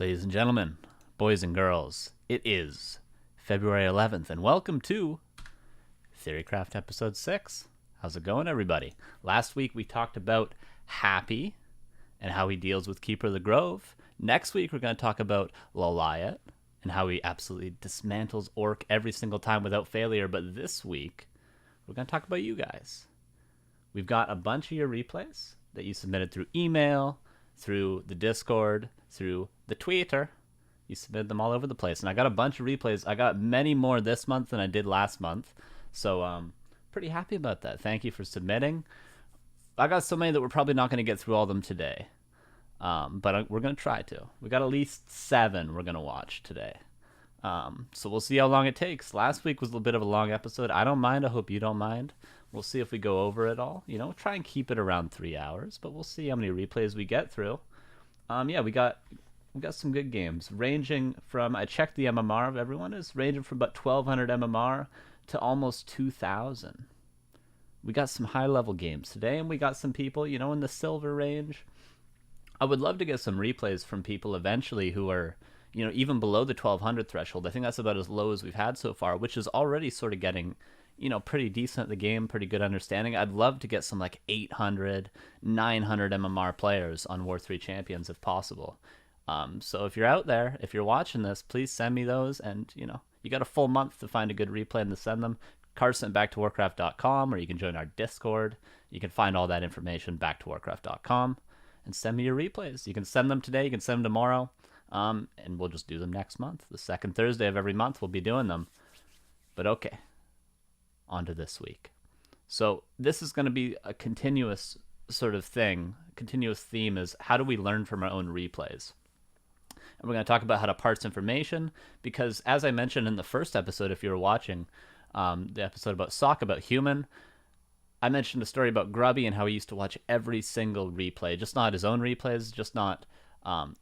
Ladies and gentlemen, boys and girls, it is February 11th, and welcome to TheoryCraft Episode 6. How's it going, everybody? Last week we talked about Happy and how he deals with Keeper of the Grove. Next week we're going to talk about Loliot and how he absolutely dismantles Orc every single time without failure. But this week we're going to talk about you guys. We've got a bunch of your replays that you submitted through email, through the Discord, through the Twitter. You submitted them all over the place. And I got a bunch of replays. I got many more this month than I did last month. So pretty happy about that. Thank you for submitting. I got so many that we're probably not going to get through all of them today. But we're going to try to. We got at least 7 we're going to watch today. So we'll see how long it takes. Last week was a little bit of a long episode. I don't mind. I hope you don't mind. We'll see if we go over it all. You know, try and keep it around 3 hours, but we'll see how many replays we get through. Yeah, we got some good games ranging from, I checked the MMR of everyone, is ranging from about 1200 MMR to almost 2000. We got some high level games today, and we got some people, you know, in the silver range. I would love to get some replays from people eventually who are, you know, even below the 1200 threshold. I think that's about as low as we've had so far, which is already sort of getting, you know, pretty decent at the game, pretty good understanding. I'd love to get some like 800, 900 MMR players on War 3 Champions if possible. So if you're out there, if you're watching this, please send me those. And, you know, you got a full month to find a good replay and to send them. Carson back to Warcraft.com, or you can join our Discord. You can find all that information back to Warcraft.com and send me your replays. You can send them today, you can send them tomorrow, and we'll just do them next month. The second Thursday of every month we'll be doing them. But okay. On to this week. So this is going to be a continuous sort of thing. Continuous theme is how do we learn from our own replays? And we're going to talk about how to parse information because, as I mentioned in the first episode, if you were watching the episode about Sock, about Human, I mentioned a story about Grubby and how he used to watch every single replay, just not his own replays, just not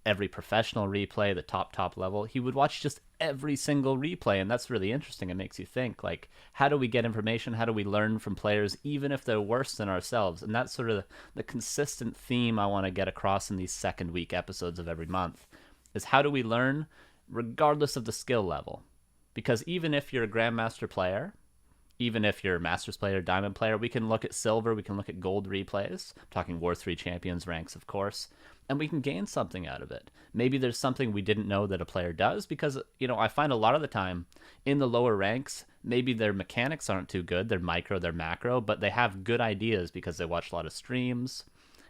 every professional replay, the top level. He would watch just every single replay, and that's really interesting. It makes you think, like, how do we get information? How do we learn from players, even if they're worse than ourselves? And that's sort of the consistent theme I want to get across in these second week episodes of every month, is how do we learn regardless of the skill level? Because even if you're a Grandmaster player, even if you're a Masters player, Diamond player, we can look at Silver, we can look at Gold replays, I'm talking War 3 Champions ranks, of course, and we can gain something out of it. Maybe there's something we didn't know that a player does, because, you know, I find a lot of the time in the lower ranks, maybe their mechanics aren't too good, they're micro, they're macro, but they have good ideas because they watch a lot of streams,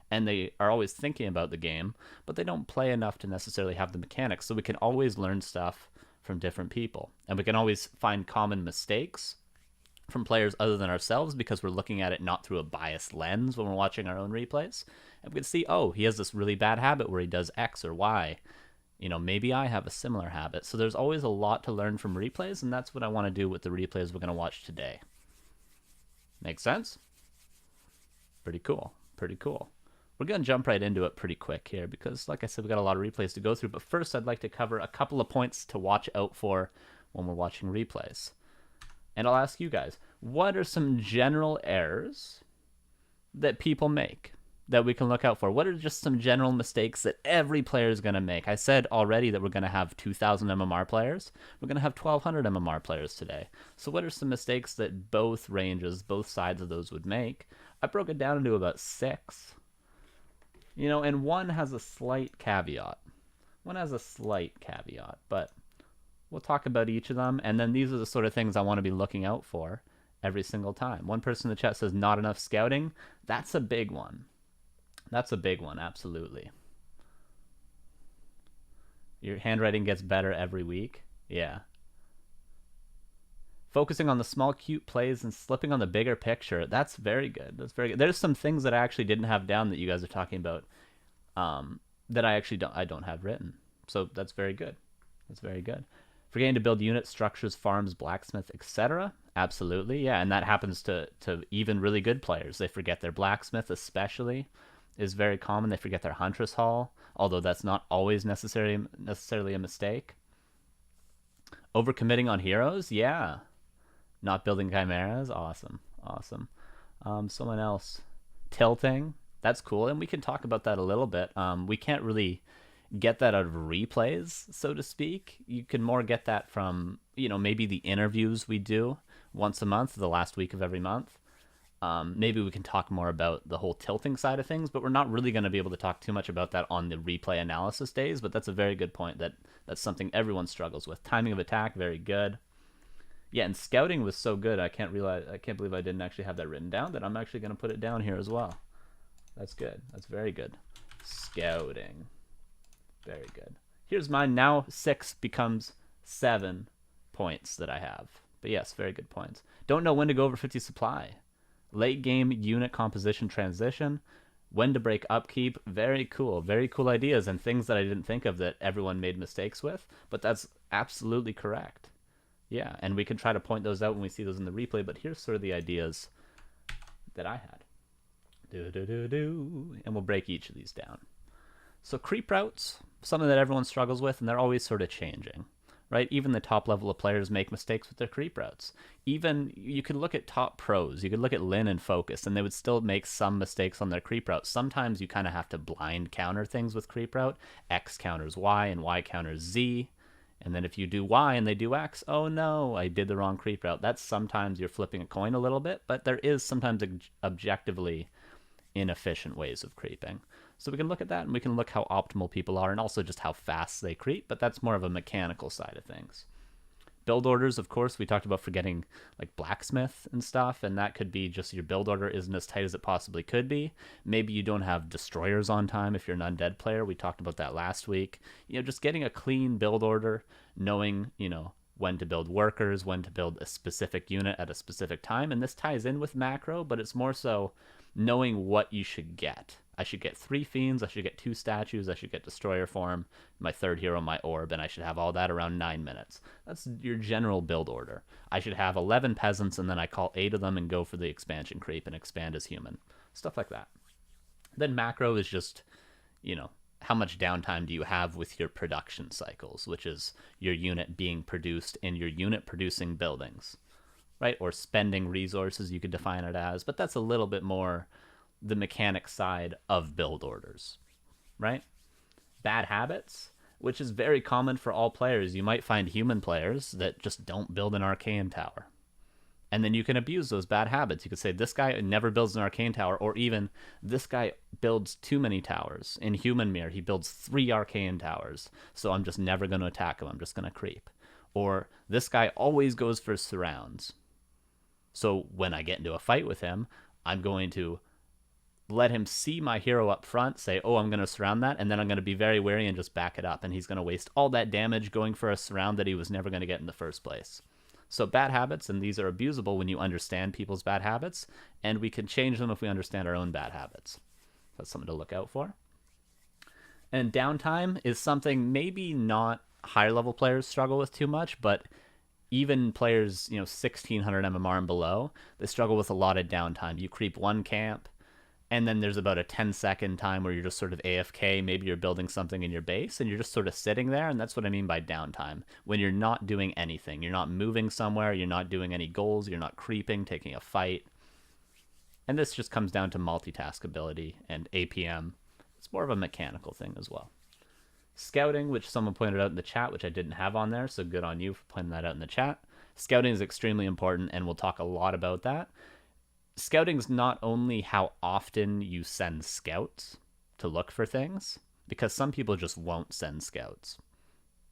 and they are always thinking about the game, but they don't play enough to necessarily have the mechanics, so we can always learn stuff from different people, and we can always find common mistakes from players other than ourselves because we're looking at it not through a biased lens when we're watching our own replays. And we can see, oh, he has this really bad habit where he does X or Y. You know, maybe I have a similar habit. So there's always a lot to learn from replays, and that's what I want to do with the replays we're going to watch today. Make sense? Pretty cool. Pretty cool. We're going to jump right into it pretty quick here because, like I said, we've got a lot of replays to go through. But first, I'd like to cover a couple of points to watch out for when we're watching replays. And I'll ask you guys, what are some general errors that people make that we can look out for? What are just some general mistakes that every player is going to make? I said already that we're going to have 2,000 MMR players. We're going to have 1,200 MMR players today. So what are some mistakes that both ranges, both sides of those would make? I broke it down into about 6. You know, and one has a slight caveat. But we'll talk about each of them, and then these are the sort of things I want to be looking out for every single time. One person in the chat says not enough scouting. That's a big one. Absolutely. Your handwriting gets better every week. Yeah. Focusing on the small, cute plays and slipping on the bigger picture. That's very good. There's some things that I actually didn't have down that you guys are talking about that I don't have written. So that's very good. Forgetting to build units, structures, farms, blacksmith, etc. Absolutely, yeah, and that happens to even really good players. They forget their blacksmith, especially, is very common. They forget their huntress hall, although that's not always necessarily a mistake. Overcommitting on heroes, yeah. Not building chimeras, awesome. Someone else, tilting, that's cool, and we can talk about that a little bit. We can't really get that out of replays, so to speak. You can more get that from, maybe the interviews we do once a month, the last week of every month. Maybe we can talk more about the whole tilting side of things, but we're not really going to be able to talk too much about that on the replay analysis days. But that's a very good point. That's something everyone struggles with. Timing of attack, very good. Yeah, and scouting was so good. I can't believe I didn't actually have that written down. That I'm actually going to put it down here as well. That's good. That's very good. Scouting, very good. Here's mine. Now 6 becomes 7 points that I have. But yes, very good points. Don't know when to go over 50 supply. Late game unit composition transition, when to break upkeep. Very cool ideas and things that I didn't think of that everyone made mistakes with, but that's absolutely correct. Yeah, and we can try to point those out when we see those in the replay, but here's sort of the ideas that I had. And we'll break each of these down. So creep routes, something that everyone struggles with, and they're always sort of changing. Right? Even the top level of players make mistakes with their creep routes. Even you could look at top pros, you could look at Lin and Focus, and they would still make some mistakes on their creep routes. Sometimes you kind of have to blind counter things with creep route. X counters Y and Y counters Z. And then if you do Y and they do X, oh no, I did the wrong creep route. That's sometimes you're flipping a coin a little bit, but there is sometimes objectively inefficient ways of creeping. So we can look at that, and we can look how optimal people are, and also just how fast they creep, but that's more of a mechanical side of things. Build orders, of course, we talked about forgetting like blacksmith and stuff, and that could be just your build order isn't as tight as it possibly could be. Maybe you don't have destroyers on time if you're an undead player. We talked about that last week. Just getting a clean build order, knowing, when to build workers, when to build a specific unit at a specific time, and this ties in with macro, but it's more so knowing what you should get. I should get 3 fiends, I should get 2 statues, I should get destroyer form, my 3rd hero, my orb, and I should have all that around 9 minutes. That's your general build order. I should have 11 peasants, and then I call 8 of them and go for the expansion creep and expand as human. Stuff like that. Then macro is just, how much downtime do you have with your production cycles, which is your unit being produced in your unit producing buildings, right? Or spending resources, you could define it as, but that's a little bit more the mechanic side of build orders, right? Bad habits, which is very common for all players. You might find human players that just don't build an arcane tower. And then you can abuse those bad habits. You could say, this guy never builds an arcane tower, or even, this guy builds too many towers. In Human Mirror, he builds 3 arcane towers, so I'm just never going to attack him. I'm just going to creep. Or, this guy always goes for surrounds. So when I get into a fight with him, I'm going to let him see my hero up front, say, oh, I'm going to surround that, and then I'm going to be very wary and just back it up, and he's going to waste all that damage going for a surround that he was never going to get in the first place. So bad habits, and these are abusable when you understand people's bad habits, and we can change them if we understand our own bad habits. That's something to look out for. And downtime is something maybe not higher level players struggle with too much, but even players, 1600 MMR and below, they struggle with a lot of downtime. You creep one camp, and then there's about a 10-second time where you're just sort of AFK. Maybe you're building something in your base, and you're just sort of sitting there, and that's what I mean by downtime. When you're not doing anything. You're not moving somewhere. You're not doing any goals. You're not creeping, taking a fight. And this just comes down to multitask ability and APM. It's more of a mechanical thing as well. Scouting, which someone pointed out in the chat, which I didn't have on there, so good on you for pointing that out in the chat. Scouting is extremely important, and we'll talk a lot about that. Scouting is not only how often you send scouts to look for things, because some people just won't send scouts,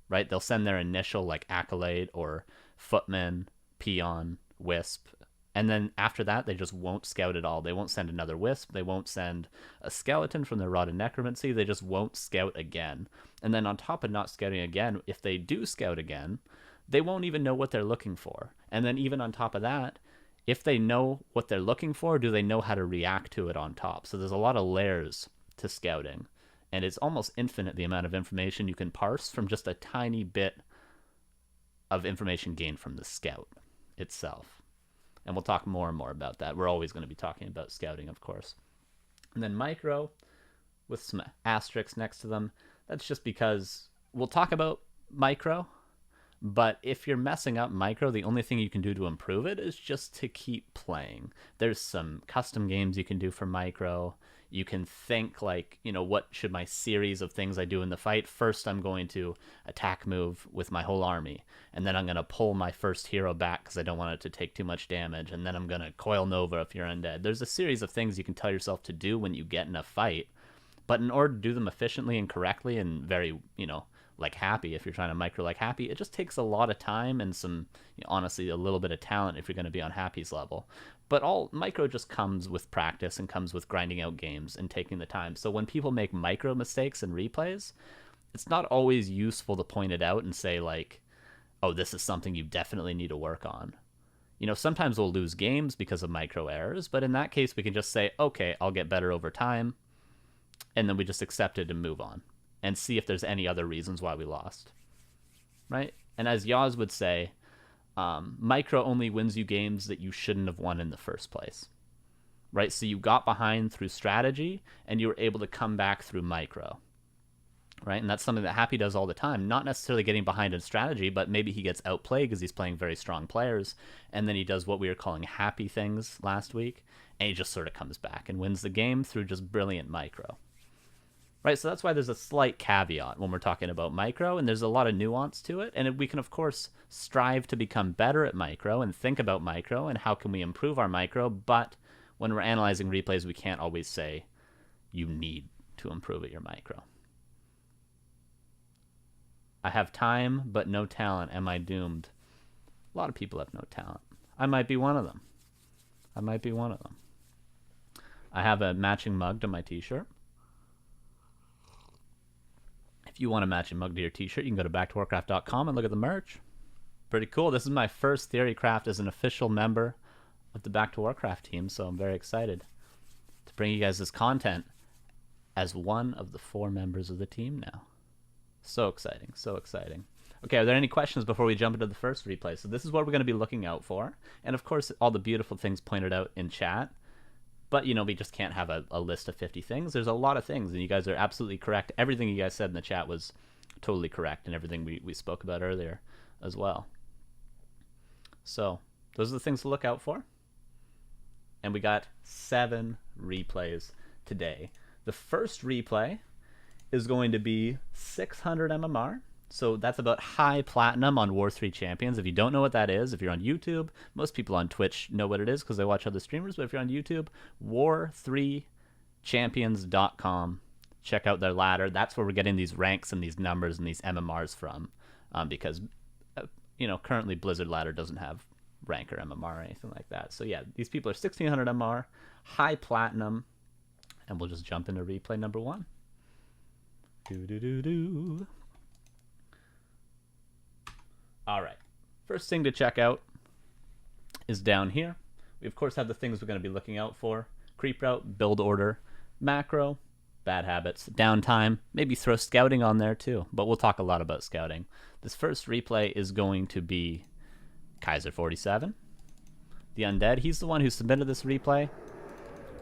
right? They'll send their initial like Acolyte or Footman, Peon, Wisp, and then after that they just won't scout at all. They won't send another Wisp, they won't send a skeleton from their Rod of Necromancy, they just won't scout again. And then on top of not scouting again, if they do scout again, they won't even know what they're looking for. And then even on top of that, if they know what they're looking for, do they know how to react to it on top? So there's a lot of layers to scouting, and it's almost infinite the amount of information you can parse from just a tiny bit of information gained from the scout itself. And we'll talk more and more about that. We're always going to be talking about scouting, of course. And then micro, with some asterisks next to them. That's just because we'll talk about micro, but if you're messing up micro, the only thing you can do to improve it is just to keep playing. There's some custom games you can do for micro. You can think like, you know, what should my series of things I do in the fight? First, I'm going to attack move with my whole army, and then I'm going to pull my first hero back because I don't want it to take too much damage, and then I'm going to coil Nova if you're undead. There's a series of things you can tell yourself to do when you get in a fight, but in order to do them efficiently and correctly and very, you know, like Happy, if you're trying to micro like Happy, it just takes a lot of time and some, you know, honestly, a little bit of talent if you're going to be on Happy's level. But all micro just comes with practice and comes with grinding out games and taking the time. So when people make micro mistakes in replays, it's not always useful to point it out and say like, oh, this is something you definitely need to work on. You know, sometimes we'll lose games because of micro errors, but in that case, we can just say, okay, I'll get better over time. And then we just accept it and move on and see if there's any other reasons why we lost, right? And as Yaz would say, micro only wins you games that you shouldn't have won in the first place, right? So you got behind through strategy and you were able to come back through micro, right? And that's something that Happy does all the time, not necessarily getting behind in strategy, but maybe he gets outplayed because he's playing very strong players, and then he does what we were calling Happy things last week, and he just sort of comes back and wins the game through just brilliant micro. Right, so that's why there's a slight caveat when we're talking about micro, and there's a lot of nuance to it. And we can, of course, strive to become better at micro and think about micro and how can we improve our micro. But when we're analyzing replays, we can't always say you need to improve at your micro. I have time, but no talent. Am I doomed? A lot of people have no talent. I might be one of them. I have a matching mug to my t-shirt. If you want a matching mug to your t-shirt, you can go to backtowarcraft.com and look at the merch. Pretty cool. This is my first TheoryCraft as an official member of the Back to Warcraft team, so I'm very excited to bring you guys this content as one of the 4 members of the team now. So exciting, so exciting. Okay, are there any questions before we jump into the first replay? So this is what we're going to be looking out for. And of course, all the beautiful things pointed out in chat. But, you know, we just can't have a list of 50 things. There's a lot of things, and you guys are absolutely correct. Everything you guys said in the chat was totally correct, and everything we spoke about earlier as well. So those are the things to look out for. And we got 7 replays today. The first replay is going to be 600 MMR. So that's about high platinum on War 3 Champions. If you don't know what that is, if you're on YouTube, most people on Twitch know what it is because they watch other streamers. But if you're on YouTube, war3champions.com. Check out their ladder. That's where we're getting these ranks and these numbers and these MMRs from. Because, you know, currently Blizzard ladder doesn't have rank or MMR or anything like that. So yeah, these people are 1600 MMR, high platinum. And we'll just jump into replay number 1. All right, first thing to check out is down here. We, of course, have the things we're going to be looking out for. Creep route, build order, macro, bad habits, downtime, maybe throw scouting on there too, but we'll talk a lot about scouting. This first replay is going to be Kaiser 47, the undead. He's the one who submitted this replay.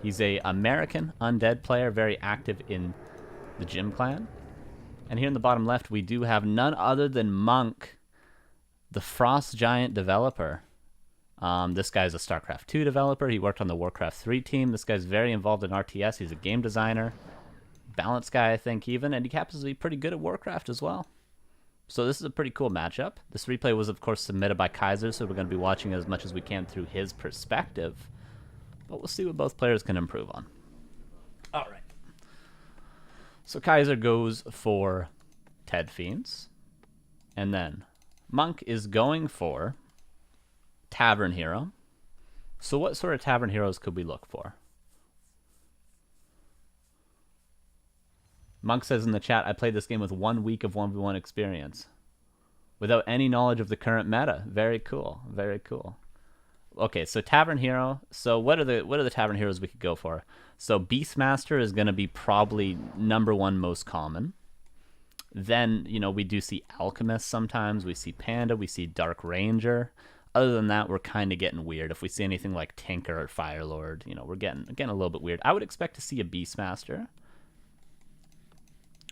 He's a American undead player, very active in the Gym Clan. And here in the bottom left, we do have none other than Monk, the Frost Giant developer. This guy's a StarCraft 2 developer. He worked on the Warcraft 3 team. This guy's very involved in RTS. He's a game designer. Balanced guy, I think, even. And he happens to be pretty good at Warcraft as well. So this is a pretty cool matchup. This replay was, of course, submitted by Kaiser, so we're going to be watching as much as we can through his perspective. But we'll see what both players can improve on. All right. So Kaiser goes for Ted Fiends. And then Monk is going for Tavern Hero. So what sort of Tavern Heroes could we look for? Monk says in the chat, I played this game with 1 week of 1v1 experience without any knowledge of the current meta. Very cool. Very cool. Okay, so Tavern Hero. So what are the Tavern Heroes we could go for? So Beastmaster is going to be probably #1 most common. Then, you know, we do see Alchemist sometimes. We see Panda. We see Dark Ranger. Other than that, we're kind of getting weird. If we see anything like Tinker or Firelord, you know, we're getting a little bit weird. I would expect to see a Beastmaster,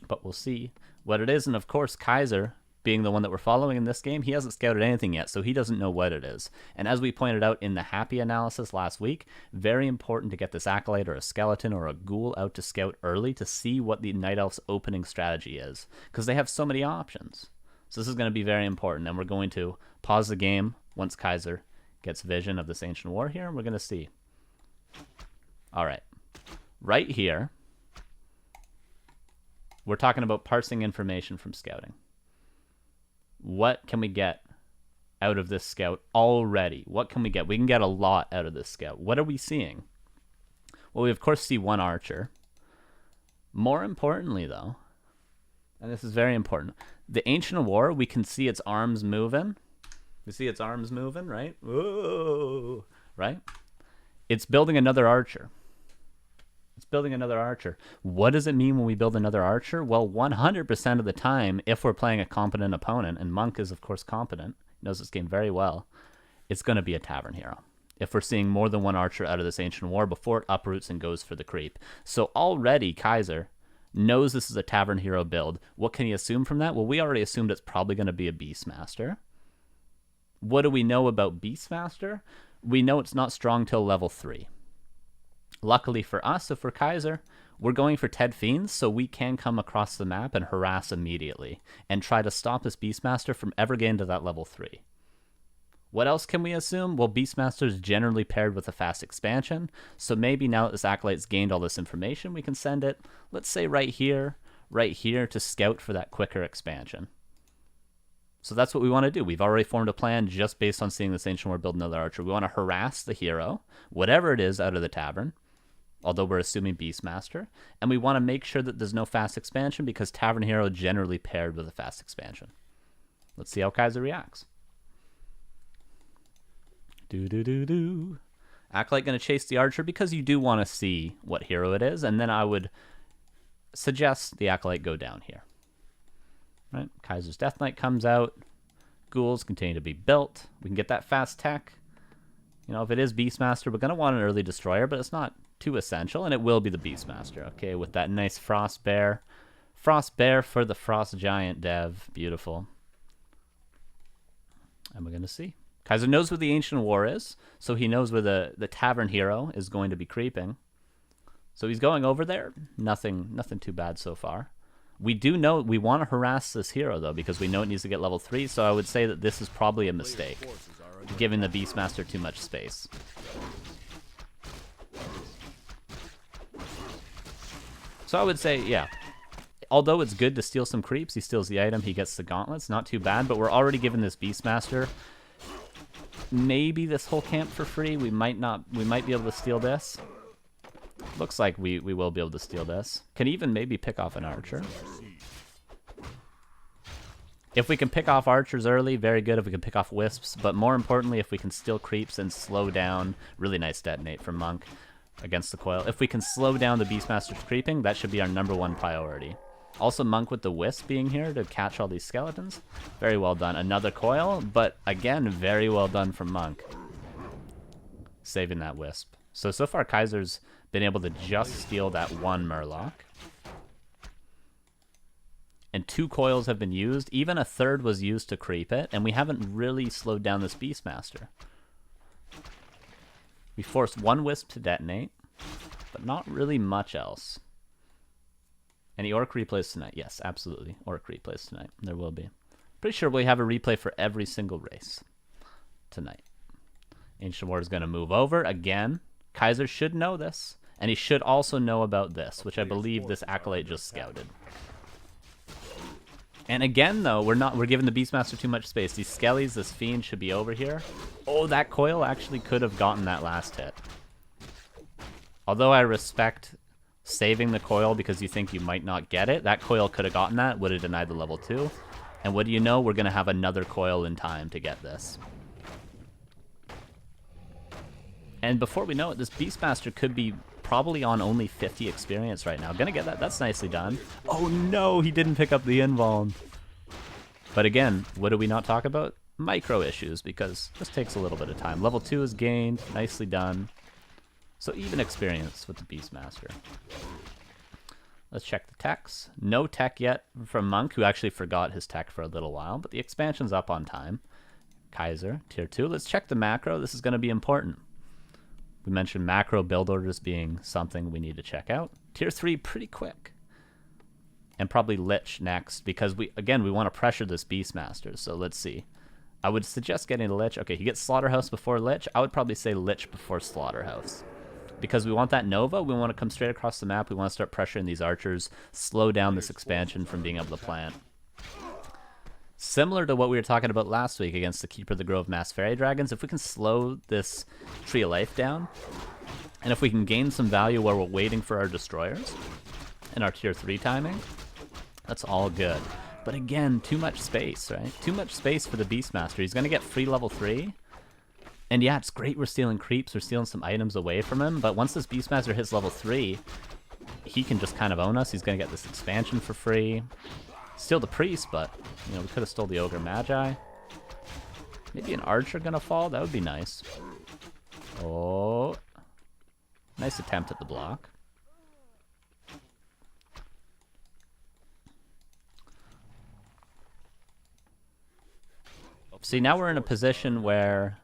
but we'll see what it is. And of course, Kaiser being the one that we're following in this game, he hasn't scouted anything yet, so he doesn't know what it is. And as we pointed out in the happy analysis last week, very important to get this acolyte or a skeleton or a ghoul out to scout early to see what the Night Elf's opening strategy is, because they have so many options. So this is going to be very important, and we're going to pause the game once Kaiser gets vision of this Ancient War here, and we're going to see. All right. Right here, we're talking about parsing information from scouting. What can we get out of this scout already? What can we get? We can get a lot out of this scout. What are we seeing? Well, we of course see one archer. More importantly, though, and this is very important, the Ancient War, we can see its arms moving. We see its arms moving, right? Whoa, right? It's building another archer. It's building another archer. What does it mean when we build another archer? Well, 100% of the time, if we're playing a competent opponent, and Monk is, of course, competent, knows this game very well, it's going to be a tavern hero. If we're seeing more than one archer out of this Ancient War before it uproots and goes for the creep. So already, Kaiser knows this is a tavern hero build. What can he assume from that? Well, we already assumed it's probably going to be a Beastmaster. What do we know about Beastmaster? We know it's not strong till level 3. Luckily for us, if we're Kaiser, we're going for Ted Fiends, so we can come across the map and harass immediately and try to stop this Beastmaster from ever getting to that level 3. What else can we assume? Well, Beastmaster is generally paired with a fast expansion, so maybe now that this Acolyte's gained all this information, we can send it, let's say right here, to scout for that quicker expansion. So that's what we want to do. We've already formed a plan just based on seeing this Ancient War build another archer. We want to harass the hero, whatever it is, out of the tavern, although we're assuming Beastmaster, and we want to make sure that there's no fast expansion because tavern hero generally paired with a fast expansion. Let's see how Kaiser reacts. Acolyte going to chase the archer because you do want to see what hero it is, and then I would suggest the Acolyte go down here. Right? Kaiser's Death Knight comes out. Ghouls continue to be built. We can get that fast tech. You know, if it is Beastmaster, we're going to want an early destroyer, but it's not too essential, and it will be the Beastmaster. Okay, with that nice Frost Bear. Frost Bear for the Frost Giant dev. Beautiful. And we're going to see. Kaiser knows where the Ancient War is, so he knows where the Tavern Hero is going to be creeping. So he's going over there. Nothing too bad so far. We do know we want to harass this hero, though, because we know it needs to get level 3, so I would say that this is probably a mistake, giving the Beastmaster too much space. So I would say, yeah, although it's good to steal some creeps, he steals the item, he gets the gauntlets, not too bad, but we're already giving this Beastmaster maybe this whole camp for free. We might be able to steal this. Looks like we will be able to steal this. Can even maybe pick off an archer. If we can pick off archers early, very good. If we can pick off wisps, but more importantly, if we can steal creeps and slow down, really nice detonate from Monk against the coil. If we can slow down the Beastmaster's creeping, that should be our #1 priority. Also, Monk with the wisp being here to catch all these skeletons. Very well done. Another coil, but again, very well done from Monk. Saving that wisp. So far, Kaiser's been able to just steal that one Murloc. And 2 coils have been used. Even a third was used to creep it, and we haven't really slowed down this Beastmaster. We forced 1 wisp to detonate, but not really much else. Any Orc replays tonight? Yes, absolutely. Orc replays tonight. There will be. Pretty sure we have a replay for every single race tonight. Ancient War is going to move over again. Kaiser should know this, and he should also know about this, which I believe this Acolyte just scouted. And again, though, we're giving the Beastmaster too much space. These Skellies, this Fiend should be over here. Oh, that coil actually could have gotten that last hit. Although I respect saving the coil because you think you might not get it, that coil could have gotten that, would have denied the level 2. And what do you know? We're going to have another coil in time to get this. And before we know it, this Beastmaster could be probably on only 50 experience right now. Gonna get that. That's nicely done. Oh no, he didn't pick up the invuln. But again, what do we not talk about? Micro issues, because this takes a little bit of time. Level 2 is gained. Nicely done. So even experience with the Beastmaster. Let's check the techs. No tech yet from Monk, who actually forgot his tech for a little while, but the expansion's up on time. Kaiser, tier 2. Let's check the macro. This is going to be important. We mentioned macro build orders being something we need to check out. Tier 3, pretty quick. And probably Lich next, because we want to pressure this Beastmaster, so let's see. I would suggest getting a Lich. Okay, he gets Slaughterhouse before Lich. I would probably say Lich before Slaughterhouse. Because we want that Nova, we want to come straight across the map, we want to start pressuring these archers, slow down this expansion from being able to plant. Similar to what we were talking about last week against the Keeper of the Grove Mass Fairy Dragons, if we can slow this Tree of Life down, and if we can gain some value while we're waiting for our destroyers, and our tier 3 timing, that's all good. But again, too much space, right? Too much space for the Beastmaster. He's going to get free level 3. And yeah, it's great we're stealing creeps, we're stealing some items away from him, but once this Beastmaster hits level 3, he can just kind of own us. He's going to get this expansion for free. Steal the Priest, but, you know, we could have stole the Ogre Magi. Maybe an Archer going to fall? That would be nice. Oh. Nice attempt at the block. See, now we're in a position where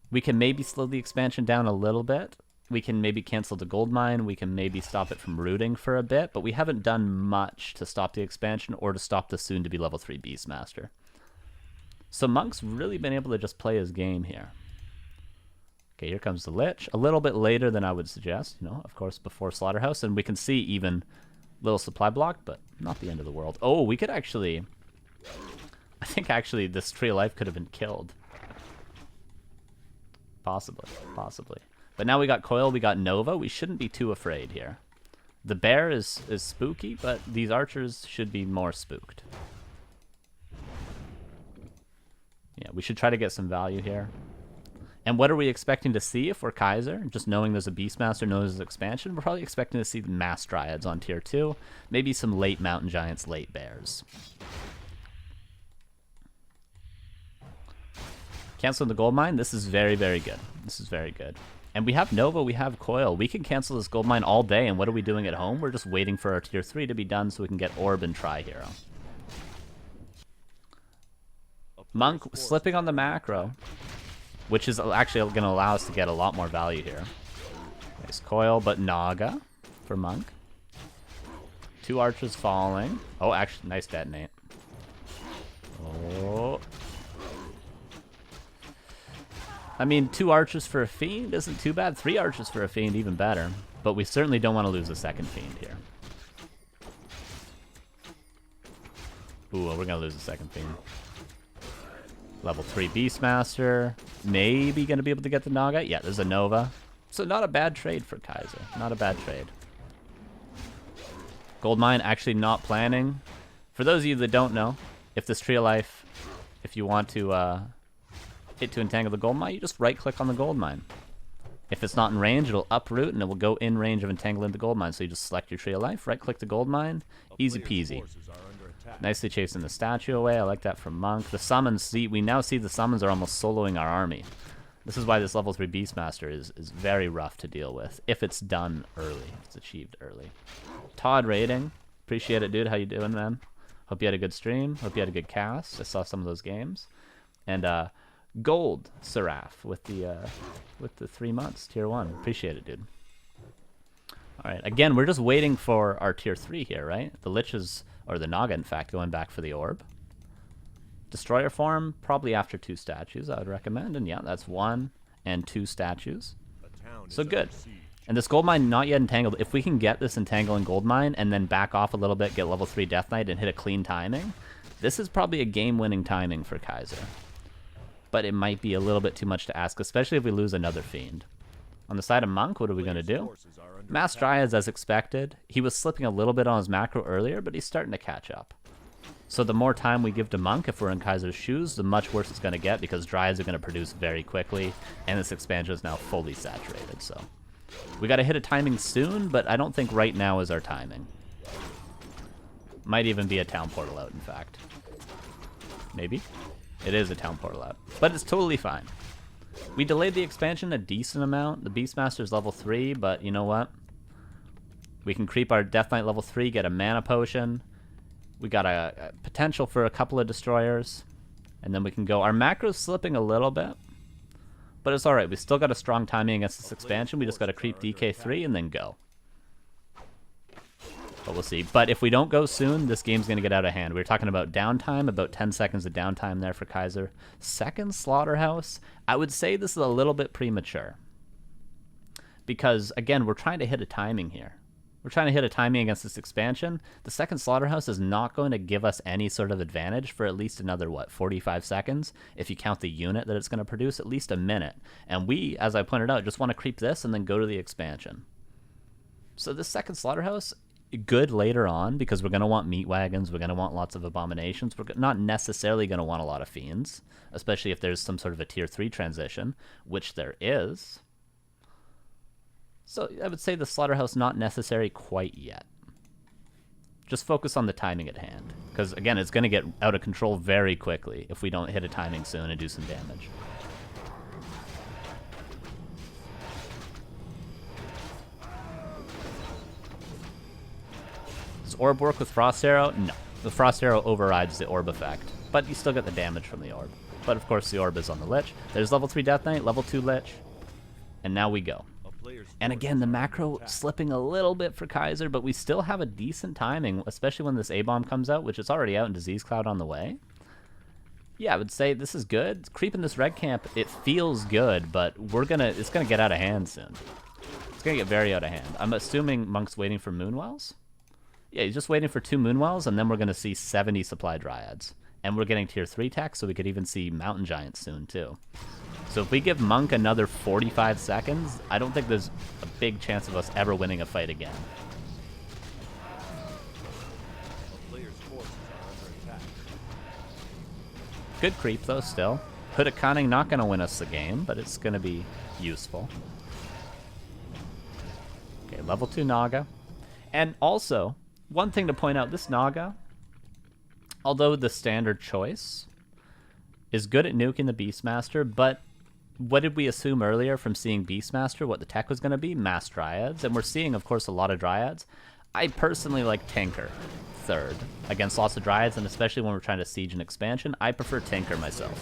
we can maybe slow the expansion down a little bit. We can maybe cancel the gold mine. We can maybe stop it from rooting for a bit, but we haven't done much to stop the expansion or to stop the soon-to-be level 3 Beastmaster. So Monk's really been able to just play his game here. Okay, here comes the Lich. A little bit later than I would suggest, you know, of course, before Slaughterhouse. And we can see even little supply block, but not the end of the world. Oh, we could actually... I think actually this Tree of Life could have been killed. Possibly, possibly. But now we got Coil, we got Nova. We shouldn't be too afraid here. The bear is spooky, but these archers should be more spooked. Yeah, we should try to get some value here. And what are we expecting to see if we're Kaiser? Just knowing there's a Beastmaster, knowing there's expansion, we're probably expecting to see the Mass Dryads on tier 2. Maybe some late Mountain Giants, late Bears. Canceling the gold mine, this is very, very good. This is very good. And we have Nova, we have Coil. We can cancel this gold mine all day, and what are we doing at home? We're just waiting for our tier 3 to be done so we can get Orb and Tri-Hero. Monk slipping on the macro, which is actually going to allow us to get a lot more value here. Nice Coil, but Naga for Monk. 2 archers falling. Oh, actually, nice detonate. Oh... I mean, 2 archers for a Fiend isn't too bad. 3 archers for a Fiend, even better. But we certainly don't want to lose a second Fiend here. Ooh, we're going to lose a second Fiend. Level 3 Beastmaster. Maybe going to be able to get the Naga. Yeah, there's a Nova. So not a bad trade for Kaiser. Not a bad trade. Gold mine, actually not planning. For those of you that don't know, if this Tree of Life, if you want to... to entangle the gold mine, you just right click on the gold mine. If it's not in range, it'll uproot and it will go in range of entangling the gold mine. So you just select your Tree of Life, right click the gold mine, easy peasy. Nicely chasing the statue away. I like that from Monk. The summons, we now see the summons are almost soloing our army. This is why this level 3 Beastmaster is very rough to deal with if it's done early, if it's achieved early. Todd rating, appreciate it, dude. How you doing, man? Hope you had a good stream. Hope you had a good cast. I saw some of those games. And Gold Seraph with the 3 months, tier 1. Appreciate it, dude. Alright, again, we're just waiting for our tier 3 here, right? The Liches, or the Naga, in fact, going back for the Orb. Destroyer form, probably after 2 statues, I would recommend. And yeah, that's 1 and 2 statues. So good. And this gold mine not yet entangled. If we can get this entangling gold mine and then back off a little bit, get level 3 Death Knight and hit a clean timing, this is probably a game-winning timing for Kaiser. But it might be a little bit too much to ask, especially if we lose another Fiend. On the side of Monk, what are we going to do? Mass Dryads, as expected. He was slipping a little bit on his macro earlier, but he's starting to catch up. So the more time we give to Monk, if we're in Kaiser's shoes, the much worse it's going to get, because Dryads are going to produce very quickly, and this expansion is now fully saturated. So we got to hit a timing soon, but I don't think right now is our timing. Might even be a town portal out, in fact. Maybe? It is a town portal out, but it's totally fine. We delayed the expansion a decent amount. The Beastmaster's level 3, but you know what? We can creep our Death Knight level 3, get a mana potion. We got a potential for a couple of destroyers. And then we can go. Our macro's slipping a little bit. But it's alright. We still got a strong timing against this expansion. We just got to creep DK3 and then go. But we'll see. But if we don't go soon, this game's going to get out of hand. We were talking about downtime, about 10 seconds of downtime there for Kaiser. Second Slaughterhouse, I would say this is a little bit premature. Because, again, we're trying to hit a timing here. We're trying to hit a timing against this expansion. The second Slaughterhouse is not going to give us any sort of advantage for at least another, 45 seconds? If you count the unit that it's going to produce, at least a minute. And we, as I pointed out, just want to creep this and then go to the expansion. So this second Slaughterhouse, good later on, because we're going to want meat wagons, we're going to want lots of abominations, we're not necessarily going to want a lot of fiends, especially if there's some sort of a tier 3 transition, which there is. So I would say the Slaughterhouse not necessary quite yet. Just focus on the timing at hand, because again, it's going to get out of control very quickly if we don't hit a timing soon and do some damage. Does Orb work with Frost Arrow? No. The Frost Arrow overrides the Orb effect, but you still get the damage from the Orb. But of course the Orb is on the Lich. There's level 3 Death Knight, level 2 Lich, and now we go. And again, the macro slipping a little bit for Kaiser, but we still have a decent timing, especially when this A-Bomb comes out, which is already out and Disease Cloud on the way. Yeah, I would say this is good. Creeping this red camp, it feels good, but it's gonna get out of hand soon. It's gonna get very out of hand. I'm assuming Monk's waiting for Moonwells? Yeah, he's just waiting for 2 Moonwells, and then we're gonna see 70 Supply Dryads. And we're getting tier 3 tech, so we could even see Mountain Giants soon, too. So if we give Monk another 45 seconds, I don't think there's a big chance of us ever winning a fight again. Good creep, though, still. Hood of Cunning not going to win us the game, but it's going to be useful. Okay, level 2 Naga. And also, one thing to point out, this Naga, although the standard choice, is good at nuking the Beastmaster, but what did we assume earlier from seeing Beastmaster, what the tech was going to be? Mass Dryads. And we're seeing, of course, a lot of Dryads. I personally like Tinker third against lots of Dryads, and especially when we're trying to siege an expansion, I prefer Tinker myself.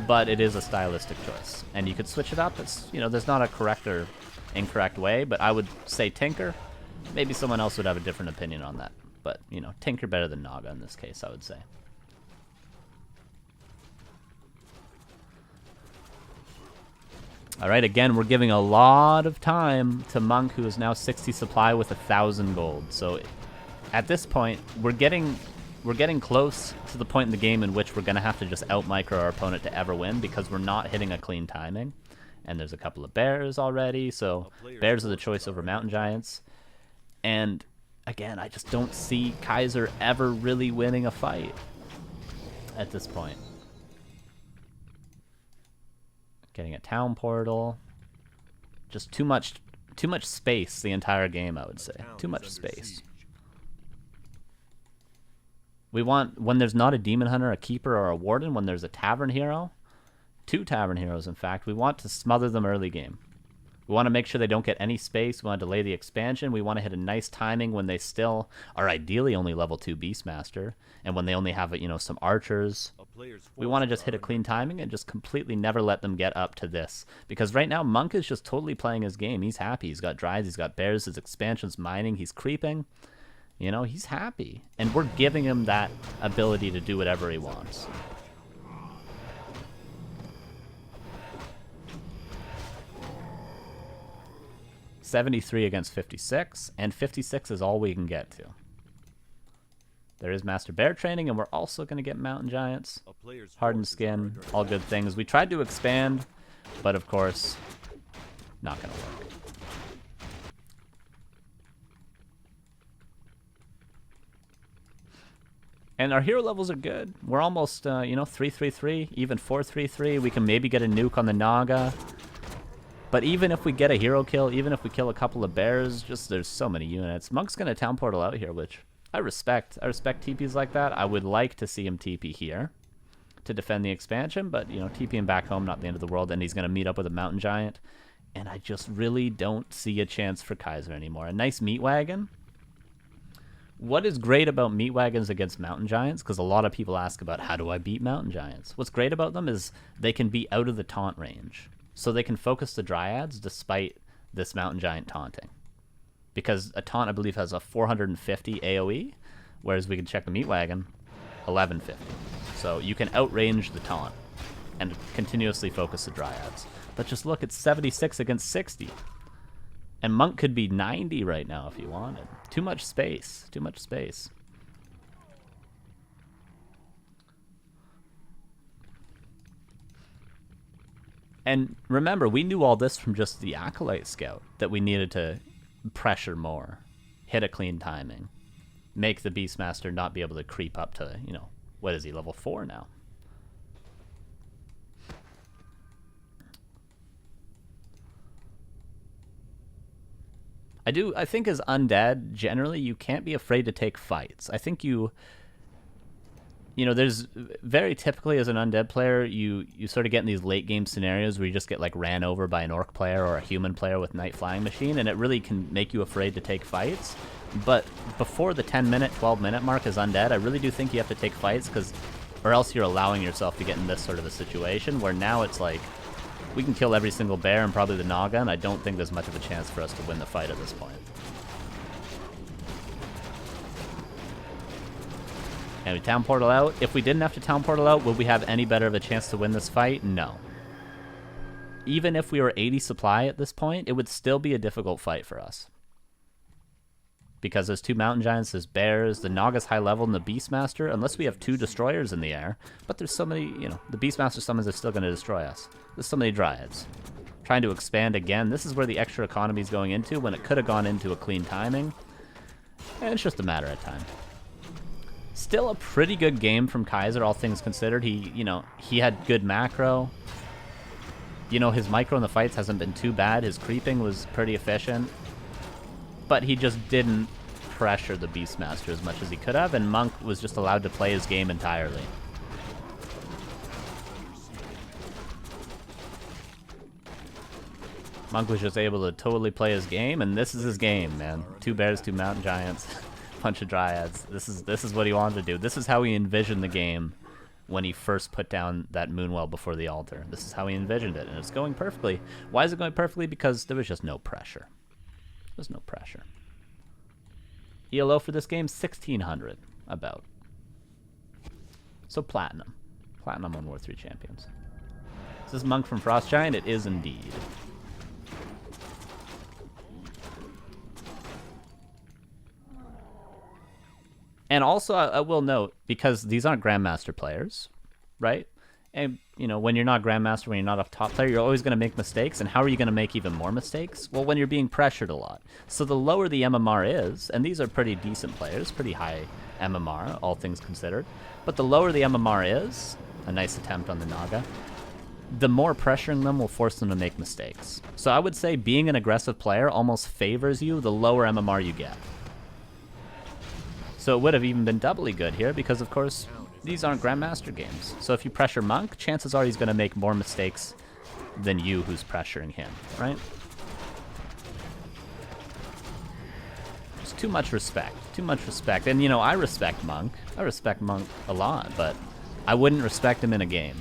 But it is a stylistic choice. And you could switch it up. It's, you know, there's not a correct or incorrect way, but I would say Tinker. Maybe someone else would have a different opinion on that. But, you know, Tinker better than Naga in this case, I would say. All right, again, we're giving a lot of time to Monk, who is now 60 supply with 1,000 gold. So at this point, we're getting close to the point in the game in which we're going to have to just out-micro our opponent to ever win, because we're not hitting a clean timing. And there's a couple of bears already, so bears are the choice over Mountain Giants. And again, I just don't see Kaiser ever really winning a fight at this point. Getting a town portal. Just too much space the entire game, I would say. Too much space. We want, when there's not a Demon Hunter, a Keeper, or a Warden, when there's a Tavern Hero, 2 Tavern Heroes, in fact, we want to smother them early game. We want to make sure they don't get any space. We want to delay the expansion. We want to hit a nice timing when they still are ideally only level 2 Beastmaster, and when they only have, you know, some archers. We want to just hit a clean timing and just completely never let them get up to this. Because right now, Monk is just totally playing his game. He's happy. He's got Dryas, he's got Bears, his expansion's mining, he's creeping. You know, he's happy. And we're giving him that ability to do whatever he wants. $73 against 56, and 56 is all we can get to. There is Master Bear training, and we're also going to get Mountain Giants. Hardened Skin, all good things. We tried to expand, but of course, not going to work. And our hero levels are good. We're almost, you know, 3-3-3, even 4-3-3. We can maybe get a nuke on the Naga. But even if we get a hero kill, even if we kill a couple of bears, just there's so many units. Monk's going to town portal out here, which I respect. I respect TPs like that. I would like to see him TP here to defend the expansion, but, you know, TPing back home, not the end of the world. And he's going to meet up with a Mountain Giant. And I just really don't see a chance for Kaiser anymore. A nice meat wagon. What is great about meat wagons against mountain giants, because a lot of people ask about how do I beat mountain giants. What's great about them is they can be out of the taunt range. So they can focus the dryads despite this mountain giant taunting. Because a taunt, I believe, has a 450 AoE, whereas we can check the meat wagon, 1150. So you can outrange the taunt and continuously focus the dryads. But just look, it's 76 against 60. And Monk could be 90 right now if he wanted. Too much space. Too much space. And remember, we knew all this from just the Acolyte Scout, that we needed to pressure more, hit a clean timing, make the Beastmaster not be able to creep up to, you know, what is he, level 4 now? I think as undead, generally, you can't be afraid to take fights. I think you know, there's very typically as an undead player, you sort of get in these late game scenarios where you just get like ran over by an orc player or a human player with Night Flying Machine, and it really can make you afraid to take fights. But before the 10-minute, 12-minute mark as undead, I really do think you have to take fights, or else you're allowing yourself to get in this sort of a situation where now it's like, we can kill every single bear and probably the Naga, and I don't think there's much of a chance for us to win the fight at this point. And we town portal out. If we didn't have to town portal out, would we have any better of a chance to win this fight? No. Even if we were 80 supply at this point, it would still be a difficult fight for us. Because there's 2 mountain giants, there's bears, the Naga's high level, and the Beastmaster, unless we have 2 destroyers in the air. But there's so many, you know, the Beastmaster summons are still going to destroy us. There's so many dryads. Trying to expand again. This is where the extra economy is going into, when it could have gone into a clean timing. And it's just a matter of time. Still a pretty good game from Kaiser, all things considered. He had good macro. You know, his micro in the fights hasn't been too bad. His creeping was pretty efficient. But he just didn't pressure the Beastmaster as much as he could have, and Monk was just allowed to play his game entirely. Monk was just able to totally play his game, and this is his game, man. 2 bears, 2 mountain giants, bunch of dryads. This is what he wanted to do. This is how he envisioned the game when he first put down that Moonwell before the altar. This is how he envisioned it, and it's going perfectly. Why is it going perfectly? Because there was just no pressure. There's no pressure. ELO for this game, 1600, about. So platinum. Platinum on War 3 Champions. Is this Monk from Frost Giant? It is indeed. And also, I will note, because these aren't Grandmaster players, right? And, you know, when you're not Grandmaster, when you're not a top player, you're always going to make mistakes. And how are you going to make even more mistakes? Well, when you're being pressured a lot. So the lower the MMR is, and these are pretty decent players, pretty high MMR, all things considered. But the lower the MMR is, a nice attempt on the Naga, the more pressuring them will force them to make mistakes. So I would say being an aggressive player almost favors you the lower MMR you get. So it would have even been doubly good here because, of course, these aren't Grandmaster games. So if you pressure Monk, chances are he's going to make more mistakes than you who's pressuring him, right? Just too much respect. Too much respect. And, you know, I respect Monk. I respect Monk a lot, but I wouldn't respect him in a game.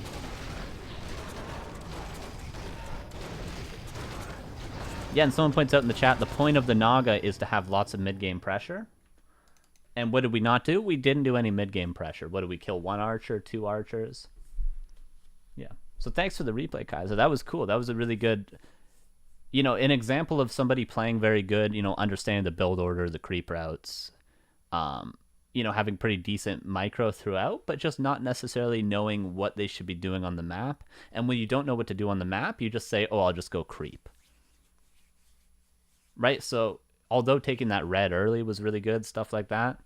Yeah, and someone points out in the chat, the point of the Naga is to have lots of mid-game pressure. And what did we not do? We didn't do any mid-game pressure. What did we kill? 1 archer, 2 archers? Yeah. So thanks for the replay, Kaiser. That was cool. That was a really good, you know, an example of somebody playing very good, you know, understanding the build order, the creep routes, you know, having pretty decent micro throughout, but just not necessarily knowing what they should be doing on the map. And when you don't know what to do on the map, you just say, oh, I'll just go creep. Right? So although taking that red early was really good, stuff like that,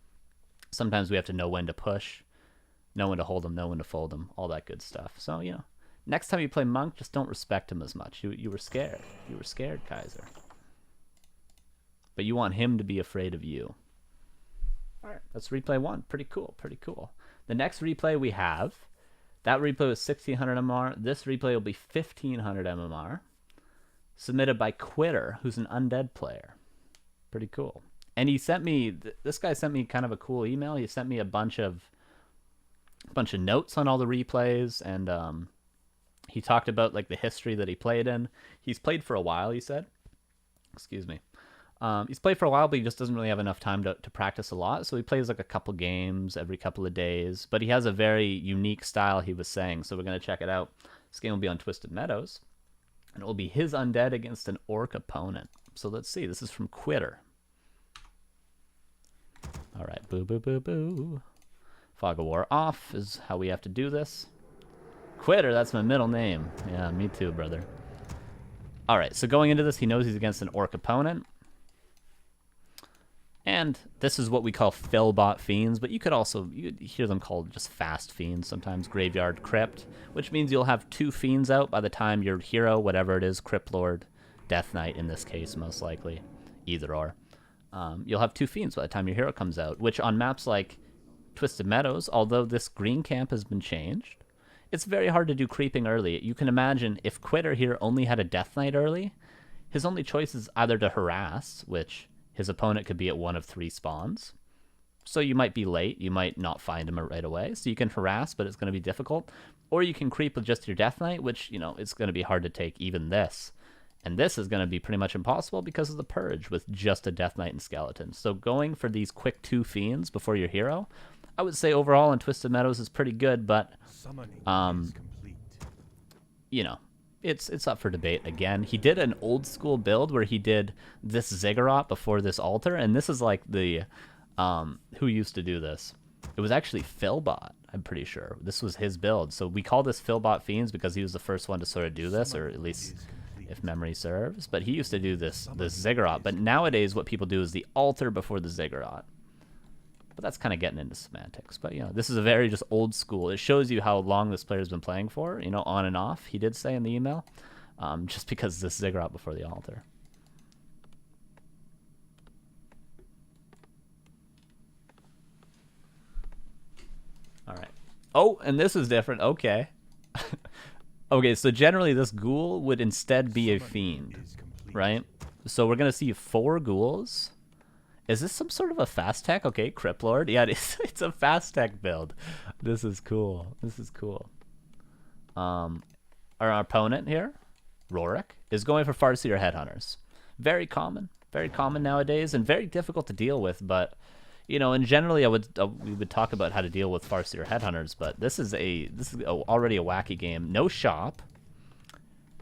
sometimes we have to know when to push, know when to hold them, know when to fold them, all that good stuff. So, you know, next time you play Monk, just don't respect him as much. You were scared. You were scared, Kaiser. But you want him to be afraid of you. All right, that's replay 1. Pretty cool, pretty cool. The next replay we have, that replay was 1600 MMR. This replay will be 1500 MMR. submitted by Quitter, who's an undead player. Pretty cool. And he sent me, this guy sent me kind of a cool email. He sent me a bunch of notes on all the replays, and he talked about like the history that he played in. He's played for a while, he said. Excuse me. He's played for a while, but he just doesn't really have enough time to practice a lot. So he plays like a couple games every couple of days. But he has a very unique style, he was saying. So we're going to check it out. This game will be on Twisted Meadows. And it will be his undead against an orc opponent. So let's see. This is from Quitter. All right. Boo, boo, boo, boo. Fog of War off is how we have to do this. Quitter, that's my middle name. Yeah, me too, brother. All right. So going into this, he knows he's against an orc opponent. And this is what we call Fillbot Fiends, but you could also hear them called just Fast Fiends, sometimes Graveyard Crypt, which means you'll have 2 Fiends out by the time your hero, whatever it is, Crypt Lord, Death Knight in this case, most likely, either or. You'll have 2 Fiends by the time your hero comes out, which on maps like Twisted Meadows, although this green camp has been changed, it's very hard to do creeping early. You can imagine if Quitter here only had a Death Knight early, his only choice is either to harass, which his opponent could be at 1 of 3 spawns. So you might be late. You might not find him right away. So you can harass, but it's going to be difficult. Or you can creep with just your Death Knight, which, you know, it's going to be hard to take even this. And this is going to be pretty much impossible because of the Purge with just a Death Knight and Skeleton. So going for these quick 2 Fiends before your hero, I would say overall in Twisted Meadows is pretty good, but, you know, it's up for debate again. He did an old school build where he did this Ziggurat before this altar, and this is like the who used to do this? It was actually Philbot, I'm pretty sure. This was his build. So we call this Philbot Fiends because he was the first one to sort of do this, or at least if memory serves. But he used to do this Ziggurat. But nowadays what people do is the altar before the Ziggurat. But that's kind of getting into semantics. But, you know, this is a very just old school. It shows you how long this player's been playing for, you know, on and off, he did say in the email, just because this Ziggurat before the altar. All right. Oh, and this is different. Okay. Okay, so generally this ghoul would instead be a fiend, right? So we're going to see 4 ghouls. Is this some sort of a fast tech? Okay, Crypt Lord. Yeah, it's a fast tech build. This is cool. This is cool. Our opponent here, Rorik, is going for Farseer Headhunters. Very common nowadays, and very difficult to deal with. But, you know, and generally we would talk about how to deal with Farseer Headhunters. But this is already a wacky game. No shop.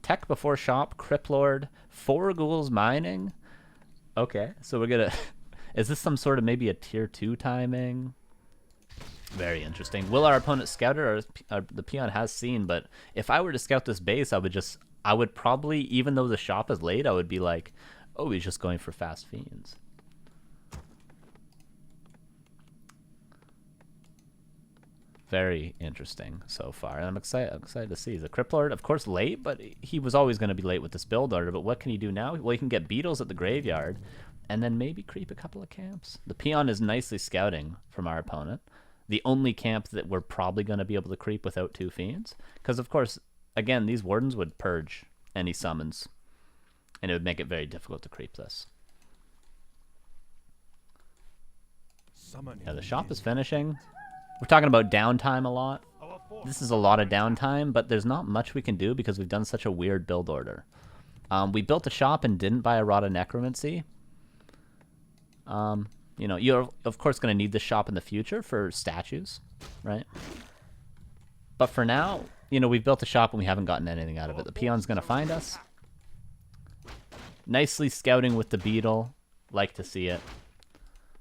Tech before shop. Crypt Lord. 4 ghouls mining. Okay, so we're gonna. Is this some sort of maybe a tier 2 timing? Very interesting. Will our opponent scout it, or the peon has seen? But if I were to scout this base, I would probably, even though the shop is late, I would be like, oh, he's just going for fast fiends. Very interesting so far, and I'm excited to see. The Crypt Lord, of course, late, but he was always going to be late with this build order. But what can he do now? Well, he can get beetles at the graveyard, and then maybe creep a couple of camps. The peon is nicely scouting from our opponent. The only camp that we're probably going to be able to creep without 2 fiends, because of course, again, these wardens would purge any summons, and it would make it very difficult to creep this. Yeah, the shop is finishing. We're talking about downtime a lot. This is a lot of downtime, but there's not much we can do because we've done such a weird build order. We built a shop and didn't buy a Rod of Necromancy. You know, you're of course going to need the shop in the future for statues, right? But for now, you know, we've built a shop and we haven't gotten anything out of it. The peon's going to find us. Nicely scouting with the beetle. Like to see it.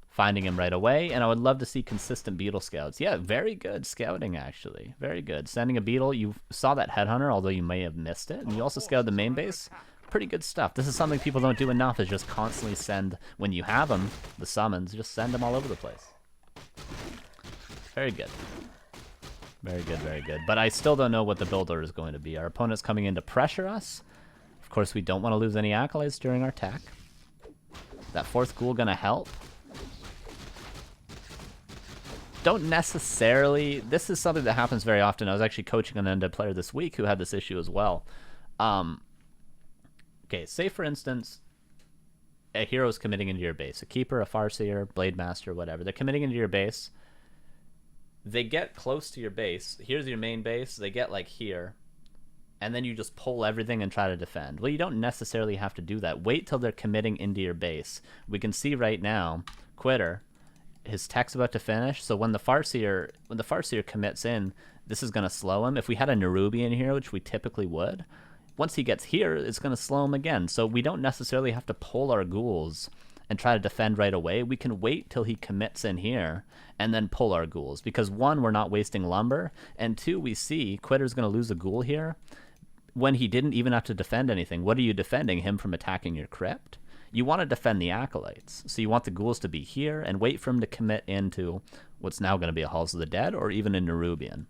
Finding him right away, and I would love to see consistent beetle scouts. Yeah, very good scouting, actually. Very good. Sending a beetle. You saw that headhunter, although you may have missed it. And you also scouted the main base. Pretty good stuff. This is something people don't do enough, is just constantly send, when you have them, the summons, just send them all over the place. Very good. Very good, very good. But I still don't know what the build order is going to be. Our opponent's coming in to pressure us. Of course, we don't want to lose any acolytes during our attack. That 4th ghoul going to help? Don't necessarily. This is something that happens very often. I was actually coaching an undead player this week who had this issue as well. Okay, Okay, say for instance, a hero's committing into your base. A keeper, a farseer, blade master, whatever. They're committing into your base. They get close to your base. Here's your main base. They get like here. And then you just pull everything and try to defend. Well, you don't necessarily have to do that. Wait till they're committing into your base. We can see right now, Quitter, his tech's about to finish. So when the farseer commits in, this is going to slow him. If we had a Nerubian here, which we typically would, once he gets here, it's going to slow him again. So we don't necessarily have to pull our ghouls and try to defend right away. We can wait till he commits in here and then pull our ghouls. Because one, we're not wasting lumber. And two, we see Quitter's going to lose a ghoul here when he didn't even have to defend anything. What are you defending? Him from attacking your crypt? You want to defend the acolytes. So you want the ghouls to be here and wait for him to commit into what's now going to be a Halls of the Dead or even a Nerubian.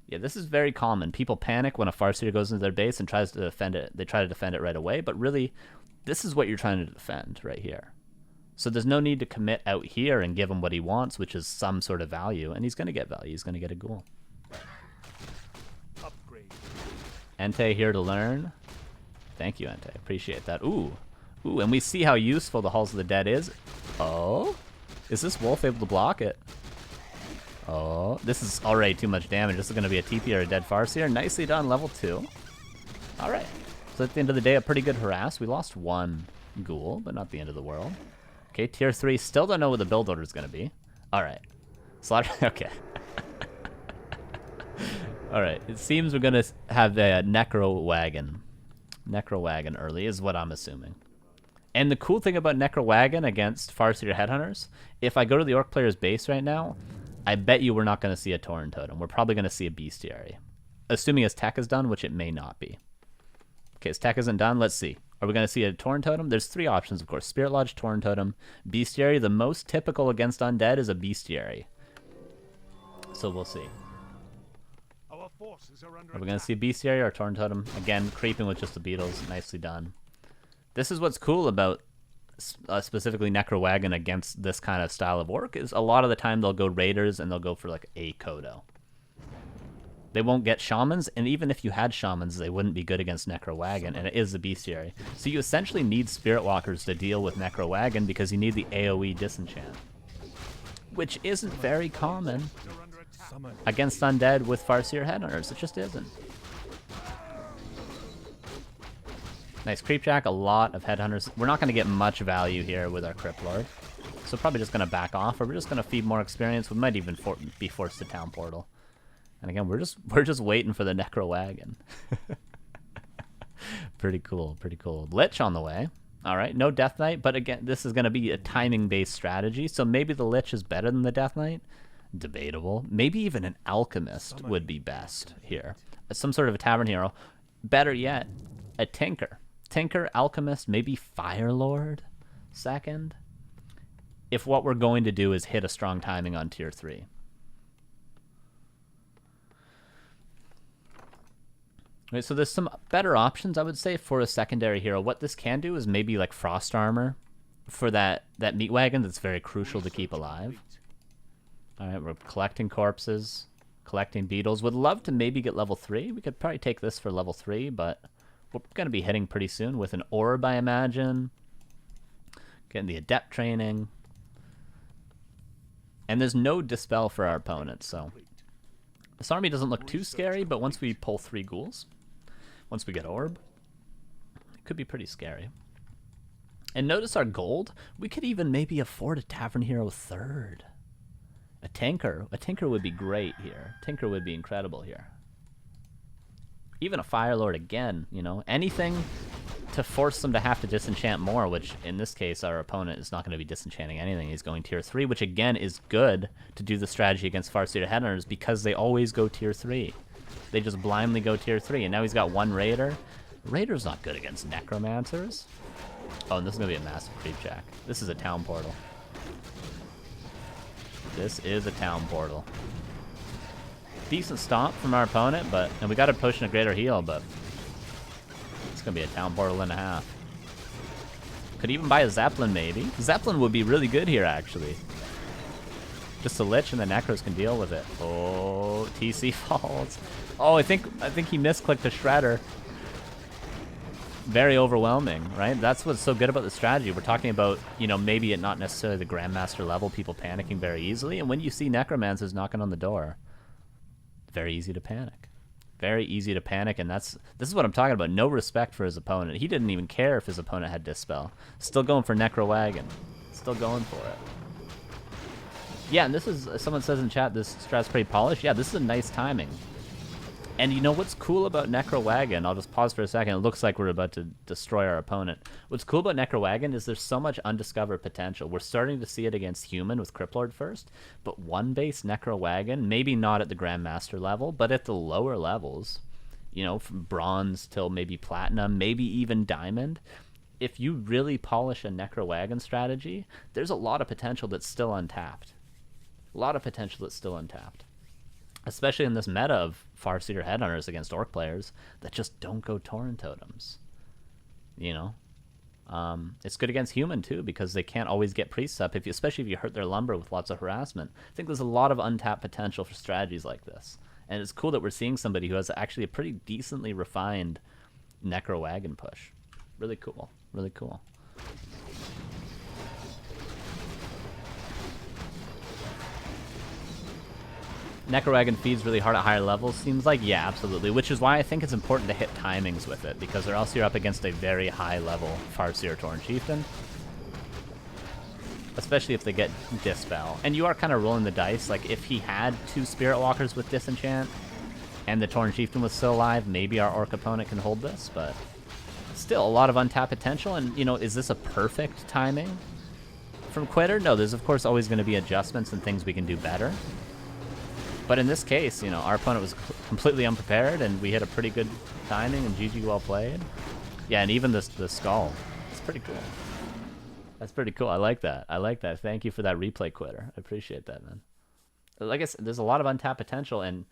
Yeah, this is very common. People panic when a farseer goes into their base and tries to defend it. They try to defend it right away, but really, this is what you're trying to defend right here. So there's no need to commit out here and give him what he wants, which is some sort of value, and he's going to get value. He's going to get a ghoul. Upgrade. Entei here to learn. Thank you, Entei. Appreciate that. Ooh, and we see how useful the Halls of the Dead is. Oh, is this wolf able to block it? Oh, this is already too much damage. This is going to be a TP or a dead farseer. Nicely done, level 2. All right. So at the end of the day, a pretty good harass. We lost one ghoul, but not the end of the world. Okay, tier 3. Still don't know what the build order is going to be. All right. Slaughter. Okay. All right. It seems we're going to have a Necro Wagon. Necro Wagon early is what I'm assuming. And the cool thing about Necro Wagon against Farseer Headhunters, if I go to the Orc player's base right now, I bet you we're not going to see a Tauren Totem. We're probably going to see a Bestiary. Assuming his tech is done, which it may not be. Okay, his tech isn't done. Let's see. Are we going to see a Tauren Totem? There's 3 options, of course. Spirit Lodge, Tauren Totem, Bestiary. The most typical against Undead is a Bestiary. So we'll see. Our forces are under we going to see a Bestiary or a Tauren Totem? Again, creeping with just the beetles. Nicely done. This is what's cool about specifically Necro Wagon against this kind of style of orc, is a lot of the time they'll go raiders and they'll go for like a Kodo. They won't get shamans, and even if you had shamans, they wouldn't be good against Necro Wagon, and it is the Bestiary. So you essentially need Spirit Walkers to deal with Necro Wagon because you need the AoE disenchant, which isn't very common against Undead with Farseer Headhunters. It just isn't. Nice Creepjack, a lot of Headhunters. We're not going to get much value here with our Crypt Lord. So probably just going to back off, or we're just going to feed more experience. We might even be forced to Town Portal. And again, we're just waiting for the Necro Wagon. Pretty cool, pretty cool. Lich on the way. All right, no Death Knight, but again, this is going to be a timing-based strategy, so maybe the Lich is better than the Death Knight. Debatable. Maybe even an Alchemist would be best here. Some sort of a Tavern Hero. Better yet, a Tinker. Tinker, Alchemist, maybe Fire Lord second, if what we're going to do is hit a strong timing on tier 3. Right, so there's some better options, I would say, for a secondary hero. What this can do is maybe like Frost Armor for that meat wagon that's very crucial to keep alive. All right, we're collecting corpses, collecting beetles. Would love to maybe get level 3. We could probably take this for level 3, but we're going to be hitting pretty soon with an orb, I imagine. Getting the adept training. And there's no dispel for our opponent, so this army doesn't look too scary, but once we pull 3 ghouls, once we get orb, it could be pretty scary. And notice our gold. We could even maybe afford a Tavern Hero 3rd. A Tinker. A Tinker would be great here. Tinker would be incredible here. Even a Fire Lord again, you know, anything to force them to have to disenchant more, which in this case our opponent is not going to be disenchanting anything. He's going tier 3, which again is good to do the strategy against Farseer Headhunters because they always go tier 3. They just blindly go tier 3, and now he's got 1 Raider. Raider's not good against Necromancers. Oh, and this is going to be a massive Creepjack. This is a Town Portal. This is a Town Portal. Decent stomp from our opponent, and we got a potion of greater heal, but it's gonna be a Town Portal and a half. Could even buy a Zeppelin, maybe. Zeppelin would be really good here, actually. Just a Lich and the Necros can deal with it. Oh, TC falls. Oh, I think he misclicked a Shredder. very overwhelming, right? That's what's so good about the strategy. We're talking about, you know, maybe at not necessarily the Grandmaster level, people panicking very easily. And when you see Necromancers knocking on the door, very easy to panic. Very easy to panic, and this is what I'm talking about. No respect for his opponent. He didn't even care if his opponent had Dispel. Still going for Necro Wagon. Still going for it. Yeah, and this is, someone says in chat, this strat's pretty polished. Yeah, this is a nice timing. And you know what's cool about Necro Wagon? I'll just pause for a second. It looks like we're about to destroy our opponent. What's cool about Necro Wagon is there's so much undiscovered potential. We're starting to see it against Human with Criplord first, but one base Necro Wagon, maybe not at the Grandmaster level, but at the lower levels, you know, from Bronze till maybe Platinum, maybe even Diamond. If you really polish a Necro Wagon strategy, there's a lot of potential that's still untapped. A lot of potential that's still untapped. Especially in this meta of Farseer Headhunters against Orc players that just don't go Tauren Totems. You know? It's good against Human, too, because they can't always get priests up, especially if you hurt their lumber with lots of harassment. I think there's a lot of untapped potential for strategies like this. And it's cool that we're seeing somebody who has actually a pretty decently refined Necro Wagon push. Really cool. Really cool. Necro Wagon feeds really hard at higher levels, seems like? Yeah, absolutely. Which is why I think it's important to hit timings with it, because or else you're up against a very high level Farseer Tauren Chieftain. Especially if they get Dispel. And you are kind of rolling the dice. Like, if he had 2 Spirit Walkers with Disenchant, and the Tauren Chieftain was still alive, maybe our Orc opponent can hold this, but still a lot of untapped potential. And, you know, is this a perfect timing from Quitter? No, there's of course always going to be adjustments and things we can do better. But in this case, you know, our opponent was completely unprepared, and we hit a pretty good timing, and GG well played. Yeah, and even the skull. It's pretty cool. That's pretty cool. I like that. I like that. Thank you for that replay, Quitter. I appreciate that, man. Like I said, there's a lot of untapped potential, and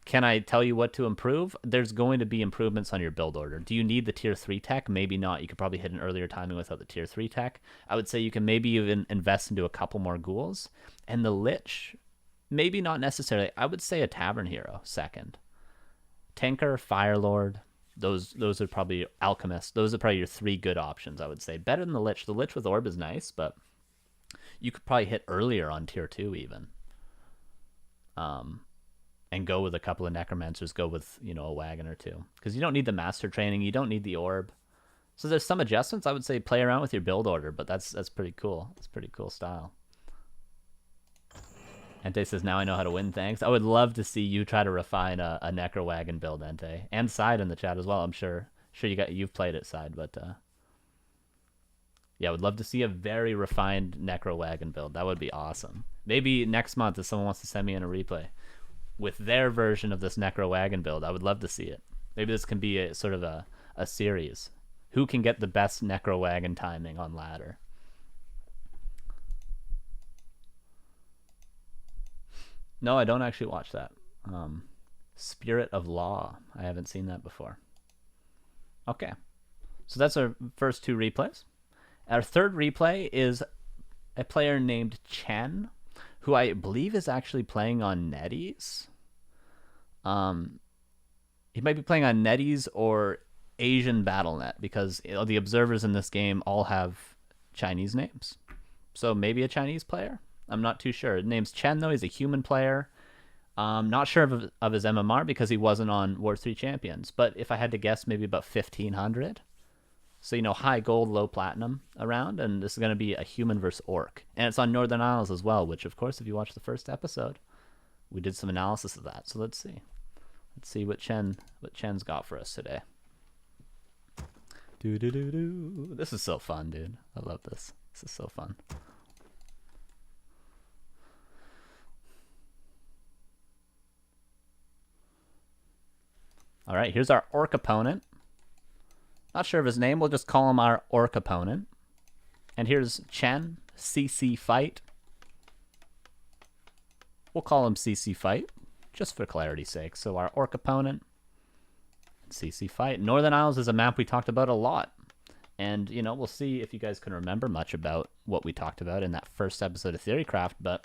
can I tell you what to improve? There's going to be improvements on your build order. Do you need the tier 3 tech? Maybe not. You could probably hit an earlier timing without the tier 3 tech. I would say you can maybe even invest into a couple more ghouls. And the Lich... maybe not necessarily. I would say a Tavern Hero second. Tinker, Firelord, those are probably Alchemist. Those are probably your 3 good options, I would say. Better than the Lich. The Lich with Orb is nice, but you could probably hit earlier on tier 2 even. And go with a couple of Necromancers. Go with, you know, a wagon or 2. Because you don't need the Master Training. You don't need the Orb. So there's some adjustments. I would say play around with your build order, but that's pretty cool. It's pretty cool style. Ente says, now I know how to win, thanks. I would love to see you try to refine a Necro Wagon build, Ente. And Side in the chat as well, I'm sure. You've played it, Side, but... yeah, I would love to see a very refined Necro Wagon build. That would be awesome. Maybe next month, if someone wants to send me in a replay with their version of this Necro Wagon build, I would love to see it. Maybe this can be a sort of a series. Who can get the best Necro Wagon timing on ladder? No, I don't actually watch that. Spirit of Law. I haven't seen that before. Okay. So that's our first 2 replays. Our third replay is a player named Chen, who I believe is actually playing on NetEase. He might be playing on NetEase or Asian BattleNet, because you know, the observers in this game all have Chinese names. So maybe a Chinese player? I'm not too sure. His name's Chen, though. He's a Human player. Not sure of his MMR because he wasn't on War 3 Champions. But if I had to guess, maybe about 1,500. So, you know, high gold, low platinum around. And this is going to be a Human versus Orc. And it's on Northern Isles as well, which, of course, if you watch the first episode, we did some analysis of that. So let's see. Let's see what Chen's got for us today. This is so fun, dude. I love this. This is so fun. All right, here's our Orc opponent. Not sure of his name. We'll just call him our Orc opponent. And here's Chen, CC Fight. We'll call him CC Fight, just for clarity's sake. So our Orc opponent, CC Fight. Northern Isles is a map we talked about a lot. And, you know, we'll see if you guys can remember much about what we talked about in that first episode of TheoryCraft. But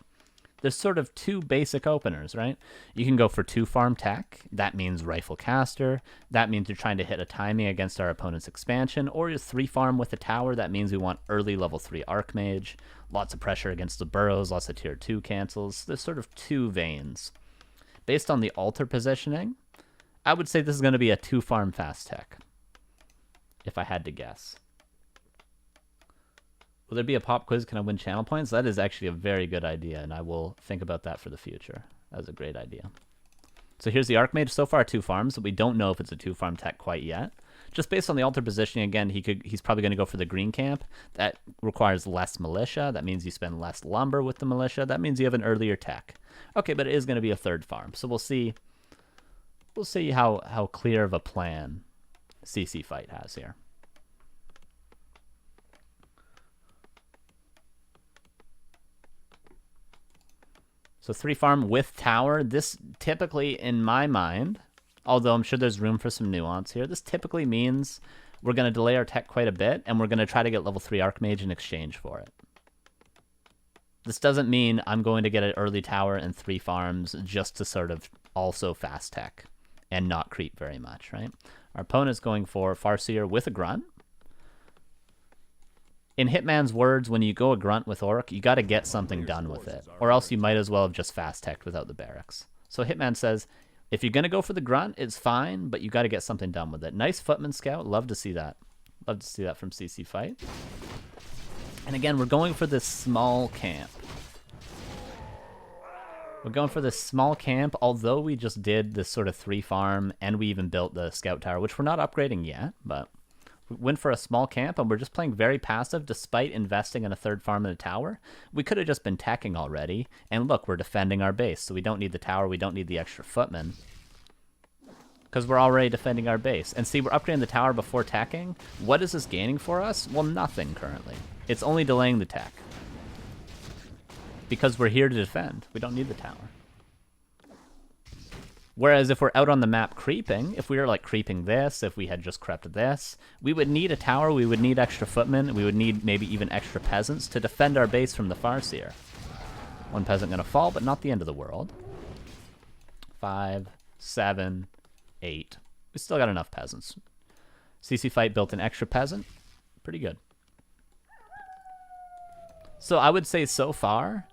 there's sort of two basic openers, right? You can go for 2 farm tech. That means rifle caster. That means you're trying to hit a timing against our opponent's expansion. Or you're 3 farm with a tower. That means we want early level 3 archmage. Lots of pressure against the burrows. Lots of tier 2 cancels. There's sort of 2 veins. Based on the altar positioning, I would say this is going to be a 2 farm fast tech, if I had to guess. Will there be a pop quiz? Can I win channel points? That is actually a very good idea, and I will think about that for the future. That was a great idea. So here's the Archmage. So far, 2 farms, but we don't know if it's a 2 farm tech quite yet. Just based on the altar positioning, again, he's probably going to go for the green camp. That requires less militia. That means you spend less lumber with the militia. That means you have an earlier tech. Okay, but it is going to be a 3rd farm. So we'll see. We'll see how clear of a plan CC Fight has here. So 3 farm with tower. This typically, in my mind, although I'm sure there's room for some nuance here, this typically means we're going to delay our tech quite a bit, and we're going to try to get level 3 Archmage in exchange for it. This doesn't mean I'm going to get an early tower and 3 farms just to sort of also fast tech and not creep very much, right? Our opponent's going for Farseer with a grunt. In Hitman's words, when you go a grunt with Orc, you got to get something done with it, or else you might as well have just fast-teched without the barracks. So Hitman says, if you're going to go for the grunt, it's fine, but you got to get something done with it. Nice Footman Scout. Love to see that. Love to see that from CC Fight. And again, we're going for this small camp. We're going for this small camp, although we just did this sort of 3 farm, and we even built the Scout Tower, which we're not upgrading yet, but we went for a small camp, and we're just playing very passive despite investing in a 3rd farm and a tower. We could have just been teching already, and look, we're defending our base, so we don't need the tower, we don't need the extra footmen, because we're already defending our base. And see, we're upgrading the tower before teching. What is this gaining for us? Well, nothing currently. It's only delaying the tech, because we're here to defend. We don't need the tower. Whereas if we're out on the map creeping, if we were like creeping this, if we had just crept this, we would need a tower, we would need extra footmen, we would need maybe even extra peasants to defend our base from the Farseer. 1 peasant gonna fall, but not the end of the world. 5, 7, 8. We still got enough peasants. CC Fight built an extra peasant. Pretty good. So I would say so far,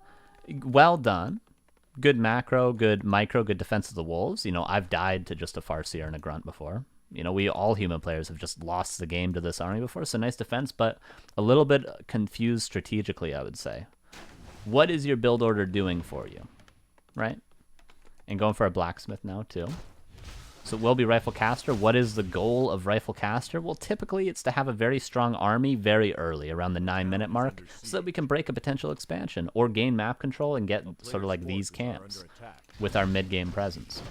well done. Good macro, good micro, good defense of the wolves. You know, I've died to just a Farseer and a grunt before. You know, we all human players have just lost the game to this army before, so nice defense, but a little bit confused strategically, I would say. What is your build order doing for you, right? And going for a blacksmith now, too. So it will be Rifle Caster. What is the goal of Rifle Caster? Well, typically it's to have a very strong army very early, around the 9-minute mark, so that we can break a potential expansion or gain map control and get sort of like these camps with our mid-game presence.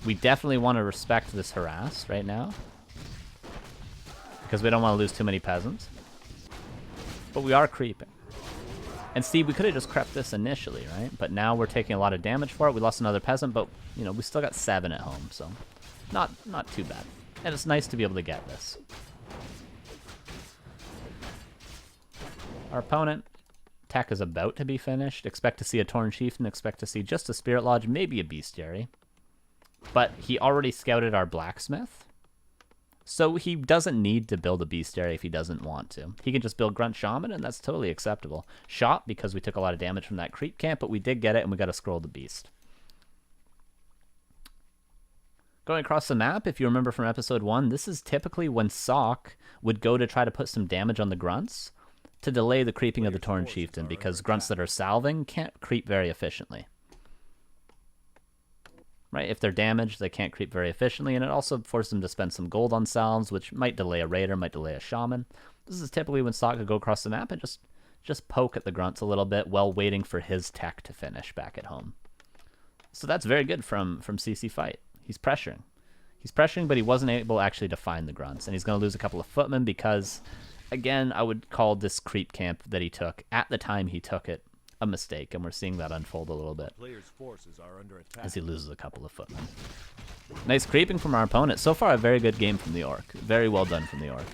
We definitely want to respect this harass right now, because we don't want to lose too many peasants. But we are creeping. And see, we could have just crept this initially, right? But now we're taking a lot of damage for it. We lost another peasant, but, you know, we still got 7 at home, so not too bad. And it's nice to be able to get this. Our opponent, tech is about to be finished. Expect to see a Torn Chieftain, expect to see just a Spirit Lodge, maybe a Bestiary. But he already scouted our blacksmith. So he doesn't need to build a Bestiary if he doesn't want to. He can just build Grunt Shaman, and that's totally acceptable. Shot, because we took a lot of damage from that creep camp, but we did get it, and we got to scroll the beast. Going across the map, if you remember from episode 1, this is typically when Sock would go to try to put some damage on the Grunts to delay the creeping of the Torn Chieftain, because Grunts that are salving can't creep very efficiently. Right? If they're damaged, they can't creep very efficiently, and it also forces them to spend some gold on salves, which might delay a raider, might delay a shaman. This is typically when Sock could go across the map and just poke at the grunts a little bit while waiting for his tech to finish back at home. So that's very good from CC Fight. He's pressuring. He's pressuring, but he wasn't able actually to find the grunts, and he's going to lose a couple of footmen because, again, I would call this creep camp that he took, at the time he took it, a mistake, and we're seeing that unfold a little bit as he loses a couple of footmen. Nice creeping from our opponent. So far, a very good game from the Orc. Very well done from the Orc.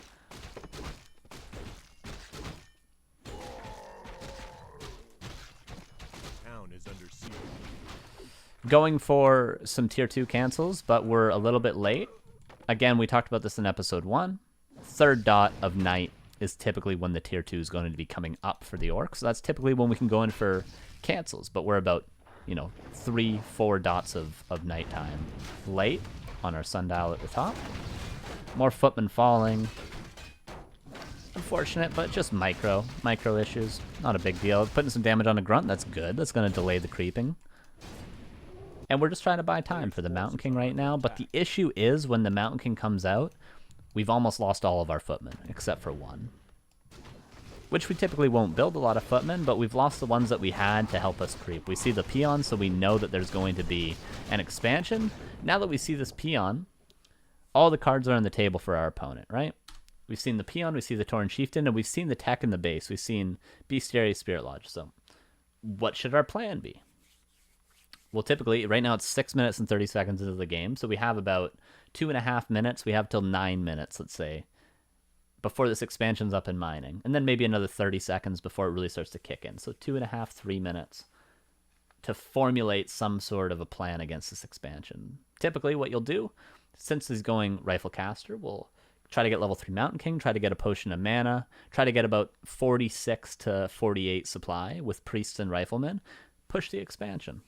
Going for some tier 2 cancels, but we're a little bit late. Again, we talked about this in episode 1. Third dot of night is typically when the tier 2 is going to be coming up for the orc. So that's typically when we can go in for cancels, but we're about, 3-4 dots of nighttime late on our sundial at the top. More footmen falling. Unfortunate, but just micro issues. Not a big deal. Putting some damage on a grunt, that's good. That's going to delay the creeping. And we're just trying to buy time for the Mountain King right now. But the issue is when the Mountain King comes out, we've almost lost all of our footmen, except for one. Which we typically won't build a lot of footmen, but we've lost the ones that we had to help us creep. We see the peon, so we know that there's going to be an expansion. Now that we see this peon, all the cards are on the table for our opponent, right? We've seen the peon, we see the Tauren Chieftain, and we've seen the tech in the base. We've seen Bestiary, Spirit Lodge. So what should our plan be? Well, typically, right now it's 6 minutes and 30 seconds into the game, so we have about 2.5 minutes. We have till 9 minutes, let's say, before this expansion's up and mining. And then maybe another 30 seconds before it really starts to kick in. So 2.5, 3 minutes to formulate some sort of a plan against this expansion. Typically, what you'll do, since he's going Rifle Caster, we'll try to get level 3 Mountain King, try to get a Potion of Mana, try to get about 46 to 48 supply with Priests and Riflemen, push the expansion.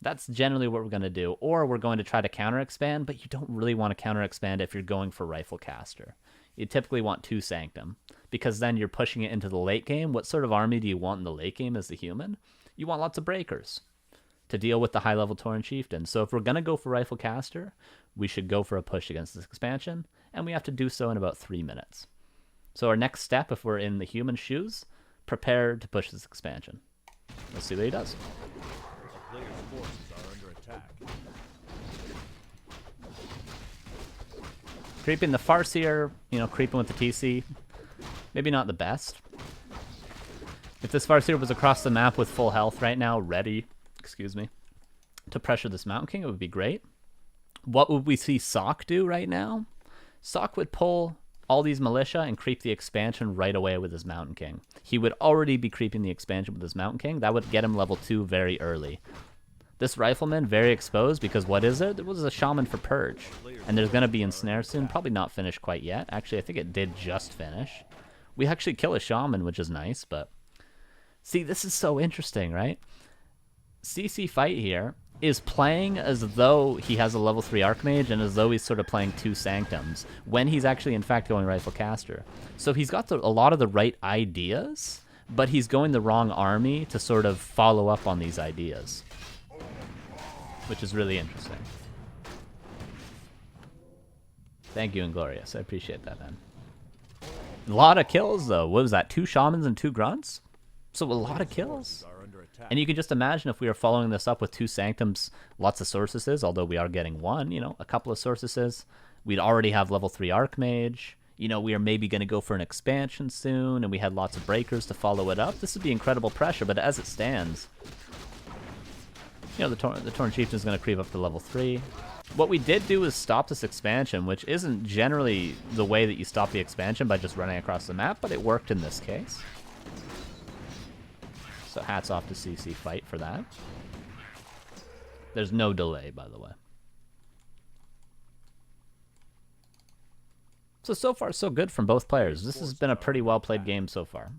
That's generally what we're going to do. Or we're going to try to counter-expand, but you don't really want to counter-expand if you're going for Rifle Caster. You typically want 2 Sanctum, because then you're pushing it into the late game. What sort of army do you want in the late game as the human? You want lots of breakers to deal with the high-level Tauren Chieftain. So if we're going to go for Rifle Caster, we should go for a push against this expansion, and we have to do so in about 3 minutes. So our next step, if we're in the human shoes, prepare to push this expansion. Let's see what he does. Player's forces are under attack. Creeping the Farseer, creeping with the TC, maybe not the best. If this Farseer was across the map with full health right now, ready, to pressure this Mountain King, it would be great. What would we see Sock do right now? Sock would pull all these militia and creep the expansion right away with his Mountain King. He would already be creeping the expansion with his Mountain King. That would get him level 2 very early. This Rifleman, very exposed, because what is there? There was a Shaman for Purge. And there's going to be Ensnare soon. Probably not finished quite yet. Actually, I think it did just finish. We actually kill a Shaman, which is nice, but... See, this is so interesting, right? CC Fight here is playing as though he has a level 3 Archmage and as though he's sort of playing 2 Sanctums, when he's actually, in fact, going Rifle Caster. So he's got a lot of the right ideas, but he's going the wrong army to sort of follow up on these ideas, which is really interesting. Thank you, Inglorious. I appreciate that, man. A lot of kills, though. What was that, 2 Shamans and 2 Grunts? So a lot of kills. And you can just imagine if we were following this up with 2 Sanctums, lots of Sorceresses, although we are getting 1, a couple of Sorceresses. We'd already have level 3 Archmage. We are maybe going to go for an expansion soon, and we had lots of breakers to follow it up. This would be incredible pressure, but as it stands, the Tauren Chieftain is going to creep up to level 3. What we did do is stop this expansion, which isn't generally the way that you stop the expansion by just running across the map, but it worked in this case. So hats off to CC Fight for that. There's no delay, by the way. So far, so good from both players. This has been a pretty well-played game so far.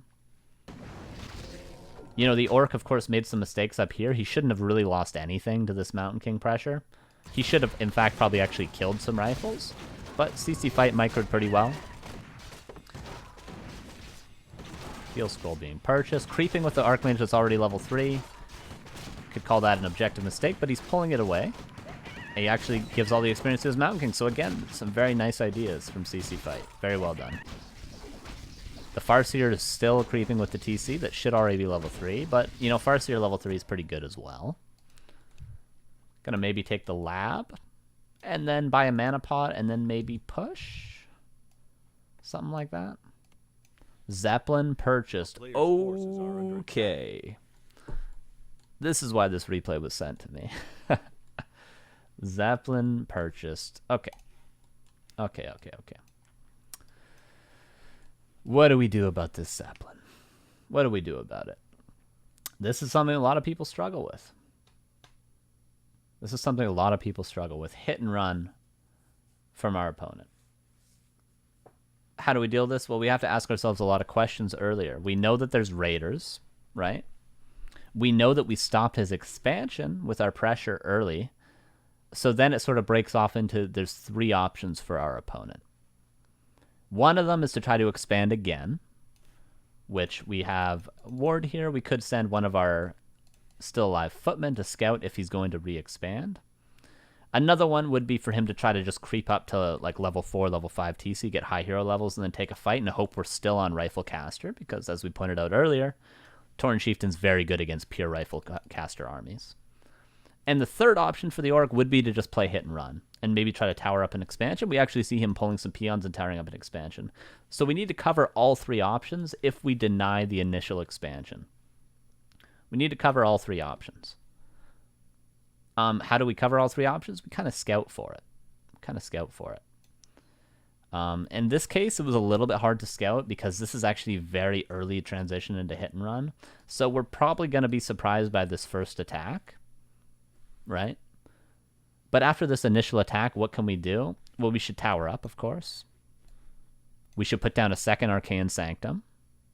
The Orc, of course, made some mistakes up here. He shouldn't have really lost anything to this Mountain King pressure. He should have, in fact, probably actually killed some rifles. But CC Fight microed pretty well. Heal Scroll being purchased. Creeping with the Archmage that's already level 3. Could call that an objective mistake, but he's pulling it away. And he actually gives all the experience to his Mountain King. So again, some very nice ideas from CC Fight. Very well done. The Farseer is still creeping with the TC. That should already be level 3. But, Farseer level 3 is pretty good as well. Gonna maybe take the Lab. And then buy a Mana Pot. And then maybe push. Something like that. Zeppelin purchased. Okay. This is why this replay was sent to me. Zeppelin purchased. Okay. Okay. What do we do about this Zeppelin? What do we do about it? This is something a lot of people struggle with. This is something a lot of people struggle with. Hit and run from our opponent. How do we deal with this? Well, we have to ask ourselves a lot of questions earlier. We know that there's raiders, right? We know that we stopped his expansion with our pressure early. So then it sort of breaks off into there's 3 options for our opponent. One of them is to try to expand again, which we have Ward here. We could send one of our still alive footmen to scout if he's going to re-expand. Another one would be for him to try to just creep up to like level 4, level 5 TC, get high hero levels, and then take a fight and hope we're still on Rifle Caster, because as we pointed out earlier, Tauren Chieftain's very good against pure Rifle Caster armies. And the third option for the Orc would be to just play hit and run and maybe try to tower up an expansion. We actually see him pulling some peons and towering up an expansion. So we need to cover all 3 options if we deny the initial expansion. We need to cover all 3 options. How do we cover all 3 options? We kind of scout for it. In this case, it was a little bit hard to scout because this is actually very early transition into hit and run. So we're probably going to be surprised by this first attack, right? But after this initial attack, what can we do? Well, we should tower up, of course. We should put down a second Arcane Sanctum,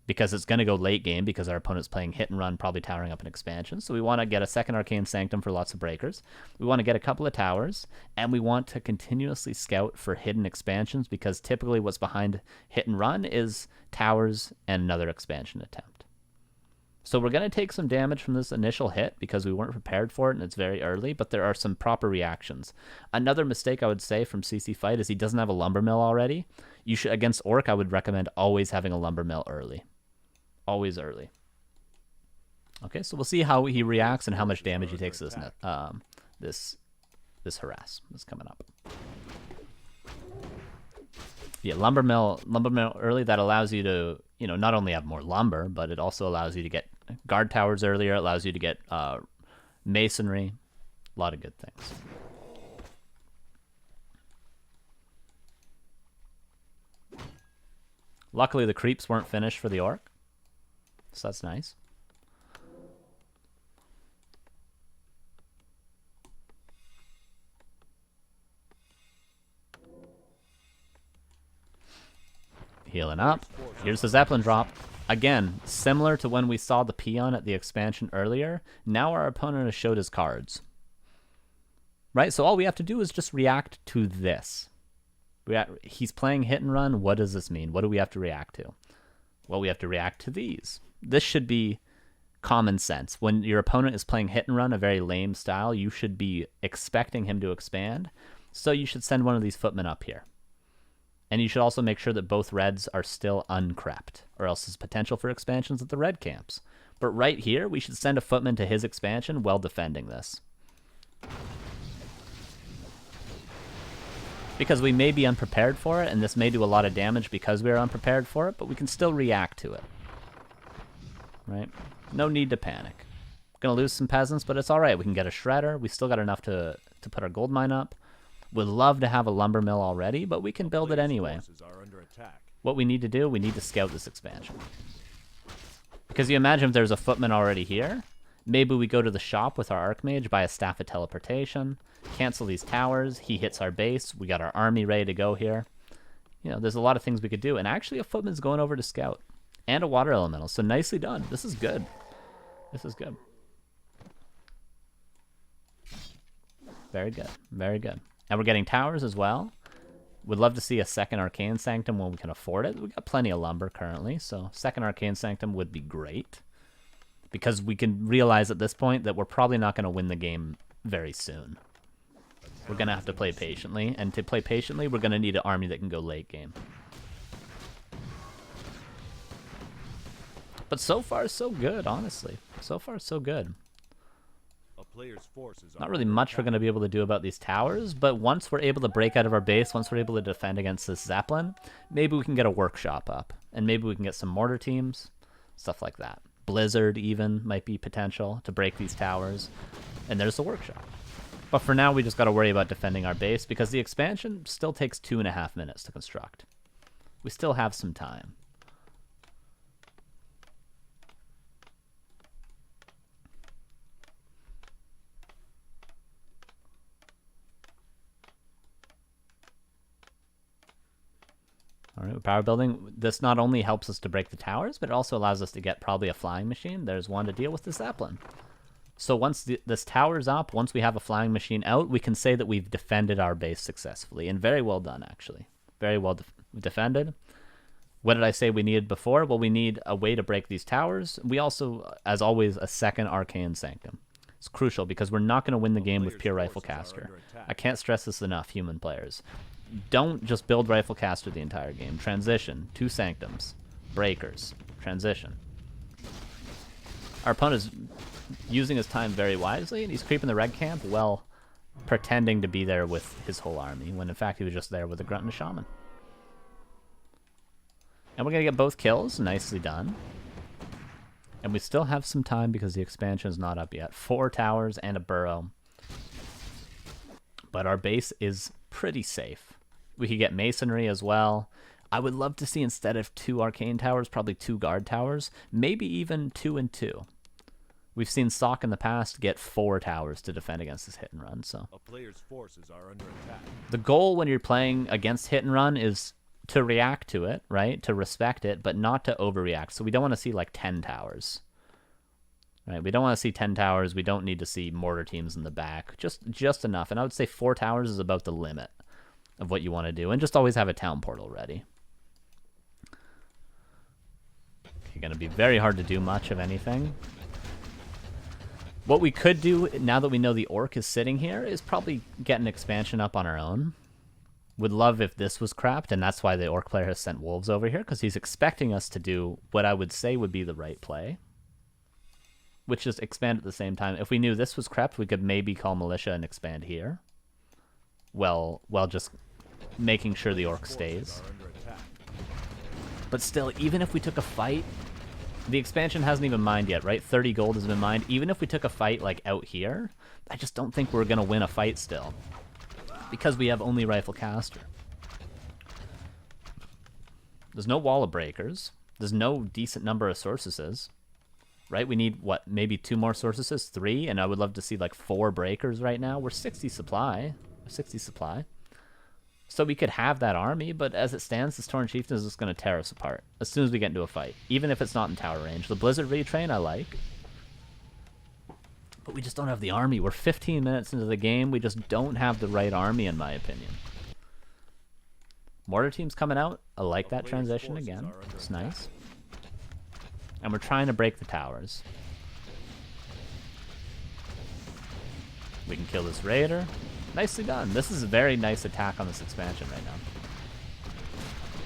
because it's going to go late game because our opponent's playing hit and run, probably towering up an expansion. So we want to get a second Arcane Sanctum for lots of breakers. We want to get a couple of towers, and we want to continuously scout for hidden expansions, because typically what's behind hit and run is towers and another expansion attempt. So we're going to take some damage from this initial hit because we weren't prepared for it and it's very early, but there are some proper reactions. Another mistake I would say from CC Fight is he doesn't have a lumber mill already. You should, against Orc, I would recommend always having a lumber mill early. Always early. Okay, so we'll see how he reacts and how much damage he takes to this harass that's coming up. Yeah, lumber mill early, that allows you to, not only have more lumber, but it also allows you to get guard towers earlier. It allows you to get masonry. A lot of good things. Luckily, the creeps weren't finished for the Orc. So that's nice. Healing up. Here's the Zeppelin drop. Again, similar to when we saw the peon at the expansion earlier, now our opponent has showed his cards. Right? So all we have to do is just react to this. He's playing hit and run. What does this mean? What do we have to react to? Well, we have to react to these. This should be common sense. When your opponent is playing hit and run, a very lame style, you should be expecting him to expand. So you should send one of these footmen up here. And you should also make sure that both reds are still uncrept, or else there's potential for expansions at the red camps. But right here, we should send a footman to his expansion while defending this. Because we may be unprepared for it, and this may do a lot of damage because we are unprepared for it, but we can still react to it. Right? No need to panic. Gonna lose some peasants, but it's alright. We can get a shredder. We still got enough to put our gold mine up. Would love to have a lumber mill already, but we can build it anyway. What we need to do, we need to scout this expansion. Because you imagine if there's a footman already here, maybe we go to the shop with our Archmage, buy a Staff of Teleportation, cancel these towers, he hits our base, we got our army ready to go here. There's a lot of things we could do, and actually a footman's going over to scout. And a water elemental, so nicely done. This is good. This is good. Very good. Very good. And we're getting towers as well. Would love to see a second Arcane Sanctum when we can afford it. We've got plenty of lumber currently, so second Arcane Sanctum would be great. Because we can realize at this point that we're probably not going to win the game very soon. We're going to have to play patiently, and to play patiently, we're going to need an army that can go late game. But so far, so good, honestly. So far, so good. Not really much we're going to be able to do about these towers, but once we're able to break out of our base, once we're able to defend against this Zeppelin, maybe we can get a workshop up. And maybe we can get some mortar teams, stuff like that. Blizzard, even, might be potential to break these towers. And there's the workshop. But for now, we just got to worry about defending our base, because the expansion still takes 2.5 minutes to construct. We still have some time. Alright, we're power building. This not only helps us to break the towers, but it also allows us to get probably a flying machine. There's one to deal with the Zeppelin. So once this tower's up, once we have a flying machine out, we can say that we've defended our base successfully. And very well done, actually. Very well defended. What did I say we needed before? Well, we need a way to break these towers. We also, as always, a second Arcane Sanctum. It's crucial because we're not going to win the game with pure Rifle Caster. I can't stress this enough, human players. Don't just build Rifle Caster the entire game. Transition, 2 Sanctums, Breakers, transition. Our opponent is using his time very wisely, and he's creeping the red camp while pretending to be there with his whole army, when in fact he was just there with a Grunt and a Shaman. And we're going to get both kills. Nicely done. And we still have some time because the expansion is not up yet. 4 towers and a burrow. But our base is pretty safe. We could get masonry as well. I would love to see, instead of 2 arcane towers, probably 2 guard towers. Maybe even 2 and 2. We've seen Sock in the past get 4 towers to defend against this hit and run. So A player's forces are under attack. the goal when you're playing against hit and run is to react to it, right? To respect it, but not to overreact. So we don't want to see like 10 towers. Right? We don't want to see 10 towers. We don't need to see mortar teams in the back. Just enough. And I would say 4 towers is about the limit of what you want to do. And just always have a town portal ready. Okay, going to be very hard to do much of anything. What we could do, now that we know the Orc is sitting here, is probably get an expansion up on our own. Would love if this was crapped, and that's why the Orc player has sent Wolves over here, because he's expecting us to do what I would say would be the right play, which is expand at the same time. If we knew this was crapped, we could maybe call Militia and expand here, while just making sure the Orc stays. But still, even if we took a fight, the expansion hasn't even mined yet, right? 30 gold has been mined. Even if we took a fight like out here, I just don't think we're going to win a fight still, because we have only Rifle Caster. There's no wall of breakers. There's no decent number of sources, right? We need, what, maybe 2 more sources? 3? And I would love to see like 4 breakers right now. We're 60 supply. 60 supply. So we could have that army, but as it stands, this Torn Chieftain is just going to tear us apart as soon as we get into a fight, even if it's not in tower range. The Blizzard retrain I like, but we just don't have the army. We're 15 minutes into the game. We just don't have the right army, in my opinion. Mortar team's coming out. I like that transition again. It's nice. And we're trying to break the towers. We can kill this raider. Nicely done. This is a very nice attack on this expansion right now.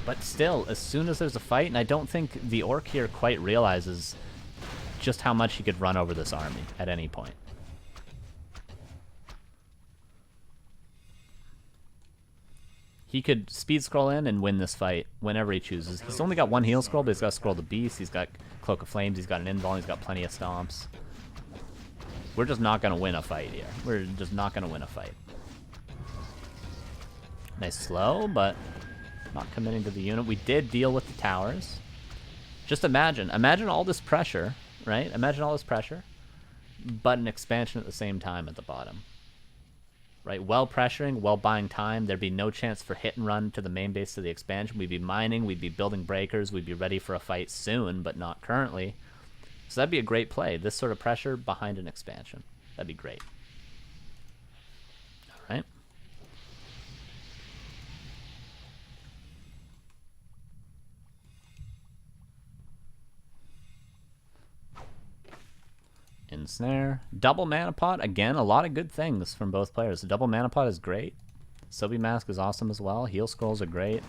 But still, as soon as there's a fight, and I don't think the Orc here quite realizes just how much he could run over this army at any point. He could speed scroll in and win this fight whenever he chooses. He's only got 1 heal scroll, but he's got Scroll the Beast, he's got Cloak of Flames, he's got an invuln, he's got plenty of stomps. We're just not going to win a fight here. We're just not going to win a fight. Nice slow, but not committing to the unit. We did deal with the towers. Just imagine all this pressure, right? Imagine all this pressure, but an expansion at the same time at the bottom. Right? Well pressuring, well buying time. There'd be no chance for hit and run to the main base of the expansion. We'd be mining, we'd be building breakers, we'd be ready for a fight soon, but not currently. So that'd be a great play. This sort of pressure behind an expansion. That'd be great. All right. Ensnare. Double Mana Pot. Again, a lot of good things from both players. The double Mana Pot is great. Sylvie Mask is awesome as well. Heal Scrolls are great.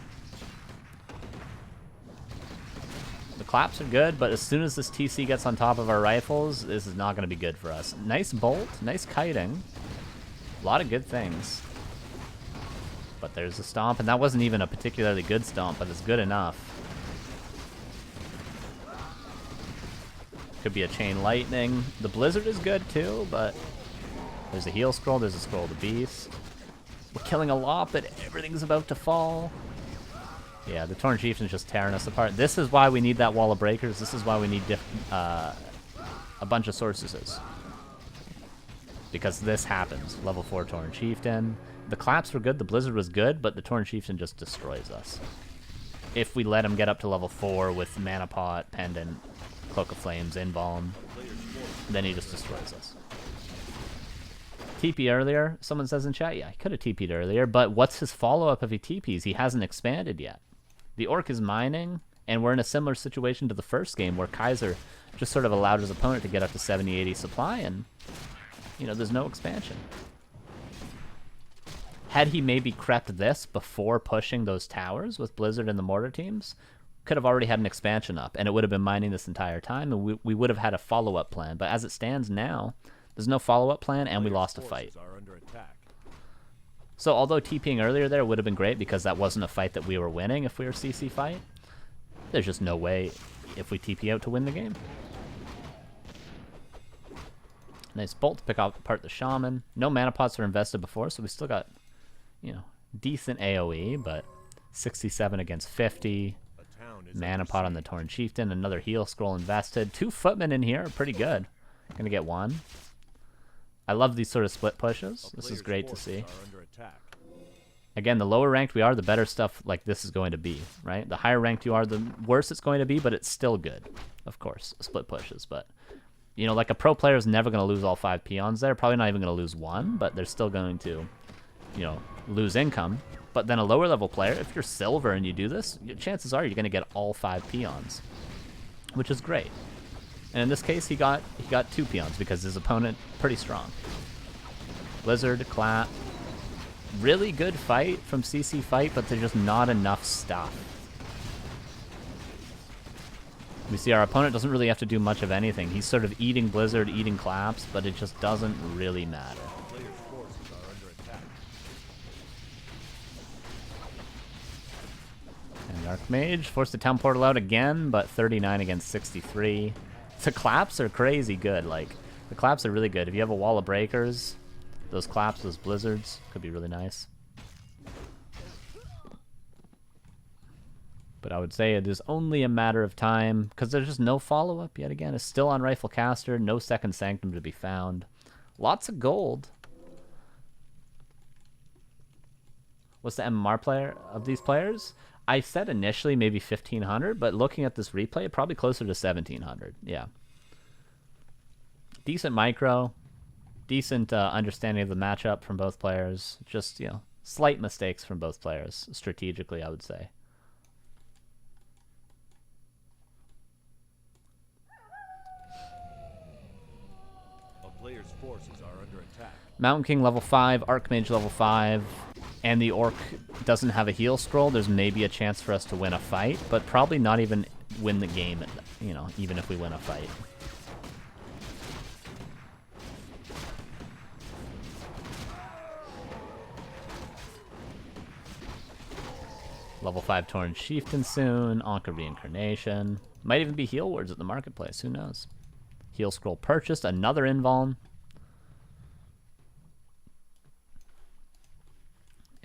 The claps are good, but as soon as this TC gets on top of our rifles, this is not going to be good for us. Nice bolt. Nice kiting. A lot of good things. But there's a stomp, and that wasn't even a particularly good stomp, but it's good enough. Could be a Chain Lightning. The Blizzard is good too, but there's a Heal Scroll, there's a Scroll of the Beast. We're killing a lot, but everything's about to fall. Yeah, the Torn Chieftain's just tearing us apart. This is why we need that wall of breakers. This is why we need a bunch of sources. Because this happens. Level 4 Torn Chieftain. The claps were good, the Blizzard was good, but the Torn Chieftain just destroys us. if we let him get up to level 4 with Mana Pot, Pendant, Cloak of Flames, Involm, then he just destroys us. TP earlier, someone says in chat, yeah, he could have TP'd earlier, but what's his follow-up if he TPs? He hasn't expanded yet. The Orc is mining, and we're in a similar situation to the first game where Kaiser just sort of allowed his opponent to get up to 70-80 supply, and, you know, there's no expansion. Had he maybe crept this before pushing those towers with Blizzard and the Mortar teams, could have already had an expansion up, and it would have been mining this entire time, and we would have had a follow-up plan. But as it stands now, there's no follow-up plan, and we lost a fight. So although TPing earlier there would have been great because that wasn't a fight that we were winning if we were CC fight, there's just no way if we TP out to win the game. Nice bolt to pick apart the Shaman. No mana pots were invested before, so we still got, you know, decent AoE, but 67 against 50. Mana pot on the Torn Chieftain. Another heal scroll invested. 2 footmen in here are pretty good. Gonna get 1. I love these sort of split pushes. This is great to see. Again, the lower ranked we are, the better stuff like this is going to be, right? The higher ranked you are, the worse it's going to be, but it's still good, of course, split pushes. But, you know, like a pro player is never going to lose all 5 peons there. Probably not even going to lose 1, but they're still going to, you know, lose income. But then a lower level player, if you're silver and you do this, chances are you're going to get all 5 peons, which is great. And in this case, he got 2 peons because his opponent pretty strong. Blizzard, clap. Really good fight from CC fight, but there's just not enough stuff. We see our opponent doesn't really have to do much of anything. He's sort of eating Blizzard, eating claps, but it just doesn't really matter. And the Archmage forced the town portal out again, but 39 against 63. The claps are crazy good. Like, the claps are really good. If you have a wall of breakers, those claps, those blizzards, could be really nice. But I would say it is only a matter of time, because there's just no follow-up yet again. It's still on Rifle Caster, no second Sanctum to be found. Lots of gold. What's the MMR player of these players? I said initially maybe 1,500, but looking at this replay, probably closer to 1,700. Yeah. Decent micro. Decent understanding of the matchup from both players. Just, you know, slight mistakes from both players, strategically, I would say. A player's forces are under attack. Mountain King level 5, Archmage level 5, and the Orc doesn't have a heal scroll. There's maybe a chance for us to win a fight, but probably not even win the game, you know, even if we win a fight. Level 5 Torn Chieftain soon. Ankh of Reincarnation. Might even be heal words at the marketplace. Who knows? Heal scroll purchased. Another Involm.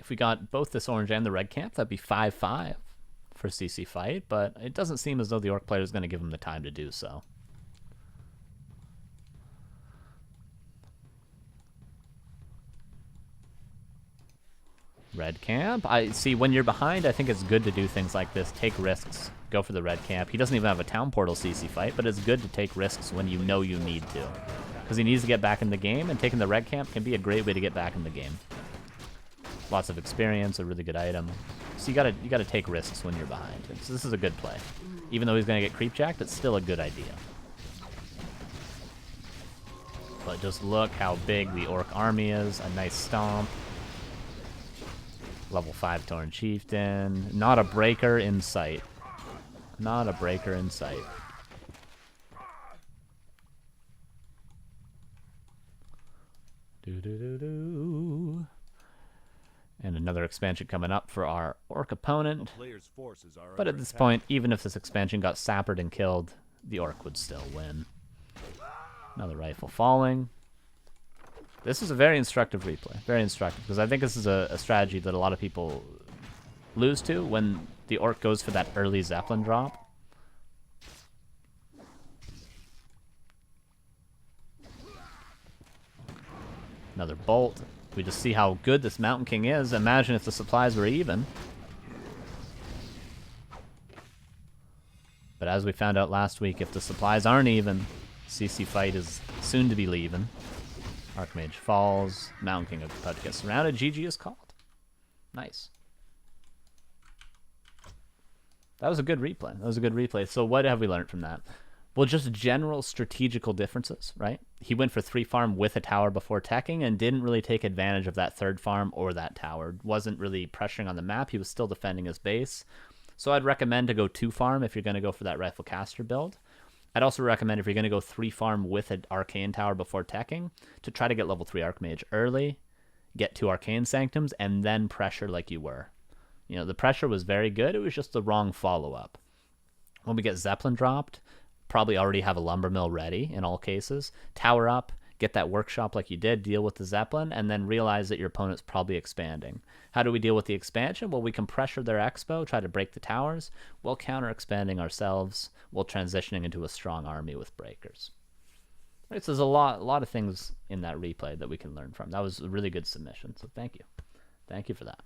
If we got both this orange and the red camp, that'd be 5-5 for CC fight. But it doesn't seem as though the Orc player is going to give him the time to do so. Red camp. I see when you're behind, I think it's good to do things like this. Take risks. Go for the red camp. He doesn't even have a town portal CC fight, but it's good to take risks when you know you need to. Because he needs to get back in the game, and taking the red camp can be a great way to get back in the game. Lots of experience, a really good item. So you gotta take risks when you're behind. So this is a good play. Even though he's gonna get creep jacked, it's still a good idea. But just look how big the Orc army is. A nice stomp. Level 5 Torn Chieftain. Not a breaker in sight. Not a breaker in sight. Do-do-do-do. And another expansion coming up for our Orc opponent. But at this point, even if this expansion got sappered and killed, the Orc would still win. Another rifle falling. This is a very instructive replay. Very instructive, because I think this is a strategy that a lot of people lose to when the Orc goes for that early Zeppelin drop. Another bolt. We just see how good this Mountain King is. Imagine if the supplies were even. But as we found out last week, if the supplies aren't even, CC fight is soon to be leaving. Archmage falls. Mountain King about to get surrounded. GG is called. Nice. That was a good replay. That was a good replay. So what have we learned from that? Well, just general strategical differences, right? He went for 3 farm with a tower before teching and didn't really take advantage of that 3rd farm or that tower. Wasn't really pressuring on the map. He was still defending his base. So I'd recommend to go 2 farm if you're going to go for that Rifle Caster build. I'd also recommend if you're going to go 3 farm with an Arcane Tower before teching to try to get level 3 Archmage early, get 2 Arcane Sanctums, and then pressure like you were. You know, the pressure was very good. It was just the wrong follow-up. When we get Zeppelin dropped, probably already have a Lumber Mill ready in all cases. Tower up, get that Workshop like you did, deal with the Zeppelin, and then realize that your opponent's probably expanding. How do we deal with the expansion? Well, we can pressure their Expo, try to break the towers, while counter-expanding ourselves, while transitioning into a strong army with breakers. Right, so there's a lot of things in that replay that we can learn from. That was a really good submission, so thank you. Thank you for that.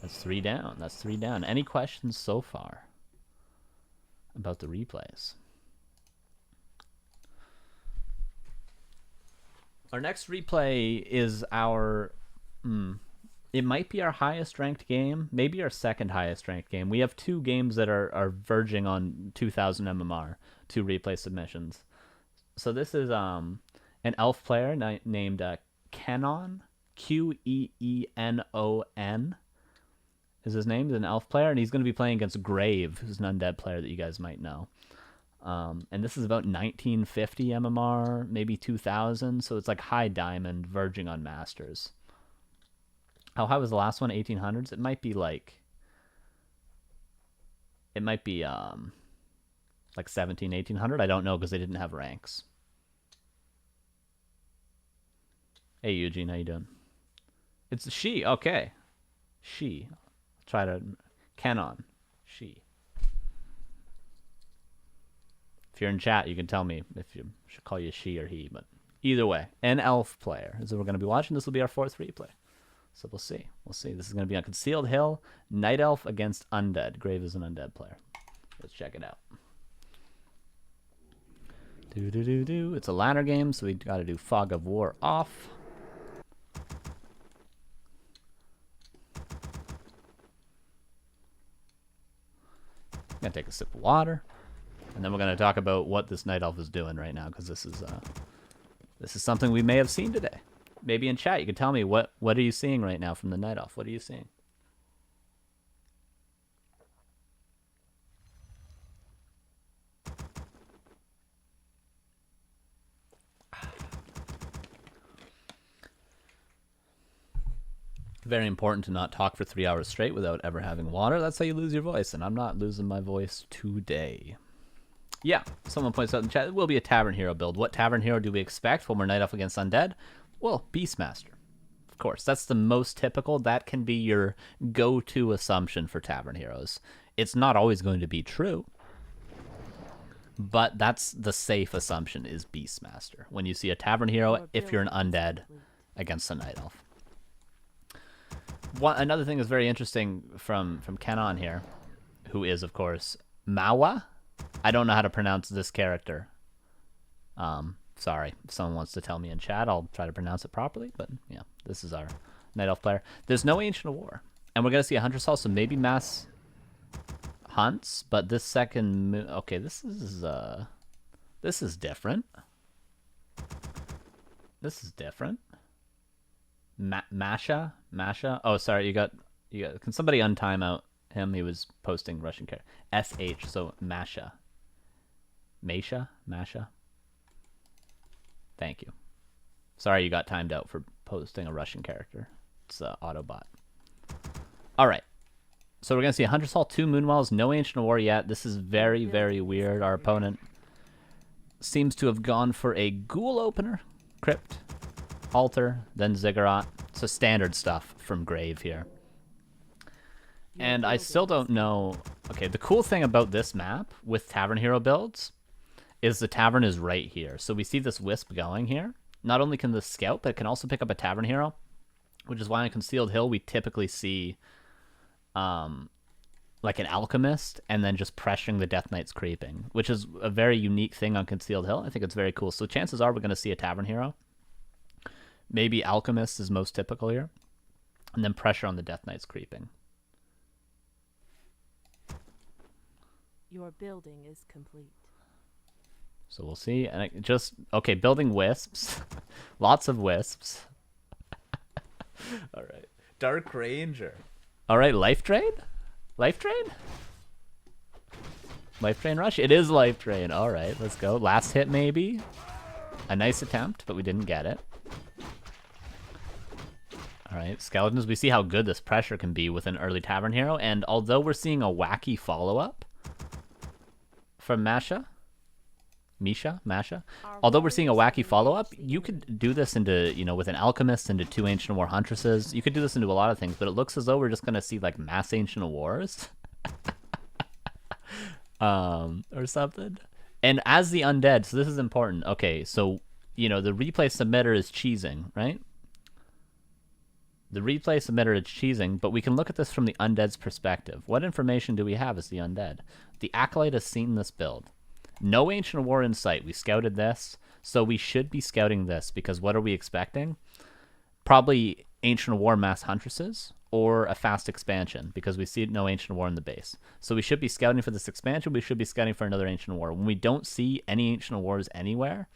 That's 3 down. That's 3 down. Any questions so far about the replays? Our next replay is our... it might be our highest ranked game. Maybe our 2nd highest ranked game. We have 2 games that are verging on 2,000 MMR. 2 replay submissions. So this is an elf player named Qeenon. Qeenon is his name. He's an elf player, and he's going to be playing against Grave, who's an undead player that you guys might know. And this is about 1950 MMR, maybe 2000, so it's like high diamond, verging on masters. How high was the last one? 1800s? It might be like 17, 1800. I don't know because they didn't have ranks. Hey Eugene, how you doing? It's she. Okay, she. Try to Qeenon. She. If you're in chat, you can tell me if you should call you she or he. But either way, an elf player is what we're going to be watching. This will be our 4th replay. So we'll see. We'll see. This is going to be on Concealed Hill. Night Elf against Undead. Grave is an undead player. Let's check it out. It's a ladder game, so we got to do Fog of War off. I'm going to take a sip of water. And then we're going to talk about what this Night Elf is doing right now, because this is something we may have seen today. Maybe in chat you can tell me what are you seeing right now from the Night Elf? What are you seeing? Very important to not talk for 3 hours straight without ever having water. That's how you lose your voice, and I'm not losing my voice today. Yeah, someone points out in chat, it will be a Tavern Hero build. What Tavern Hero do we expect when we're Night Elf against Undead? Well, Beastmaster. Of course, that's the most typical. That can be your go-to assumption for Tavern Heroes. It's not always going to be true, but that's the safe assumption is Beastmaster. When you see a Tavern Hero, if you're an Undead against a Night Elf. Another thing that's very interesting from Qeenon here, who is, of course, Mawa. I don't know how to pronounce this character. Sorry, if someone wants to tell me in chat, I'll try to pronounce it properly. But yeah, this is our Night Elf player. There's no Ancient War, and we're gonna see a Hunter's Hall, so maybe mass hunts. But this second, okay, this is different. This is different. Masha. Oh, sorry, you got. Can somebody untime out him? He was posting Russian character. SH, so Masha. Masha. Thank you. Sorry you got timed out for posting a Russian character. It's Autobot. All right. So we're going to see a Hunter's Hall, 2 Moonwells, no Ancient War yet. This is very, very weird. Our opponent seems to have gone for a Ghoul Opener, Crypt, Altar, then Ziggurat. So standard stuff from Grave here. And I still don't know... Okay, the cool thing about this map with Tavern Hero builds is the Tavern is right here. So we see this Wisp going here. Not only can this scout, but it can also pick up a Tavern Hero, which is why on Concealed Hill we typically see like an alchemist, and then just pressuring the Death Knights creeping, which is a very unique thing on Concealed Hill. I think it's very cool. So chances are we're going to see a Tavern Hero. Maybe Alchemist is most typical here. And then pressure on the Death Knights creeping. Your building is complete. So we'll see. And okay, building wisps. Lots of wisps. All right. Dark Ranger. All right, Life Drain? Life Drain? Life Drain Rush? It is Life Drain. All right, let's go. Last hit, maybe. A nice attempt, but we didn't get it. All right, Skeletons. We see how good this pressure can be with an early Tavern Hero. And although we're seeing a wacky follow-up from Masha, although we're seeing a wacky follow-up, you could do this into, with an Alchemist, into 2 Ancient War Huntresses. You could do this into a lot of things, but it looks as though we're just going to see, like, mass Ancient Wars. Or something. And as the Undead, so this is important. Okay, so, the replay submitter is cheesing, right? The replay submitter is cheesing, but we can look at this from the Undead's perspective. What information do we have as the Undead? The Acolyte has seen this build. No Ancient War in sight. We scouted this, so we should be scouting this, because what are we expecting? Probably Ancient War Mass Huntresses, or a fast expansion, because we see no Ancient War in the base. So we should be scouting for this expansion. We should be scouting for another Ancient War. When we don't see any Ancient Wars anywhere,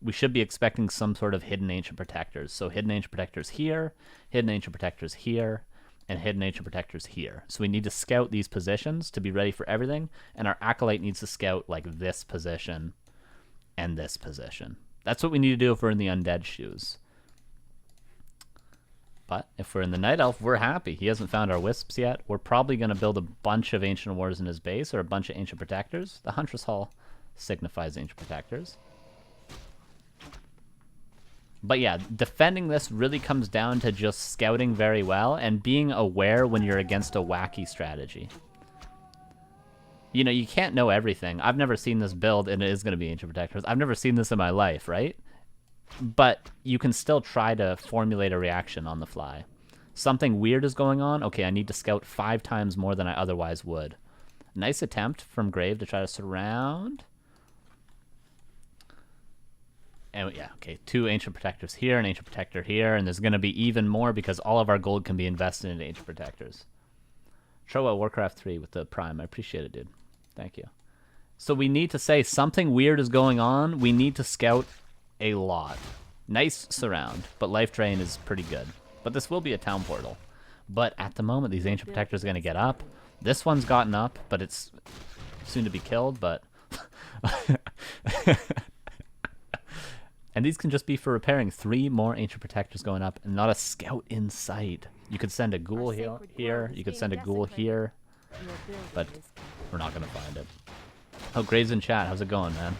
we should be expecting some sort of hidden Ancient Protectors. So hidden Ancient Protectors here, hidden Ancient Protectors here, and hidden Ancient Protectors here. So we need to scout these positions to be ready for everything, and our Acolyte needs to scout like this position and this position. That's what we need to do if we're in the Undead shoes. But if we're in the Night Elf, we're happy. He hasn't found our Wisps yet. We're probably going to build a bunch of Ancient Wars in his base, or a bunch of Ancient Protectors. The Huntress Hall signifies Ancient Protectors. But yeah, defending this really comes down to just scouting very well and being aware when you're against a wacky strategy. You can't know everything. I've never seen this build, and it is going to be Ancient Protectors. I've never seen this in my life, right? But you can still try to formulate a reaction on the fly. Something weird is going on. Okay, I need to scout 5 times more than I otherwise would. Nice attempt from Grave to try to surround. And yeah, okay, 2 Ancient Protectors here, an Ancient Protector here, and there's going to be even more because all of our gold can be invested in Ancient Protectors. Show out Warcraft 3 with the Prime. I appreciate it, dude. Thank you. So we need to say something weird is going on. We need to scout a lot. Nice surround, but Life Drain is pretty good. But this will be a Town Portal. But at the moment, these Ancient Protectors are going to get up. This one's gotten up, but it's soon to be killed, but... And these can just be for repairing 3 more Ancient Protectors going up, and not a scout in sight. You could send a ghoul here, you could send a ghoul here, but we're not going to find it. Oh, Graves in chat, how's it going, man?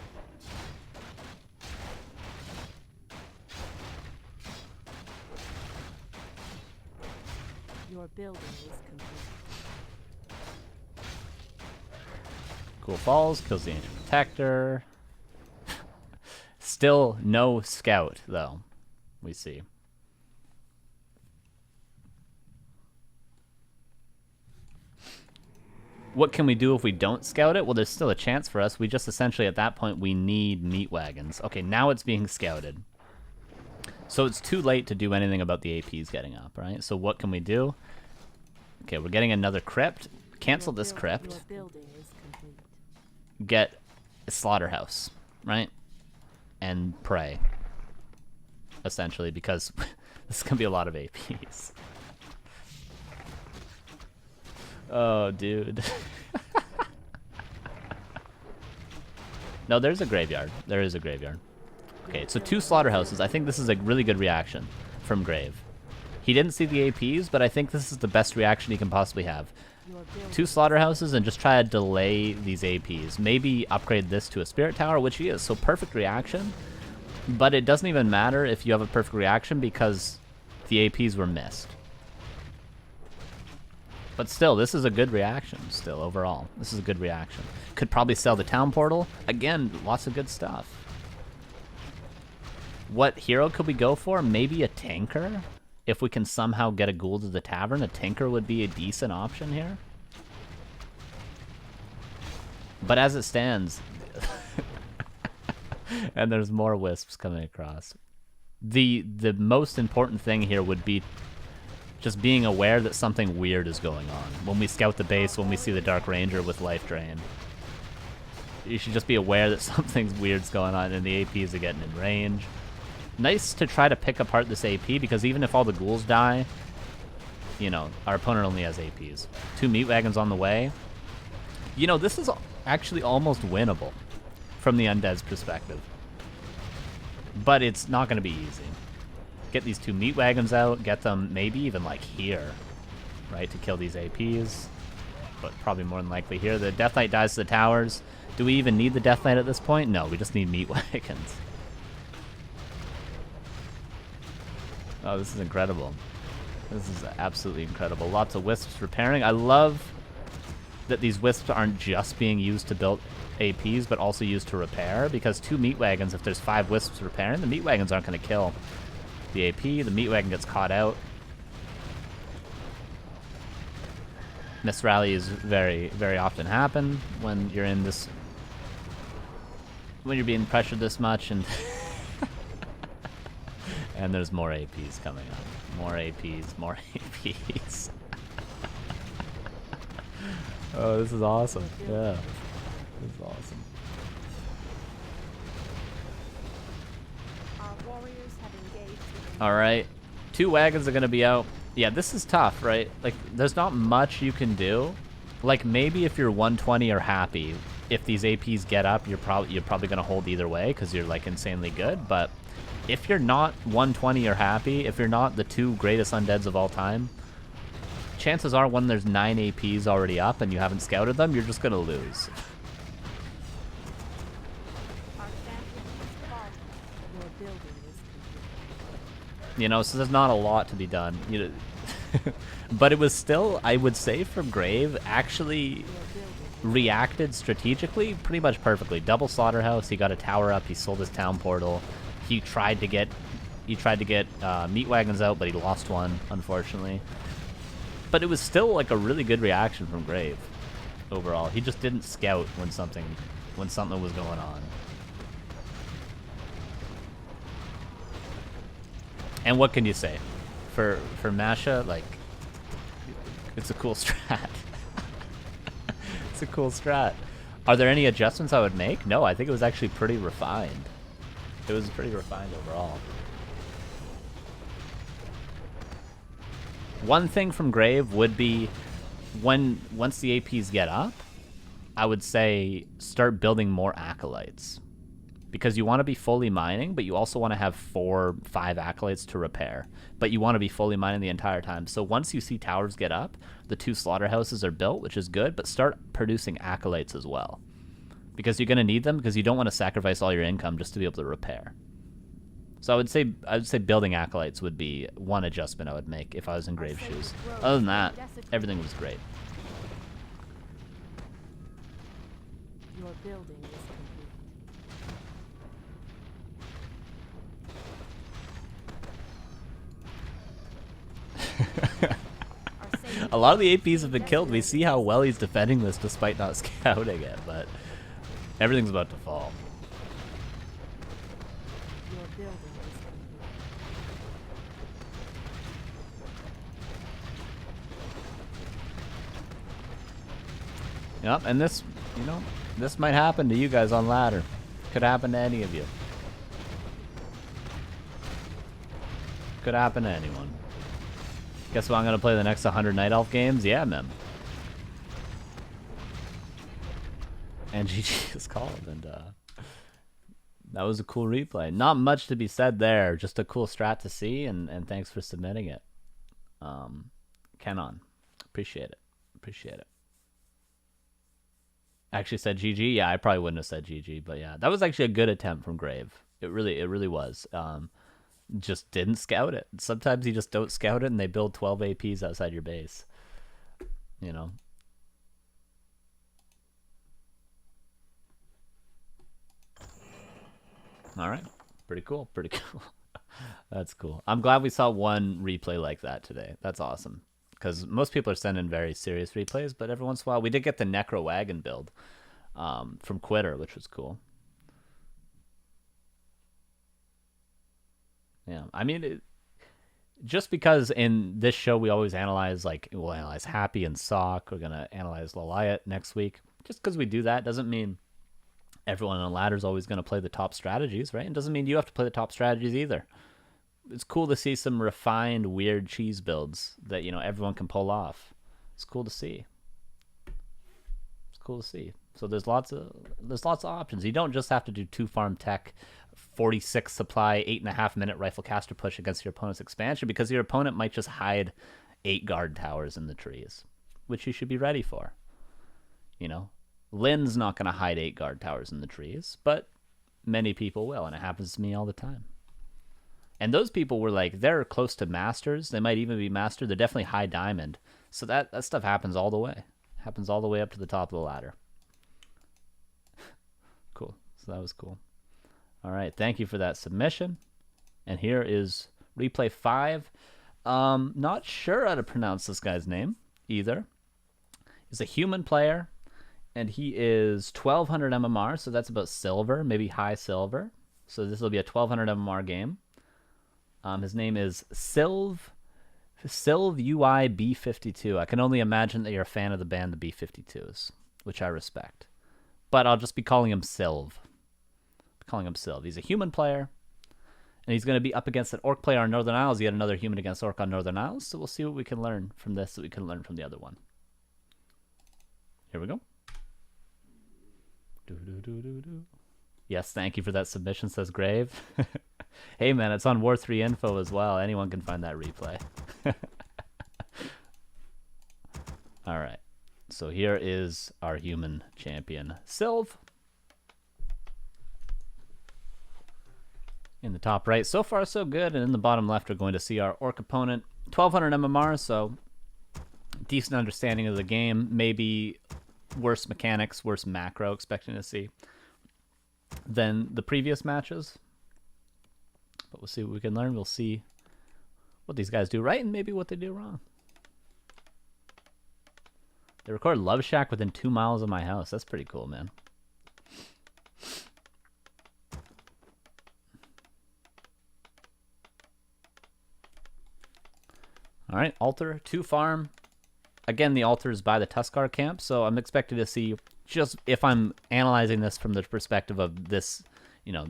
Your building is complete. Cool Falls kills the Ancient Protector. Still no scout, though, we see. What can we do if we don't scout it? Well, there's still a chance for us. We just essentially, at that point, we need meat wagons. Okay, now it's being scouted. So it's too late to do anything about the APs getting up, right? So what can we do? Okay, we're getting another crypt. Cancel this crypt. Get a slaughterhouse, right? And pray, essentially, because this is going to be a lot of APs. Oh, dude. No, there's a graveyard. There is a graveyard. Okay, so 2 slaughterhouses. I think this is a really good reaction from Grave. He didn't see the APs, but I think this is the best reaction he can possibly have. 2 slaughterhouses and just try to delay these APs. Maybe upgrade this to a spirit tower, which he is. So perfect reaction. But it doesn't even matter if you have a perfect reaction because the APs were missed. But still, this is a good reaction still overall. This is a good reaction. Could probably sell the Town Portal. Again, lots of good stuff. What hero could we go for? Maybe a Tinker? If we can somehow get a ghoul to the tavern, a Tinker would be a decent option here. But as it stands, and there's more wisps coming across. The most important thing here would be just being aware that something weird is going on. When we scout the base, when we see the Dark Ranger with life drain, you should just be aware that something weird's going on and the APs are getting in range. Nice to try to pick apart this AP, because even if all the ghouls die, you know, our opponent only has APs. 2 meat wagons on the way. You know, this is actually almost winnable from the undead's perspective. But it's not going to be easy. Get these 2 meat wagons out, get them maybe even like here, right, to kill these APs. But probably more than likely here. The Death Knight dies to the towers. Do we even need the Death Knight at this point? No, we just need meat wagons. Oh, this is incredible. This is absolutely incredible. Lots of wisps repairing. I love that these wisps aren't just being used to build APs, but also used to repair, because 2 meat wagons, if there's 5 wisps repairing, the meat wagons aren't going to kill the AP. The meat wagon gets caught out. Miss rallies very, very often happen when you're in this, when you're being pressured this much, and and there's more APs coming up. More APs, more APs. Oh, this is awesome. Yeah. This is awesome. Our warriors have engaged with All right. 2 wagons are going to be out. Yeah, this is tough, right? Like, there's not much you can do. Like, maybe if you're 120 or happy, if these APs get up, you're probably going to hold either way because you're, like, insanely good. But if you're not 120 or happy, if you're not the 2 greatest undeads of all time, chances are when there's 9 APs already up and you haven't scouted them, you're just going to lose. our champion has fallen. Your building is complete. You know, so there's not a lot to be done. You know, but it was still, I would say, from Grave, actually Your building reacted strategically pretty much perfectly. Double slaughterhouse, he got a tower up, he sold his town portal. He tried to get meat wagons out, but he lost one, unfortunately. But it was still like a really good reaction from Grave overall. He just didn't scout when something was going on. And what can you say? For Masha, like, it's a cool strat. It's a cool strat. Are there any adjustments I would make? No, I think it was actually pretty refined. It was pretty refined overall. One thing from Grave would be once the APs get up, I would say start building more acolytes. Because you want to be fully mining, but you also want to have 4, 5 acolytes to repair. But you want to be fully mining the entire time. So once you see towers get up, the 2 slaughterhouses are built, which is good, but start producing acolytes as well. Because you're going to need them, because you don't want to sacrifice all your income just to be able to repair. So I would say building acolytes would be one adjustment I would make if I was in Grave shoes. Other than that, everything was great. Your building is complete. Our safety A lot of the APs have been killed. We see how well he's defending this despite not scouting it, but everything's about to fall. Your building is complete. Yep, and this, you know, this might happen to you guys on ladder. Could happen to any of you. Could happen to anyone. Guess what? I'm gonna play the next 100 Night Elf games? Yeah, man. And GG is called, and that was a cool replay. Not much to be said there, just a cool strat to see, and thanks for submitting it. Qeenon, appreciate it. Appreciate it. Actually said GG. Yeah, I probably wouldn't have said GG, but yeah, that was actually a good attempt from Grave. It really was. Just didn't scout it. Sometimes you just don't scout it, and they build 12 APs outside your base. You know. All right, pretty cool. Pretty cool. That's cool. I'm glad we saw one replay like that today. That's awesome. Because most people are sending very serious replays, but every once in a while we did get the Necro Wagon build. from Quitter, which was cool. Yeah, I mean, just because in this show we always analyze, like, we'll analyze Happy and Sock, we're going to analyze Laliat next week. Just because we do that doesn't mean everyone on the ladder is always going to play the top strategies, right? It doesn't mean you have to play the top strategies either. It's cool to see some refined, weird cheese builds that, everyone can pull off. It's cool to see. It's cool to see. So there's lots of options. You don't just have to do 2 farm tech, 46 supply, 8.5 minute rifle caster push against your opponent's expansion, because your opponent might just hide 8 guard towers in the trees, which you should be ready for. Lynn's not going to hide 8 guard towers in the trees, but many people will, and it happens to me all the time. And those people were like, they're close to masters. They might even be master. They're definitely high diamond. So that stuff happens all the way. Happens all the way up to the top of the ladder. Cool. So that was cool. All right. Thank you for that submission. And here is replay 5. Not sure how to pronounce this guy's name either. He's a human player, and he is 1200 MMR, so that's about silver, maybe high silver. So this will be a 1200 MMR game. His name is Sylv UI B52. I can only imagine that you're a fan of the band the B52s, which I respect. But I'll just be calling him Sylv. He's a human player, and he's going to be up against an orc player on Northern Isles. Yet another human against orc on Northern Isles. So we'll see what we can learn from this that we can learn from the other one. Here we go. Yes, thank you for that submission, says Grave. Hey, man, it's on War 3 info as well. Anyone can find that replay. All right. So here is our human champion, Sylv. In the top right, so far so good. And in the bottom left, we're going to see our orc opponent. 1200 MMR, so decent understanding of the game. Maybe worse mechanics, worse macro expecting to see than the previous matches. But we'll see what we can learn. We'll see what these guys do right and maybe what they do wrong. They record Love Shack within 2 miles of my house. That's pretty cool, man. All right, altar, 2 farm. Again, the altar is by the Tuskar camp, so I'm expecting to see, just if I'm analyzing this from the perspective of this,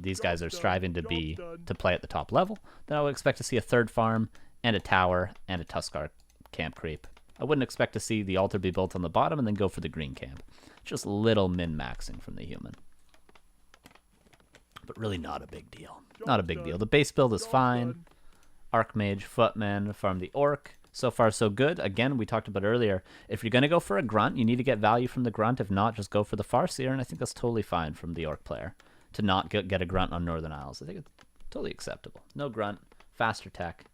these guys are striving to play at the top level, then I would expect to see a 3rd farm and a tower and a Tuskar camp creep. I wouldn't expect to see the altar be built on the bottom and then go for the green camp. Just little min-maxing from the human. But really not a big deal. Not a big deal. The base build is fine. Archmage, Footman, farm the orc. So far, so good. Again, we talked about earlier, if you're going to go for a grunt, you need to get value from the grunt. If not, just go for the Farseer, and I think that's totally fine from the orc player to not get a grunt on Northern Isles. I think it's totally acceptable. No grunt, faster tech,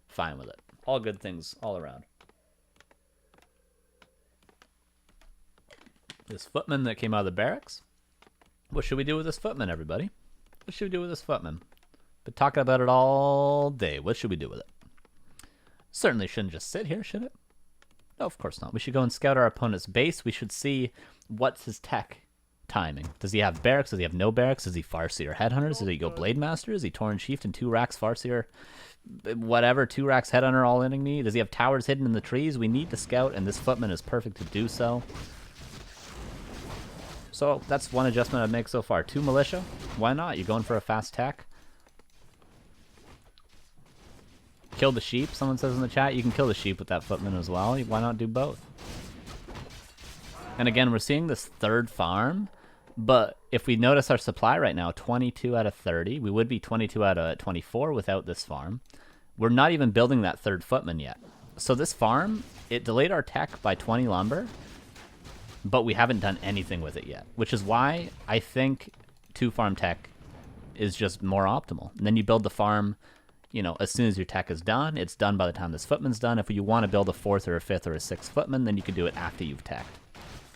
fine with it. All good things all around. This Footman that came out of the barracks. What should we do with this Footman, everybody? What should we do with this Footman? Been talking about it all day. What should we do with it? Certainly shouldn't just sit here, should it? No, of course not. We should go and scout our opponent's base. We should see what's his tech timing. Does he have barracks? Does he have no barracks? Is he Farseer Headhunters? Does he go Blade Master? Is he Tauren Chieftain, 2 racks Farseer, whatever, 2 racks Headhunter all ending me? Does he have towers hidden in the trees? We need to scout, and this Footman is perfect to do so. So that's one adjustment I'd make so far. 2 militia. Why not? You're going for a fast tech. Kill the sheep, someone says in the chat. You can kill the sheep with that Footman as well. Why not do both? And again, we're seeing this 3rd farm, but if we notice our supply right now, 22 out of 30. We would be 22 out of 24 without this farm. We're not even building that 3rd Footman yet. So this farm, it delayed our tech by 20 lumber, but we haven't done anything with it yet, which is why I think 2 farm tech is just more optimal. And then you build the farm, as soon as your tech is done. It's done by the time this Footman's done. If you want to build a 4th or a 5th or a 6th Footman, then you can do it after you've teched.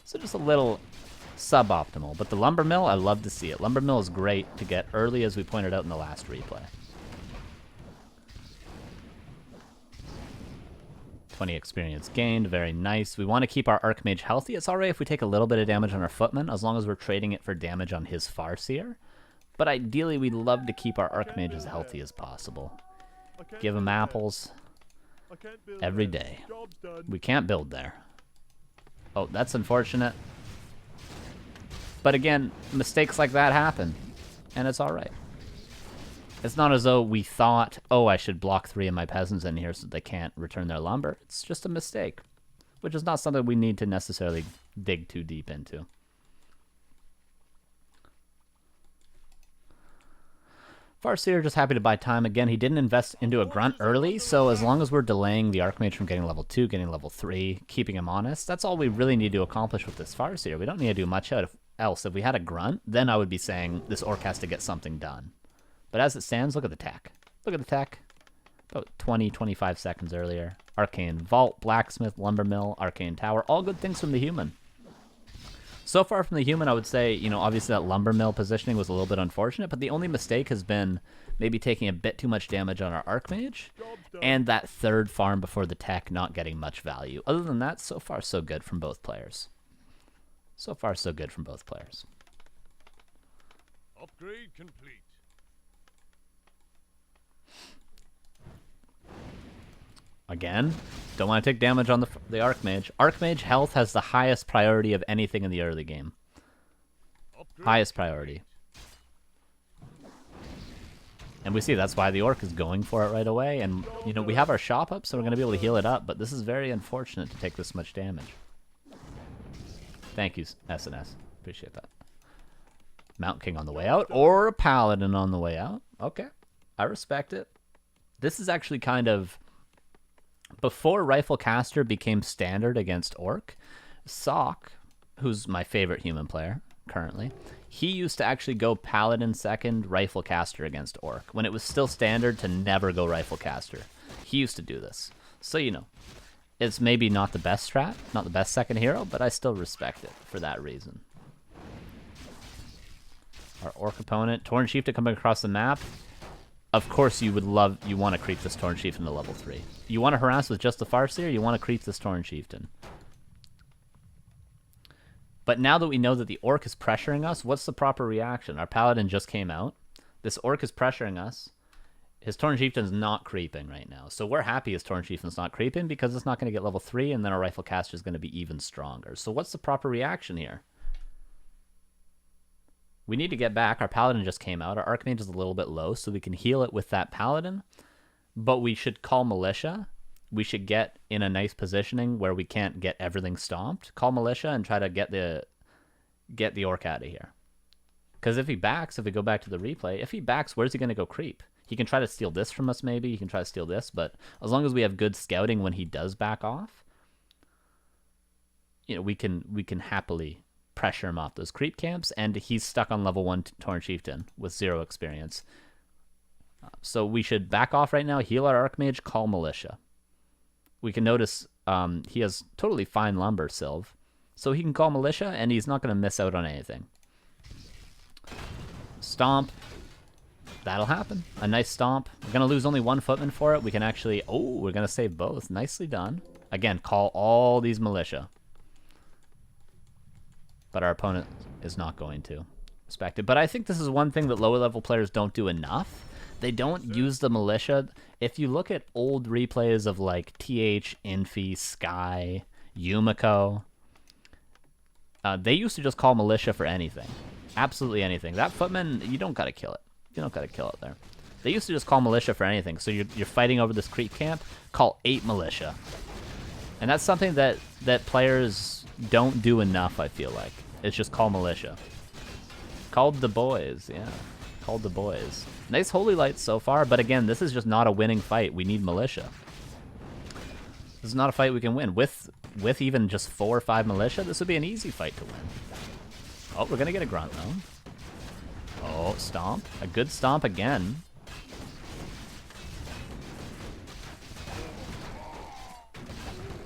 So just a little suboptimal. But the lumber mill, I love to see it. Lumber mill is great to get early, as we pointed out in the last replay. 20 experience gained. Very nice. We want to keep our Archmage healthy. It's alright if we take a little bit of damage on our Footman, as long as we're trading it for damage on his Farseer. But ideally, we'd love to keep our Archmage as healthy as possible. Give him apples every day. We can't build there. Oh, that's unfortunate. But again, mistakes like that happen, and it's alright. It's not as though we thought, oh, I should block 3 of my peasants in here so they can't return their lumber. It's just a mistake, which is not something we need to necessarily dig too deep into. Farseer just happy to buy time again. He didn't invest into a grunt early, so as long as we're delaying the Archmage from getting level 2, getting level 3, keeping him honest, that's all we really need to accomplish with this Farseer. We don't need to do much else. If we had a grunt, then I would be saying this orc has to get something done. But as it stands, look at the tech. Look at the tech. About 20, 25 seconds earlier. Arcane Vault, Blacksmith, Lumbermill, Arcane Tower. All good things from the human. So far from the human, I would say, you know, obviously that Lumbermill positioning was a little bit unfortunate, but the only mistake has been maybe taking a bit too much damage on our Archmage, and that third farm before the tech not getting much value. Other than that, so far so good from both players. So far so good from both players. Upgrade complete. Again, don't want to take damage on the Archmage. Archmage health has the highest priority of anything in the early game. Highest priority. And we see that's why the Orc is going for it right away. And, you know, we have our shop up, so we're going to be able to heal it up. But this is very unfortunate to take this much damage. Thank you, SNS. Appreciate that. Mount King on the way out, or a Paladin on the way out. Okay, I respect it. This is actually kind of... Before Riflecaster became standard against Orc, Sock, who's my favorite human player currently, he used to actually go Paladin second, Riflecaster against Orc, when it was still standard to never go Riflecaster. He used to do this. So, you know, it's maybe not the best strat, not the best second hero, but I still respect it for that reason. Our Orc opponent, Torn Chieftain coming across the map. Of course you want to creep this Torn Chieftain to level 3. You want to harass with just the Farseer, you want to creep this Torn Chieftain. But now that we know that the Orc is pressuring us, what's the proper reaction? Our Paladin just came out. This Orc is pressuring us. His Torn Chieftain's not creeping right now. So we're happy his Torn Chieftain's not creeping because it's not going to get level 3 and then our Riflecaster is going to be even stronger. So what's the proper reaction here? We need to get back. Our Paladin just came out. Our Archmage is a little bit low, so we can heal it with that Paladin. But we should call Militia. We should get in a nice positioning where we can't get everything stomped. Call Militia and try to get the Orc out of here. Because if he backs, if we go back to the replay, if he backs, where's he going to go creep? He can try to steal this from us maybe. He can try to steal this. But as long as we have good scouting when he does back off, you know, we can happily pressure him off those creep camps, and he's stuck on level 1 Torn Chieftain with 0 experience. So we should back off right now, heal our Archmage, call Militia. We can notice he has totally fine lumber, Sylv. So he can call Militia, and he's not going to miss out on anything. Stomp. That'll happen. A nice stomp. We're going to lose only 1 footman for it. We can actually... Oh, we're going to save both. Nicely done. Again, call all these Militia. But our opponent is not going to respect it. But I think this is one thing that lower level players don't do enough. They don't use the Militia. If you look at old replays of like TH, Infi, Sky, Yumiko, they used to just call Militia for anything. Absolutely anything. That footman, you don't got to kill it. You don't got to kill it there. They used to just call Militia for anything. So you're fighting over this creep camp, call 8 Militia. And that's something that players don't do enough, I feel like. It's just call Militia. Called the boys, yeah. Called the boys. Nice Holy Lights so far, but again, this is just not a winning fight. We need Militia. This is not a fight we can win. With even just 4 or 5 Militia, this would be an easy fight to win. Oh, we're going to get a grunt, though. Oh, stomp. A good stomp again.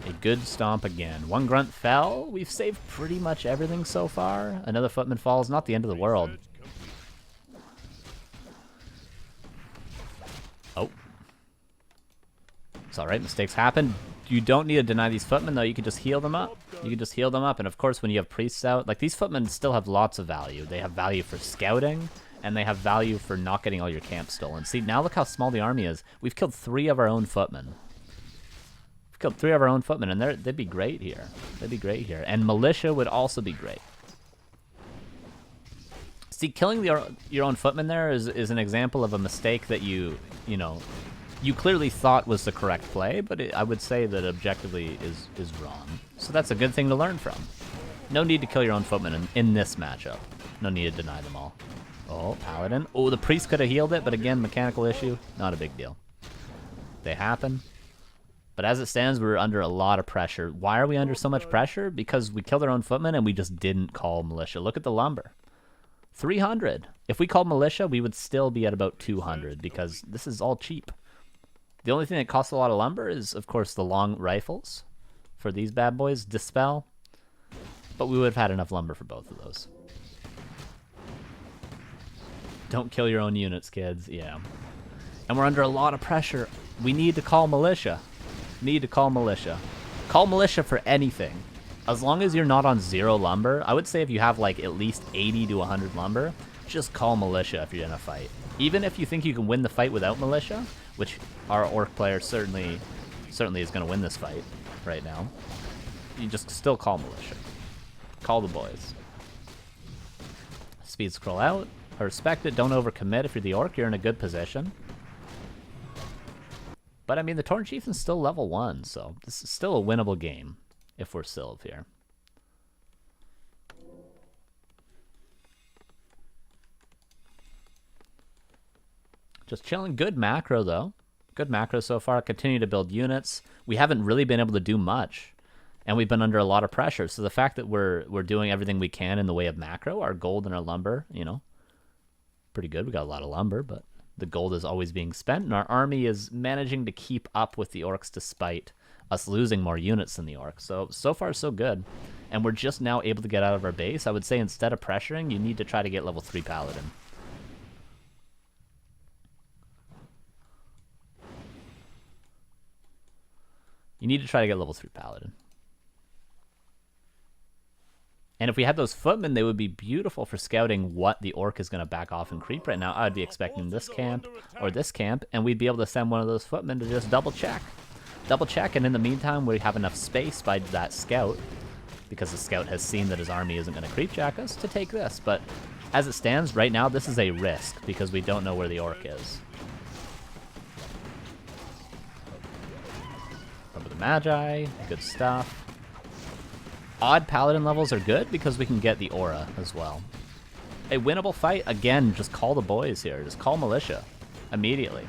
A good stomp again. 1 grunt fell. We've saved pretty much everything so far. Another footman falls. Not the end of the world. Oh. It's alright. Mistakes happen. You don't need to deny these footmen, though. You can just heal them up. You can just heal them up. And, of course, when you have priests out, like, these footmen still have lots of value. They have value for scouting, and they have value for not getting all your camps stolen. See, now look how small the army is. We've killed 3 of our own footmen. We've killed 3 of our own footmen, and they'd be great here. They'd be great here. And militia would also be great. See, killing your own footmen there is an example of a mistake that you clearly thought was the correct play, but I would say that objectively is wrong. So that's a good thing to learn from. No need to kill your own footmen in this matchup. No need to deny them all. Oh, Paladin. Oh, the priest could have healed it, but again, mechanical issue. Not a big deal. They happen. But as it stands, we're under a lot of pressure. Why are we under so much pressure? Because we killed our own footmen and we just didn't call militia. Look at the lumber. 300. If we called militia, we would still be at about 200 because this is all cheap. The only thing that costs a lot of lumber is, of course, the long rifles for these bad boys, Dispel. But we would have had enough lumber for both of those. Don't kill your own units, kids. Yeah. And we're under a lot of pressure. We need to call militia. Need to call militia. Call militia for anything. As long as you're not on 0 lumber, I would say if you have like at least 80 to 100 lumber, just call militia if you're in a fight. Even if you think you can win the fight without militia, which our orc player certainly is going to win this fight right now, you just still call militia. Call the boys. Speed scroll out. I respect it. Don't overcommit. If you're the orc, you're in a good position. But I mean, the Tauren Chieftain's still level 1, so this is still a winnable game if we're Sylve here. Just chilling. Good macro, though. Good macro so far. Continue to build units. We haven't really been able to do much, and we've been under a lot of pressure. So the fact that we're doing everything we can in the way of macro, our gold and our lumber, pretty good. We got a lot of lumber, but the gold is always being spent, and our army is managing to keep up with the orcs despite us losing more units than the orcs. So far, so good. And we're just now able to get out of our base. I would say instead of pressuring, you need to try to get level 3 Paladin. You need to try to get level 3 Paladin. And if we had those footmen, they would be beautiful for scouting what the orc is going to back off and creep right now. I'd be expecting this camp or this camp, and we'd be able to send one of those footmen to just double check. Double check, and in the meantime, we have enough space by that scout, because the scout has seen that his army isn't going to creep jack us, to take this. But as it stands, right now, this is a risk, because we don't know where the orc is. Over the Magi, good stuff. Odd Paladin levels are good, because we can get the aura as well. A winnable fight, again, just call the boys here. Just call militia immediately.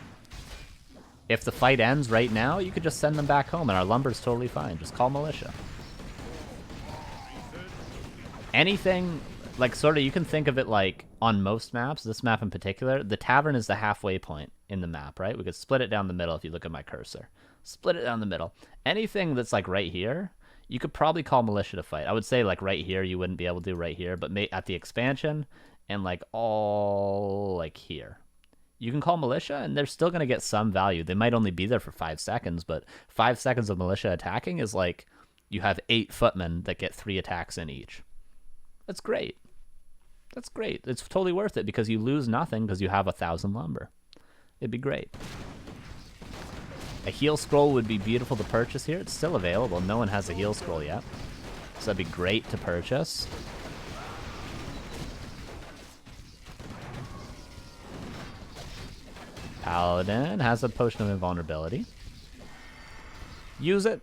If the fight ends right now, you could just send them back home, and our lumber's totally fine. Just call militia. Anything, like, sort of, you can think of it like, on most maps, this map in particular, the tavern is the halfway point in the map, right? We could split it down the middle if you look at my cursor. Split it down the middle. Anything that's, like, right here, you could probably call militia to fight. I would say, like, right here, you wouldn't be able to do right here, but at the expansion, and, like, all, like, here. You can call militia, and they're still going to get some value. They might only be there for 5 seconds, but 5 seconds of militia attacking is like you have 8 footmen that get 3 attacks in each. That's great. That's great. It's totally worth it because you lose nothing because you have 1,000 lumber. It'd be great. A heal scroll would be beautiful to purchase here. It's still available. No one has a heal scroll yet. So that'd be great to purchase. Paladin has a potion of invulnerability. Use it.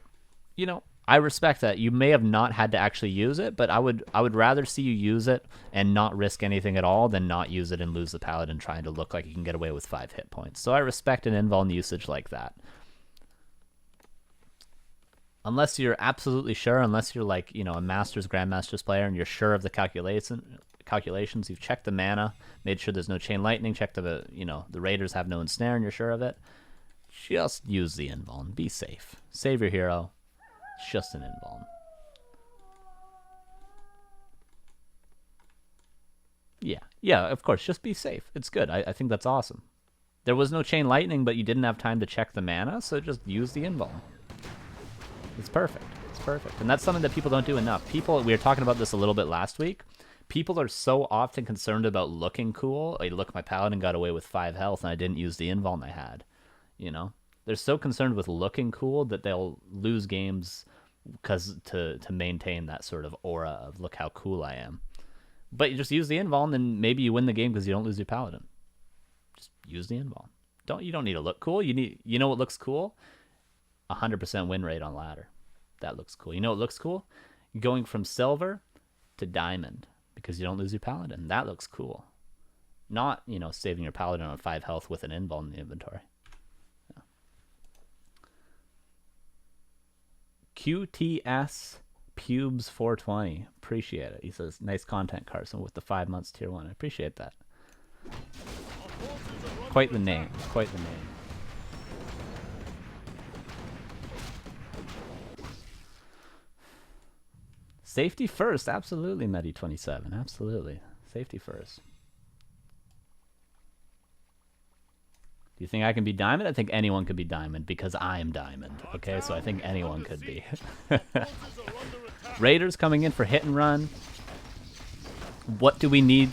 I respect that. You may have not had to actually use it, but I would rather see you use it and not risk anything at all than not use it and lose the Paladin trying to look like you can get away with 5 hit points. So I respect an invuln usage like that. Unless you're absolutely sure, unless you're like, a Masters, Grandmasters player and you're sure of the calculations, you've checked the mana, made sure there's no chain lightning, checked the raiders have no ensnare and you're sure of it, just use the invuln. Be safe. Save your hero. It's just an invuln. Yeah, of course, just be safe. It's good. I think that's awesome. There was no chain lightning, but you didn't have time to check the mana, so just use the invuln. It's perfect. It's perfect. And that's something that people don't do enough. People, we were talking about this a little bit last week. People are so often concerned about looking cool. Like, look, my paladin got away with 5 health and I didn't use the invuln I had. You know? They're so concerned with looking cool that they'll lose games because to maintain that sort of aura of look how cool I am. But you just use the invuln and maybe you win the game because you don't lose your paladin. Just use the invuln. You don't need to look cool. You know what looks cool? 100% win rate on ladder. That looks cool. You know what looks cool? Going from silver to diamond because you don't lose your paladin. That looks cool. Not, saving your paladin on 5 health with an invuln in the inventory. Yeah. QTS Pubes 420. Appreciate it. He says, nice content, Carson, with the 5 months tier 1. I appreciate that. Quite the name. Quite the name. Safety first, absolutely, Medi27. Absolutely. Safety first. Do you think I can be diamond? I think anyone could be diamond because I'm diamond. Okay, so I think anyone could be. Raiders coming in for hit and run. What do we need?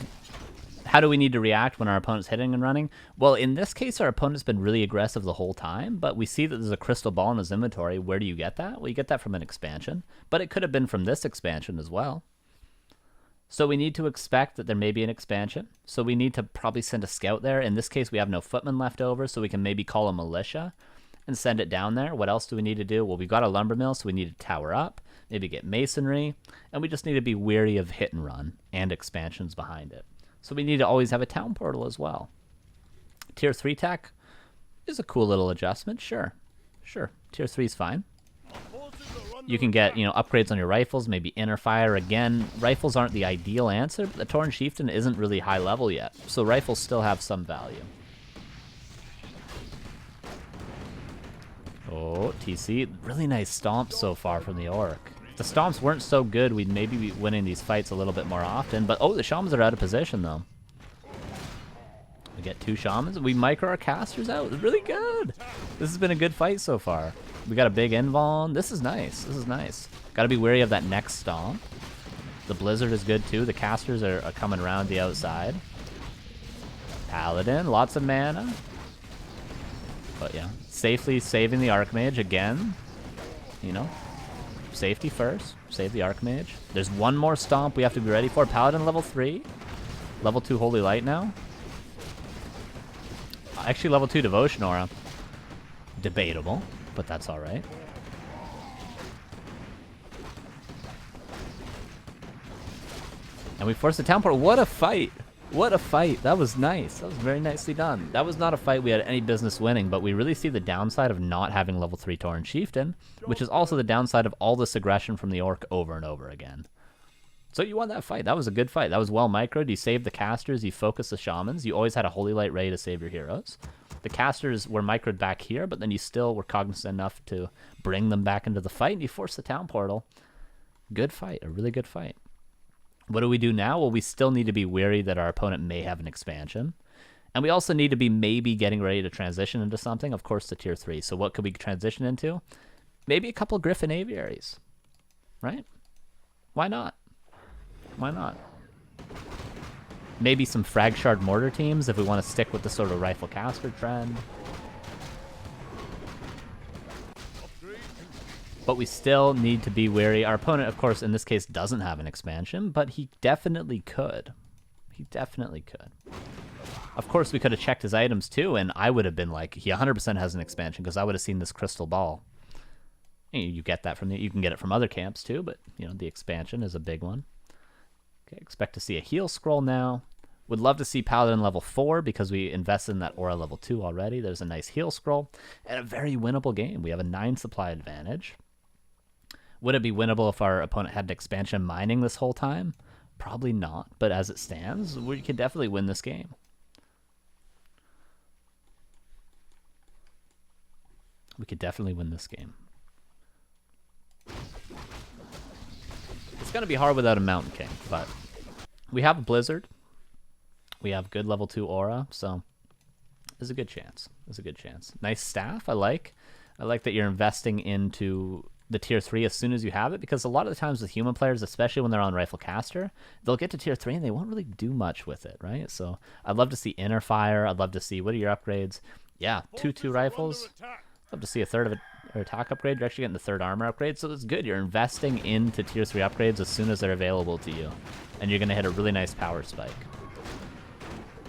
How do we need to react when our opponent's hitting and running? Well, in this case, our opponent's been really aggressive the whole time, but we see that there's a crystal ball in his inventory. Where do you get that? Well, you get that from an expansion, but it could have been from this expansion as well. So we need to expect that there may be an expansion. So we need to probably send a scout there. In this case, we have no footmen left over, so we can maybe call a militia and send it down there. What else do we need to do? Well, we've got a lumber mill, so we need to tower up, maybe get masonry, and we just need to be wary of hit and run and expansions behind it. So we need to always have a town portal as well. Tier 3 tech is a cool little adjustment. Sure. Tier 3 is fine. You can get, upgrades on your rifles, maybe inner fire. Again, rifles aren't the ideal answer, but the Tauren Chieftain isn't really high level yet. So rifles still have some value. Oh, TC. Really nice stomp so far from the Orc. If the stomps weren't so good, we'd maybe be winning these fights a little bit more often. But, the shamans are out of position, though. We get 2 shamans. We micro our casters out. It's really good. This has been a good fight so far. We got a big invuln. This is nice. Got to be wary of that next stomp. The blizzard is good, too. The casters are coming around the outside. Paladin. Lots of mana. But, yeah. Safely saving the Archmage again. Safety first. Save the Archmage. There's one more stomp we have to be ready for. Paladin level 3. Level 2 Holy Light now. Actually, level 2 Devotion Aura. Debatable, but that's alright. And we forced the town portal. What a fight! What a fight. That was nice. That was very nicely done. That was not a fight we had any business winning, but we really see the downside of not having level 3 Tauren Chieftain, which is also the downside of all this aggression from the Orc over and over again. So you won that fight. That was a good fight. That was well microed. You saved the casters. You focused the shamans. You always had a Holy Light ready to save your heroes. The casters were microed back here, but then you still were cognizant enough to bring them back into the fight, and you forced the town portal. Good fight. A really good fight. What do we do now? Well, we still need to be wary that our opponent may have an expansion. And we also need to be maybe getting ready to transition into something. Of course, the tier 3. So what could we transition into? Maybe a couple Griffin Aviaries. Right? Why not? Why not? Maybe some Frag Shard Mortar teams if we want to stick with the sort of Rifle Caster trend. But we still need to be wary. Our opponent, of course, in this case, doesn't have an expansion, but he definitely could. He definitely could. Of course, we could have checked his items too, and I would have been like, he 100% has an expansion because I would have seen this crystal ball. You get that from you can get it from other camps too, but the expansion is a big one. Okay, expect to see a heal scroll now. Would love to see Paladin level 4 because we invested in that Aura level 2 already. There's a nice heal scroll and a very winnable game. We have a 9 supply advantage. Would it be winnable if our opponent had an expansion mining this whole time? Probably not, but as it stands, we can definitely win this game. We could definitely win this game. It's going to be hard without a Mountain King, but we have a Blizzard. We have good level 2 Aura, so there's a good chance. There's a good chance. Nice staff, I like. I like that you're investing into the tier 3 as soon as you have it, because a lot of the times with human players, especially when they're on rifle caster, they'll get to tier 3 and they won't really do much with it, right? So I'd love to see inner fire. I'd love to see, what are your upgrades? Yeah, 2 rifles. Love to see a third of an attack upgrade. You're actually getting the third armor upgrade, so it's good. You're investing into tier 3 upgrades as soon as they're available to you, and you're going to hit a really nice power spike.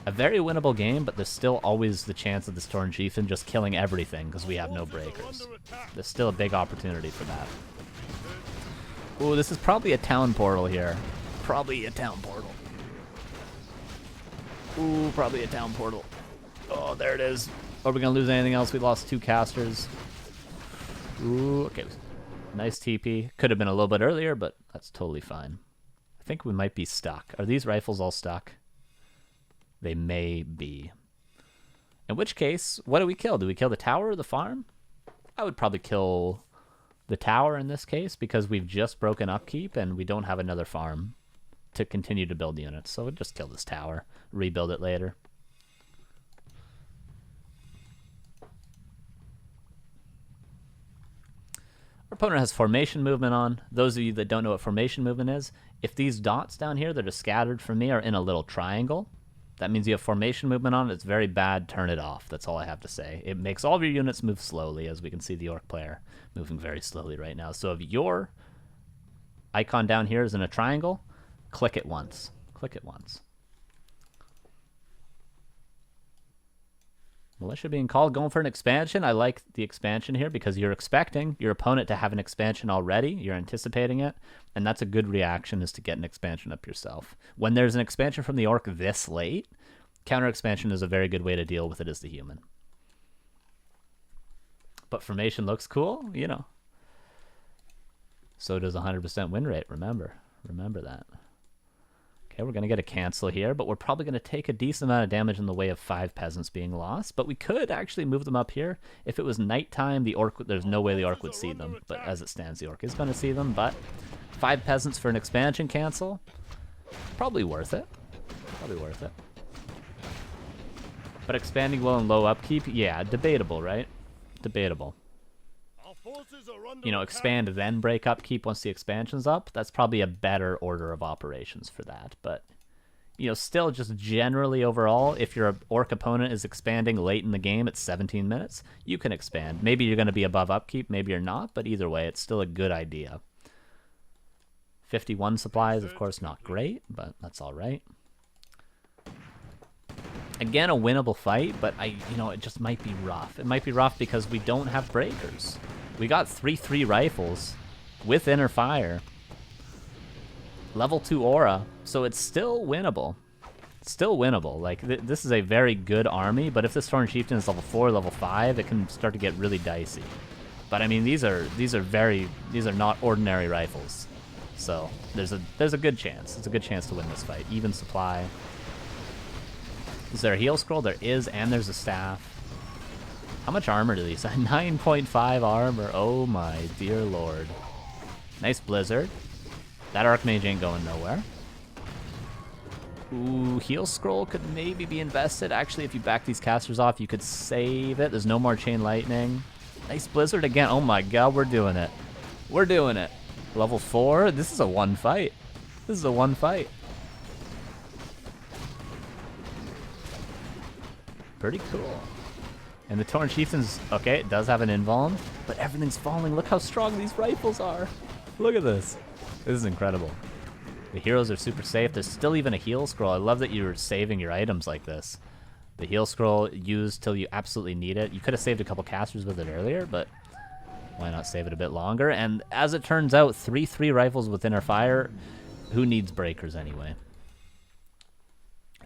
A very winnable game, but there's still always the chance of this Torn Chieftain just killing everything because we have no breakers. There's still a big opportunity for that. Ooh, this is probably a town portal here. Probably a town portal. Ooh, probably a town portal. Oh, there it is. Are we going to lose anything else? We lost 2 casters. Ooh, okay. Nice TP. Could have been a little bit earlier, but that's totally fine. I think we might be stuck. Are these rifles all stuck? They may be. In which case, what do we kill? Do we kill the tower or the farm? I would probably kill the tower in this case because we've just broken upkeep and we don't have another farm to continue to build units. So we'll just kill this tower, rebuild it later. Our opponent has formation movement on. Those of you that don't know what formation movement is, if these dots down here that are scattered from me are in a little triangle, that means you have formation movement on. It's very bad. Turn it off. That's all I have to say. It makes all of your units move slowly, as we can see the orc player moving very slowly right now. So if your icon down here is in a triangle, click it once. Click it once. Militia being called, going for an expansion. I like the expansion here because you're expecting your opponent to have an expansion already. You're anticipating it, and that's a good reaction, is to get an expansion up yourself. When there's an expansion from the orc this late, counter expansion is a very good way to deal with it as the human. But formation looks cool, you know. So does 100% win rate, remember. Remember that. Okay, we're going to get a cancel here, but we're probably going to take a decent amount of damage in the way of 5 peasants being lost. But we could actually move them up here. If it was nighttime, the orc, there's no way the orc would see them. But as it stands, the orc is going to see them. But 5 peasants for an expansion cancel, probably worth it. Probably worth it. But expanding well and low upkeep, yeah, debatable, right? Debatable. You know, expand then break upkeep once the expansion's up. That's probably a better order of operations for that. But, you know, still just generally overall, if your orc opponent is expanding late in the game at 17 minutes, you can expand. Maybe you're going to be above upkeep, maybe you're not, but either way, it's still a good idea. 51 supplies, of course, not great, but that's all right. Again, a winnable fight, but it just might be rough. It might be rough because we don't have breakers. We got 3/3 rifles with inner fire. Level 2 aura, so it's still winnable. Still winnable. Like, this is a very good army, but if this Thorn Chieftain is level 4, level 5, it can start to get really dicey. But I mean, these are not ordinary rifles. So there's a good chance. It's a good chance to win this fight. Even supply. Is there a heal scroll? There is, and there's a staff. How much armor do these? 9.5 armor. Oh my dear lord. Nice blizzard. That Archmage ain't going nowhere. Ooh, heal scroll could maybe be invested. Actually, if you back these casters off, you could save it. There's no more chain lightning. Nice blizzard again. Oh my god, we're doing it. We're doing it. Level 4. This is a one fight. This is a one fight. Pretty cool. And the Torn Chieftain's, okay, it does have an invuln, but everything's falling. Look how strong these rifles are. Look at this. This is incredible. The heroes are super safe. There's still even a heal scroll. I love that you're saving your items like this. The heal scroll used till you absolutely need it. You could have saved a couple casters with it earlier, but why not save it a bit longer? And as it turns out, 3/3 rifles with inner fire. Who needs breakers anyway?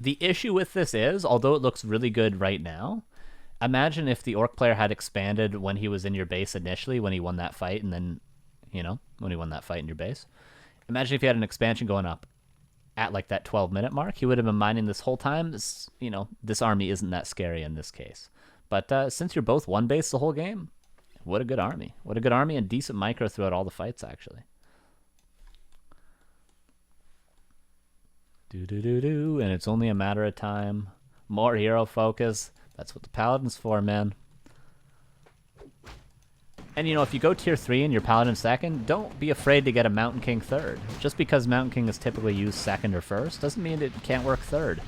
The issue with this is, although it looks really good right now, imagine if the orc player had expanded when he was in your base initially, when he won that fight, and then, when he won that fight in your base. Imagine if he had an expansion going up at like that 12-minute mark. He would have been mining this whole time. This army isn't that scary in this case. But since you're both one base the whole game, what a good army. What a good army, and decent micro throughout all the fights, actually. And it's only a matter of time. More hero focus. That's what the Paladin's for, man. And, you know, if you go tier 3 and you're Paladin 2nd, don't be afraid to get a Mountain King 3rd. Just because Mountain King is typically used 2nd or 1st doesn't mean it can't work 3rd.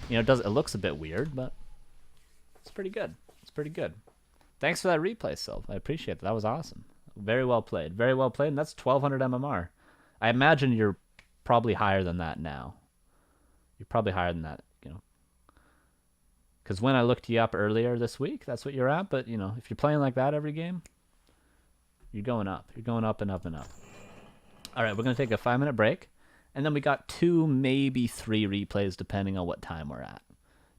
You know, it looks a bit weird, but it's pretty good. It's pretty good. Thanks for that replay, Sylv. I appreciate that. That was awesome. Very well played. Very well played, and that's 1200 MMR. I imagine you're probably higher than that now. You're probably higher than that, you know. Because when I looked you up earlier this week, that's what you're at. But, you know, if you're playing like that every game, you're going up. You're going up and up and up. All right, we're going to take a 5-minute break. And then we got 2, maybe 3 replays, depending on what time we're at.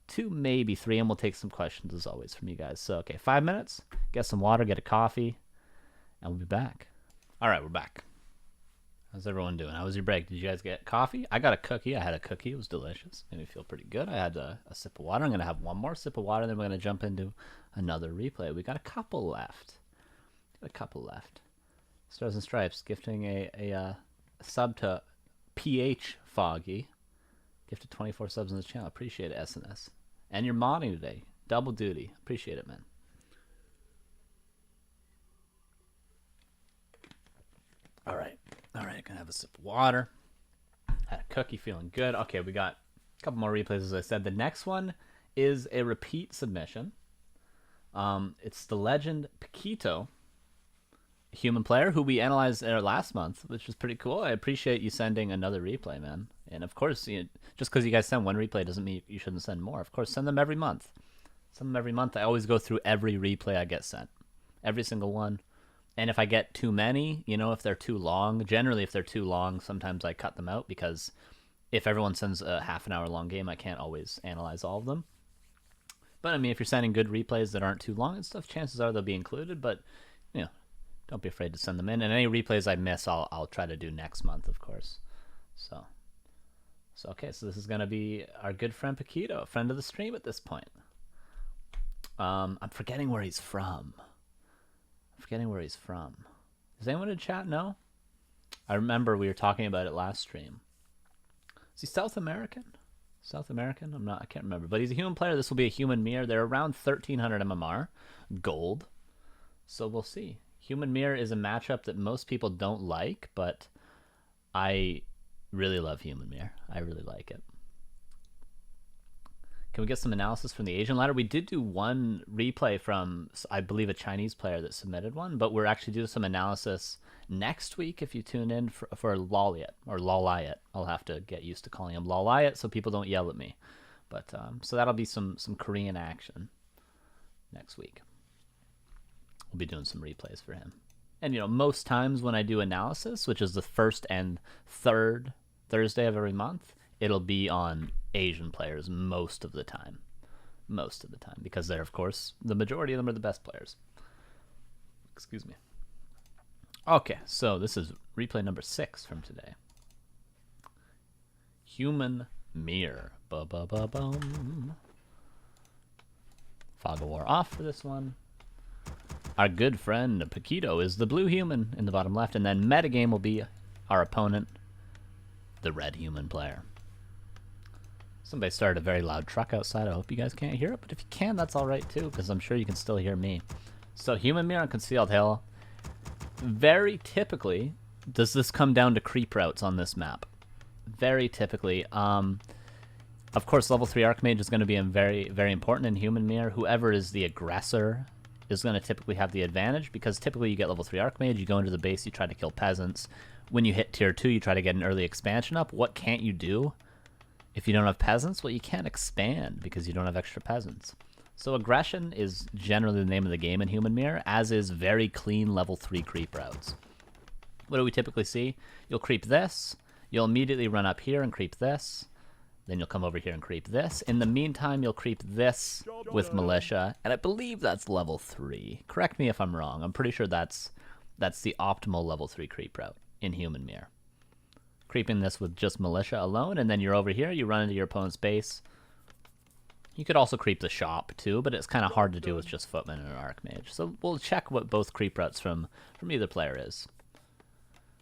2, maybe 3, and we'll take some questions, as always, from you guys. So, okay, 5 minutes. Get some water, get a coffee, and we'll be back. All right, we're back. How's everyone doing? How was your break? Did you guys get coffee? I got a cookie. I had a cookie. It was delicious. Made me feel pretty good. I had a sip of water. I'm going to have one more sip of water, then we're going to jump into another replay. We got a couple left. Stars and Stripes gifting a sub to PH Foggy. Gifted 24 subs on the channel. Appreciate it, SNS. And you're modding today. Double duty. Appreciate it, man. All right. Gonna have a sip of water. Had a cookie, feeling good. Okay, we got a couple more replays, as I said. The next one is a repeat submission. It's the legend pakiTo, a human player who we analyzed last month, which was pretty cool. I appreciate you sending another replay, man. And of course, you know, just because you guys send one replay doesn't mean you shouldn't send more. Of course, send them every month. I always go through every replay I get sent. Every single one. And if I get too many, you know, if they're too long, generally if they're too long, sometimes I cut them out, because if everyone sends a half an hour long game, I can't always analyze all of them. But I mean, if you're sending good replays that aren't too long and stuff, chances are they'll be included. But, you know, don't be afraid to send them in. And any replays I miss, I'll try to do next month, of course. So okay, so this is going to be our good friend pakiTo, a friend of the stream at this point. I'm forgetting where he's from. Does anyone in chat know? I remember we were talking about it last stream. Is he South American? I can't remember. But he's a human player. This will be a human mirror. They're around 1300 MMR. Gold. So we'll see. Human mirror is a matchup that most people don't like, but I really love human mirror. I really like it. Can we get some analysis from the Asian ladder? We did do one replay from, I believe, a Chinese player that submitted one, but we're actually doing some analysis next week if you tune in for Loliet, or Loliet. I'll have to get used to calling him Loliet so people don't yell at me. But so that'll be some Korean action next week. We'll be doing some replays for him. And, you know, most times when I do analysis, which is the first and third Thursday of every month, it'll be on Asian players most of the time, because they're, of course, the majority of them are the best players. Excuse me. Okay, so this is replay number 6 from today. Human mirror. Ba-ba-ba-bum. Fog of War off for this one. Our good friend pakiTo is the blue human in the bottom left, and then Metagame will be our opponent, the red human player. Somebody started a very loud truck outside. I hope you guys can't hear it, but if you can, that's all right too, because I'm sure you can still hear me. So human mirror on Concealed Hill. Very typically, does this come down to creep routes on this map? Very typically. Of course, level 3 Archmage is going to be very, very important in human mirror. Whoever is the aggressor is going to typically have the advantage, because typically you get level 3 Archmage, you go into the base, you try to kill peasants. When you hit tier 2, you try to get an early expansion up. What can't you do if you don't have peasants? Well, you can't expand because you don't have extra peasants. So aggression is generally the name of the game in human mirror, as is very clean level 3 creep routes. What do we typically see? You'll creep this, you'll immediately run up here and creep this, then you'll come over here and creep this. In the meantime, you'll creep this with militia, and I believe that's level 3. Correct me if I'm wrong. I'm pretty sure that's the optimal level 3 creep route in human mirror. Creeping this with just militia alone, and then you're over here, you run into your opponent's base. You could also creep the shop too, but it's kind of hard to do with just footmen and an archmage. So we'll check what both creep routes from either player is.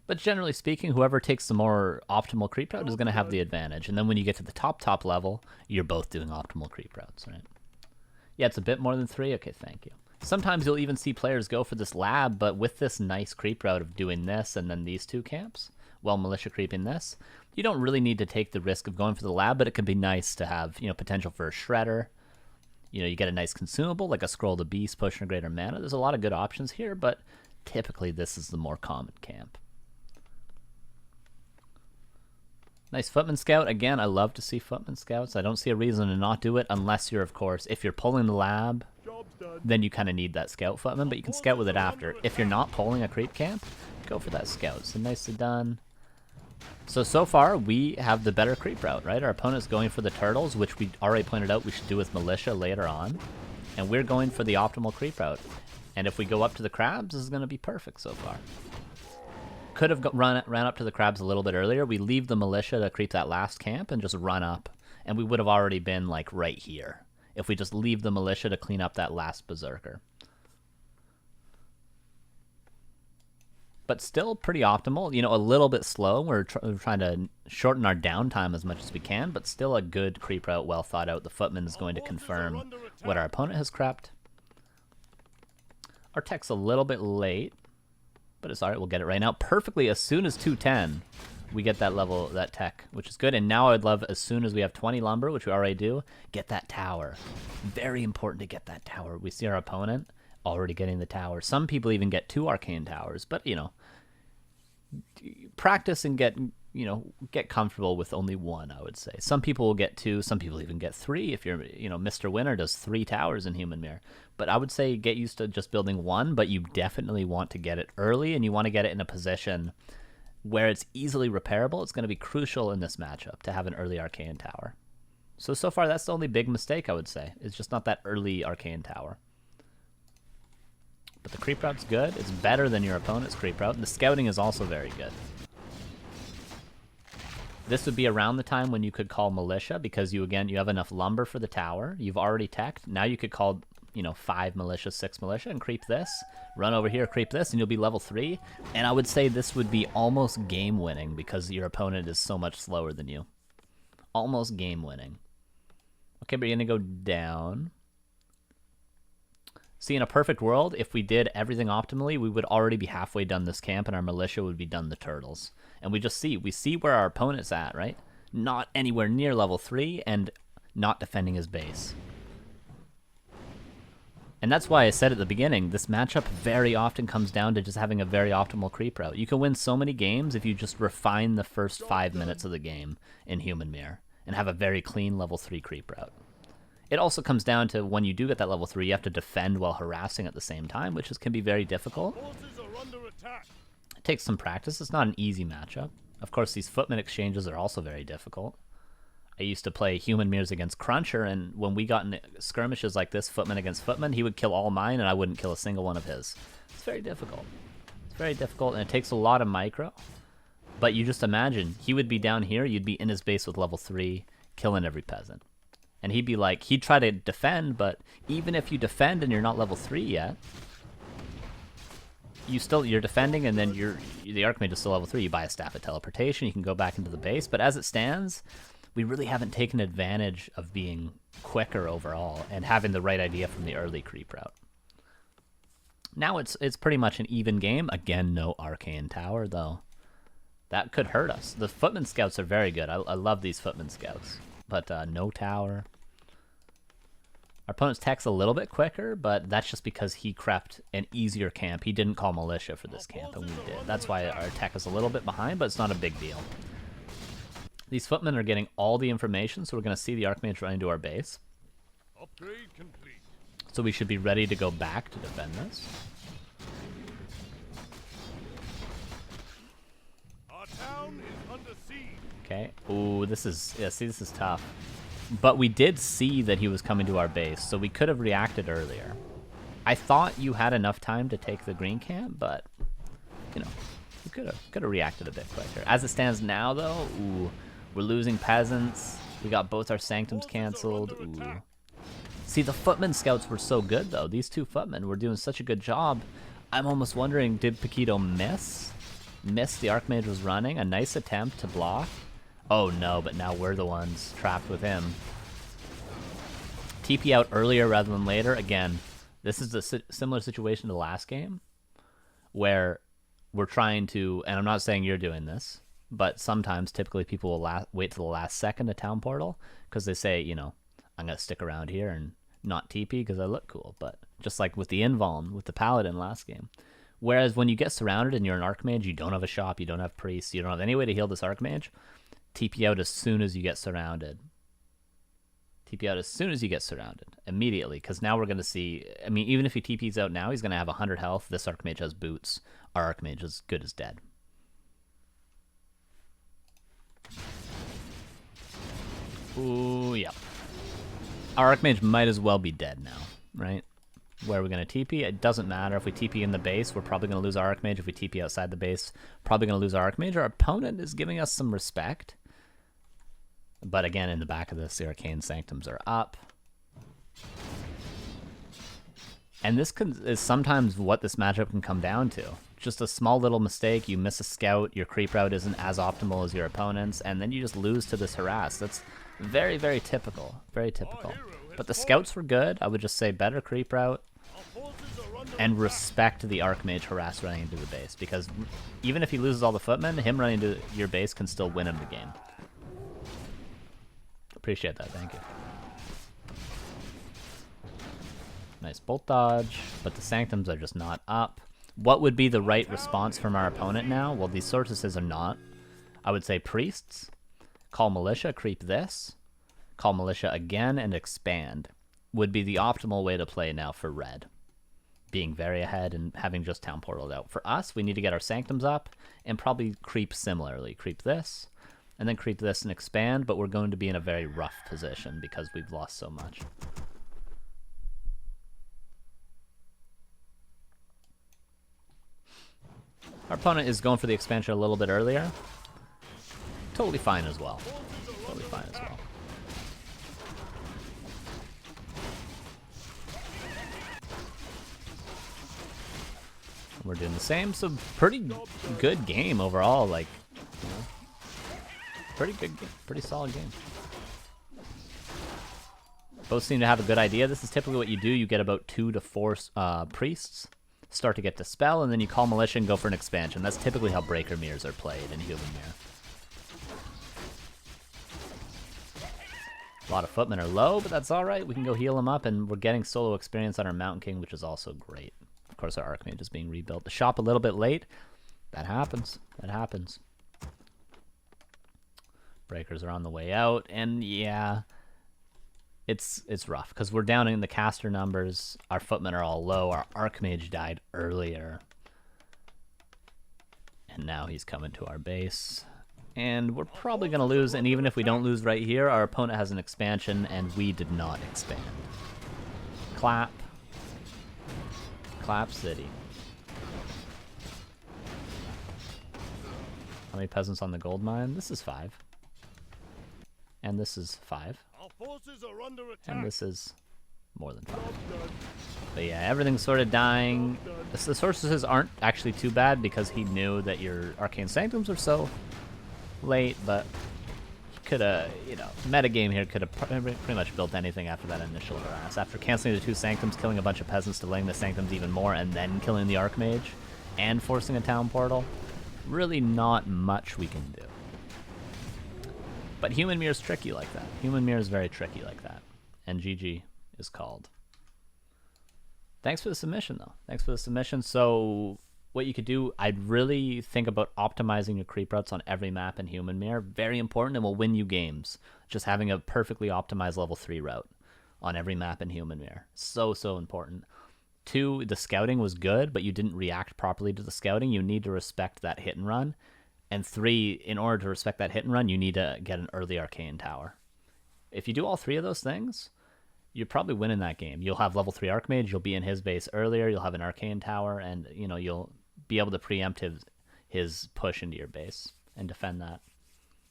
But generally speaking, whoever takes the more optimal creep route is going to have the advantage. And then when you get to the top level, you're both doing optimal creep routes, right? Yeah, it's a bit more than 3. Okay, thank you. Sometimes you'll even see players go for this lab, but with this nice creep route of doing this and then these 2 camps, while militia creeping this, you don't really need to take the risk of going for the lab, but it can be nice to have, you know, potential for a shredder. You know, you get a nice consumable, like a Scroll to Beast, Potion of Greater Mana. There's a lot of good options here, but typically this is the more common camp. Nice Footman Scout. Again, I love to see Footman Scouts. I don't see a reason to not do it unless you're, of course, if you're pulling the lab, then you kind of need that Scout Footman, but you can Scout with it after. If you're not pulling a creep camp, go for that Scout. So nicely done. So far, we have the better creep route, right? Our opponent's going for the turtles, which we already pointed out we should do with militia later on. And we're going for the optimal creep route. And if we go up to the crabs, this is going to be perfect so far. Could have ran up to the crabs a little bit earlier. We leave the militia to creep that last camp and just run up. And we would have already been, like, right here. If we just leave the militia to clean up that last berserker. But still pretty optimal. You know, a little bit slow. We're trying to shorten our downtime as much as we can, but still a good creep route, well thought out. The Footman is going to confirm what our opponent has crept. Our tech's a little bit late, but it's alright, we'll get it right now. Perfectly, as soon as 210, we get that level, that tech, which is good. And now I'd love, as soon as we have 20 lumber, which we already do, get that tower. Very important to get that tower. We see our opponent already getting the tower. Some people even get 2 arcane towers, but, you know, practice and get, you know, get comfortable with only 1, I would say. Some people will get 2, some people even get 3. If you're, you know, Mr. Winner does 3 towers in Human Mirror. But I would say get used to just building 1, but you definitely want to get it early, and you want to get it in a position where it's easily repairable. It's going to be crucial in this matchup to have an early arcane tower. So far, that's the only big mistake, I would say. It's just not that early arcane tower. But the creep route's good. It's better than your opponent's creep route. And the scouting is also very good. This would be around the time when you could call militia, because you have enough lumber for the tower. You've already teched. Now you could call, you know, 5 militia, 6 militia, and creep this. Run over here, creep this, and you'll be level 3. And I would say this would be almost game winning because your opponent is so much slower than you. Almost game winning. Okay, but you're gonna go down. See, in a perfect world, if we did everything optimally, we would already be halfway done this camp, and our militia would be done the turtles. And we see where our opponent's at, right? Not anywhere near level 3, and not defending his base. And that's why I said at the beginning, this matchup very often comes down to just having a very optimal creep route. You can win so many games if you just refine the first 5 minutes of the game in Human Mirror, and have a very clean level 3 creep route. It also comes down to when you do get that level 3, you have to defend while harassing at the same time, which can be very difficult. It takes some practice. It's not an easy matchup. Of course, these Footman exchanges are also very difficult. I used to play Human Mirrors against Cruncher, and when we got in skirmishes like this, Footman against Footman, he would kill all mine, and I wouldn't kill a single one of his. It's very difficult. It's very difficult, and it takes a lot of micro. But you just imagine, he would be down here, you'd be in his base with level 3, killing every peasant. And he'd be like, he'd try to defend, but even if you defend and you're not level 3 yet, you're defending, and then the Archmage is still level 3. You buy a Staff of Teleportation, you can go back into the base. But as it stands, we really haven't taken advantage of being quicker overall and having the right idea from the early creep route. Now it's pretty much an even game. Again, no Arcane Tower, though. That could hurt us. The Footman Scouts are very good. I love these Footman Scouts. But no tower. Our opponent's tech's a little bit quicker, but that's just because he crept an easier camp. He didn't call militia for this camp, and we did. That's why our tech is a little bit behind, but it's not a big deal. These Footmen are getting all the information, so we're going to see the Archmage run into our base. Upgrade complete. So we should be ready to go back to defend this. Our town is under siege. Okay. Ooh, this is tough. But we did see that he was coming to our base, so we could have reacted earlier. I thought you had enough time to take the green camp, but, you know, you could have reacted a bit quicker. As it stands now, though, ooh, we're losing peasants. We got both our sanctums canceled. Ooh. See, the Footman Scouts were so good, though. These 2 Footmen were doing such a good job. I'm almost wondering, did pakiTo miss? Miss the Archmage was running? A nice attempt to block. Oh no, but now we're the ones trapped with him. TP out earlier rather than later. Again, This is a similar situation to the last game, where we're trying to, and I'm not saying you're doing this, but sometimes, typically, people will wait till the last second to town portal, because they say, you know, I'm going to stick around here and not TP because I look cool. But just like with the Invuln, with the Paladin last game. Whereas when you get surrounded and you're an Archmage, you don't have a shop, you don't have priests, you don't have any way to heal this Archmage, TP out as soon as you get surrounded. TP out as soon as you get surrounded, immediately, because now we're going to see, I mean, even if he TP's out now, he's going to have 100 health. This Archmage has boots. Our Archmage is good as dead. Ooh, yep. Our Archmage might as well be dead now, right? Where are we going to TP? It doesn't matter. If we TP in the base, we're probably going to lose our Archmage. If we TP outside the base, probably going to lose our Archmage. Our opponent is giving us some respect. But again, in the back of this, the Arcane Sanctums are up. And this is sometimes what this matchup can come down to. Just a small little mistake, you miss a scout, your creep route isn't as optimal as your opponent's, and then you just lose to this harass. That's very, very typical. Very typical. But the scouts were good. I would just say better creep route. And respect the Archmage harass running into the base. Because even if he loses all the footmen, him running into your base can still win him the game. Appreciate that, thank you. Nice bolt dodge, but the Sanctums are just not up. What would be the right response from our opponent now? Well, these Sorceresses are not. I would say Priests. Call Militia, creep this. Call Militia again, and expand. Would be the optimal way to play now for red. Being very ahead and having just town portaled out. For us, we need to get our Sanctums up, and probably creep similarly. Creep this. And then creep this and expand, but we're going to be in a very rough position because we've lost so much. Our opponent is going for the expansion a little bit earlier. Totally fine as well. Totally fine as well. We're doing the same, so pretty good game overall, like, you know. Pretty good game. Pretty solid game. Both seem to have a good idea. This is typically what you do. You get about 2 to 4 priests, start to get Dispel, and then you call Militia and go for an expansion. That's typically how Breaker Mirrors are played in Human Mirror. A lot of footmen are low, but that's alright. We can go heal them up, and we're getting solo experience on our Mountain King, which is also great. Of course, our Archmage is being rebuilt. The shop a little bit late. That happens. That happens. Breakers are on the way out, and yeah, it's rough because we're down in the caster numbers. Our footmen are all low. Our Archmage died earlier, and now he's coming to our base, and we're probably gonna lose. And even if we don't lose right here, our opponent has an expansion, and we did not expand. Clap City. How many peasants on the gold mine? This is 5. And this is 5. And this is more than 5. But yeah, everything's sort of dying. The Sorceresses aren't actually too bad because he knew that your Arcane Sanctums are so late, but he could have, you know, metagame here could have pretty much built anything after that initial harass. After canceling the 2 Sanctums, killing a bunch of peasants, delaying the Sanctums even more, and then killing the Archmage, and forcing a town portal, really not much we can do. But Human Mirror is tricky like that. Human Mirror is very tricky like that. And GG is called. Thanks for the submission, though. Thanks for the submission. So what you could do, I'd really think about optimizing your creep routes on every map in Human Mirror. Very important and will win you games. Just having a perfectly optimized level 3 route on every map in Human Mirror. So, so important. 2, the scouting was good, but you didn't react properly to the scouting. You need to respect that hit and run. And 3, in order to respect that hit and run, you need to get an early Arcane Tower. If you do all 3 of those things, you're probably winning that game. You'll have level 3 Archmage, you'll be in his base earlier, you'll have an Arcane Tower, and you know you'll be able to preempt his push into your base and defend that.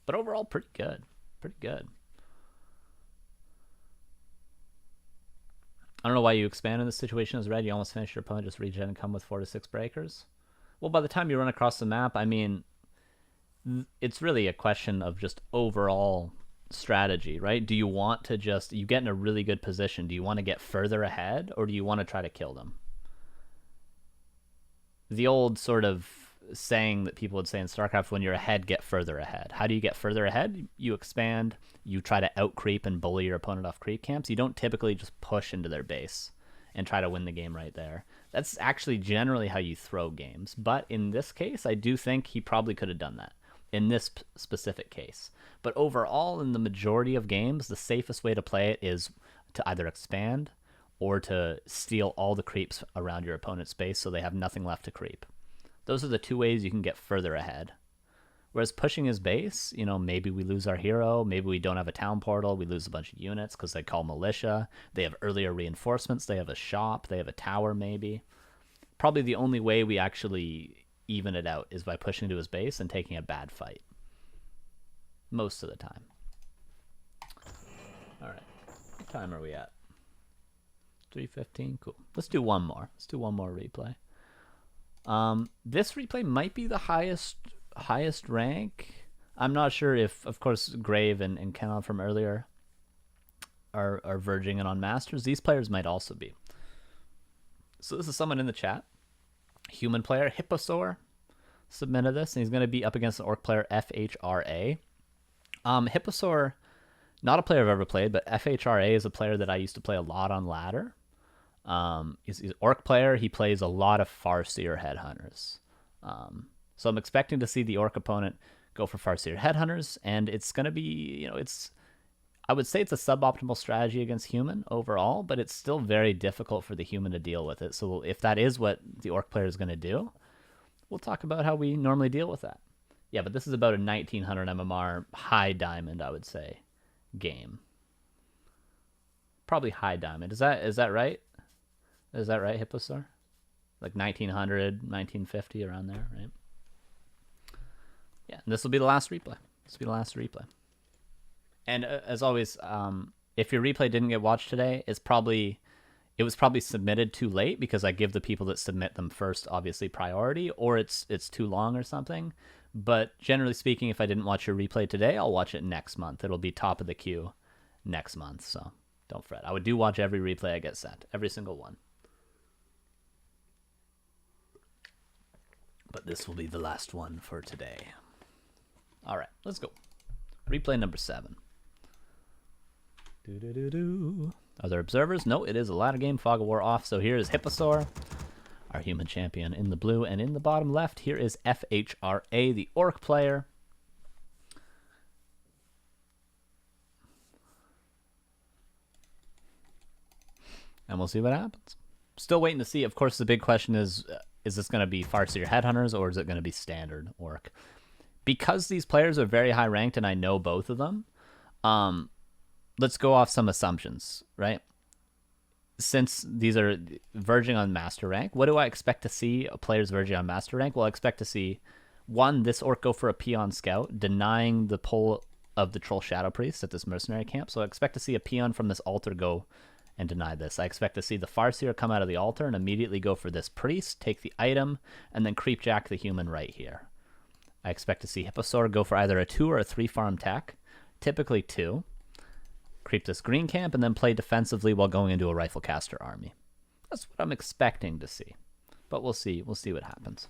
But overall, pretty good. Pretty good. I don't know why you expand in this situation as red. You almost finish your opponent, just regen and come with 4 to 6 breakers. Well, by the time you run across the map, I mean, it's really a question of just overall strategy, right? Do you want to just, you get in a really good position, do you want to get further ahead, or do you want to try to kill them? The old sort of saying that people would say in StarCraft, when you're ahead, get further ahead. How do you get further ahead? You expand, you try to out creep and bully your opponent off creep camps. You don't typically just push into their base and try to win the game right there. That's actually generally how you throw games. But in this case, I do think he probably could have done that in this specific case. But overall, in the majority of games, the safest way to play it is to either expand or to steal all the creeps around your opponent's base so they have nothing left to creep. Those are the two ways you can get further ahead. Whereas pushing his base, you know, maybe we lose our hero, maybe we don't have a town portal, we lose a bunch of units because they call militia, they have earlier reinforcements, they have a shop, they have a tower maybe. Probably the only way we actually even it out is by pushing to his base and taking a bad fight. Most of the time. Alright, what time are we at? 3:15, cool. Let's do one more. Let's do one more replay. This replay might be the highest rank. I'm not sure if, of course, Grave and Qeenon from earlier are verging in on Masters. These players might also be. So this is someone in the chat. Human player, Hipposaurier, submitted this, and he's going to be up against an orc player, Fhra. Hipposaurier, not a player I've ever played, but Fhra is a player that I used to play a lot on ladder. He's an orc player. He plays a lot of Farseer headhunters. So I'm expecting to see the orc opponent go for Farseer headhunters, and it's going to be, you know, I would say it's a suboptimal strategy against human overall, but it's still very difficult for the human to deal with it. So if that is what the orc player is going to do, we'll talk about how we normally deal with that. Yeah, but this is about a 1900 MMR high diamond, I would say, game. Probably high diamond. Is that right? Is that right, Hipposaurier? Like 1900, 1950, around there, right? Yeah, and this will be the last replay. This will be the last replay. And as always, if your replay didn't get watched today, it was probably submitted too late because I give the people that submit them first, obviously, priority, or it's too long or something. But generally speaking, if I didn't watch your replay today, I'll watch it next month. It'll be top of the queue next month, so don't fret. I do watch every replay I get sent, every single one. But this will be the last one for today. All right, let's go. Replay number 7. Are there observers? No, it is a ladder game. Fog of War off. So here is Hipposaurier, our human champion, in the blue. And in the bottom left, here is Fhra, the orc player. And we'll see what happens. Still waiting to see. Of course, the big question is this going to be Farseer Headhunters or is it going to be standard orc? Because these players are very high ranked and I know both of them, let's go off some assumptions, right? Since these are verging on master rank, what do I expect to see players verging on master rank? Well, I expect to see, one, this orc go for a peon scout, denying the pull of the troll shadow priest at this mercenary camp. So I expect to see a peon from this altar go and deny this. I expect to see the Farseer come out of the altar and immediately go for this priest, take the item, and then creep jack the human right here. I expect to see Hipposaurier go for either a 2 or a 3 farm tech, typically 2. Creep this green camp and then play defensively while going into a rifle caster army. That's what I'm expecting to see. But we'll see. We'll see what happens.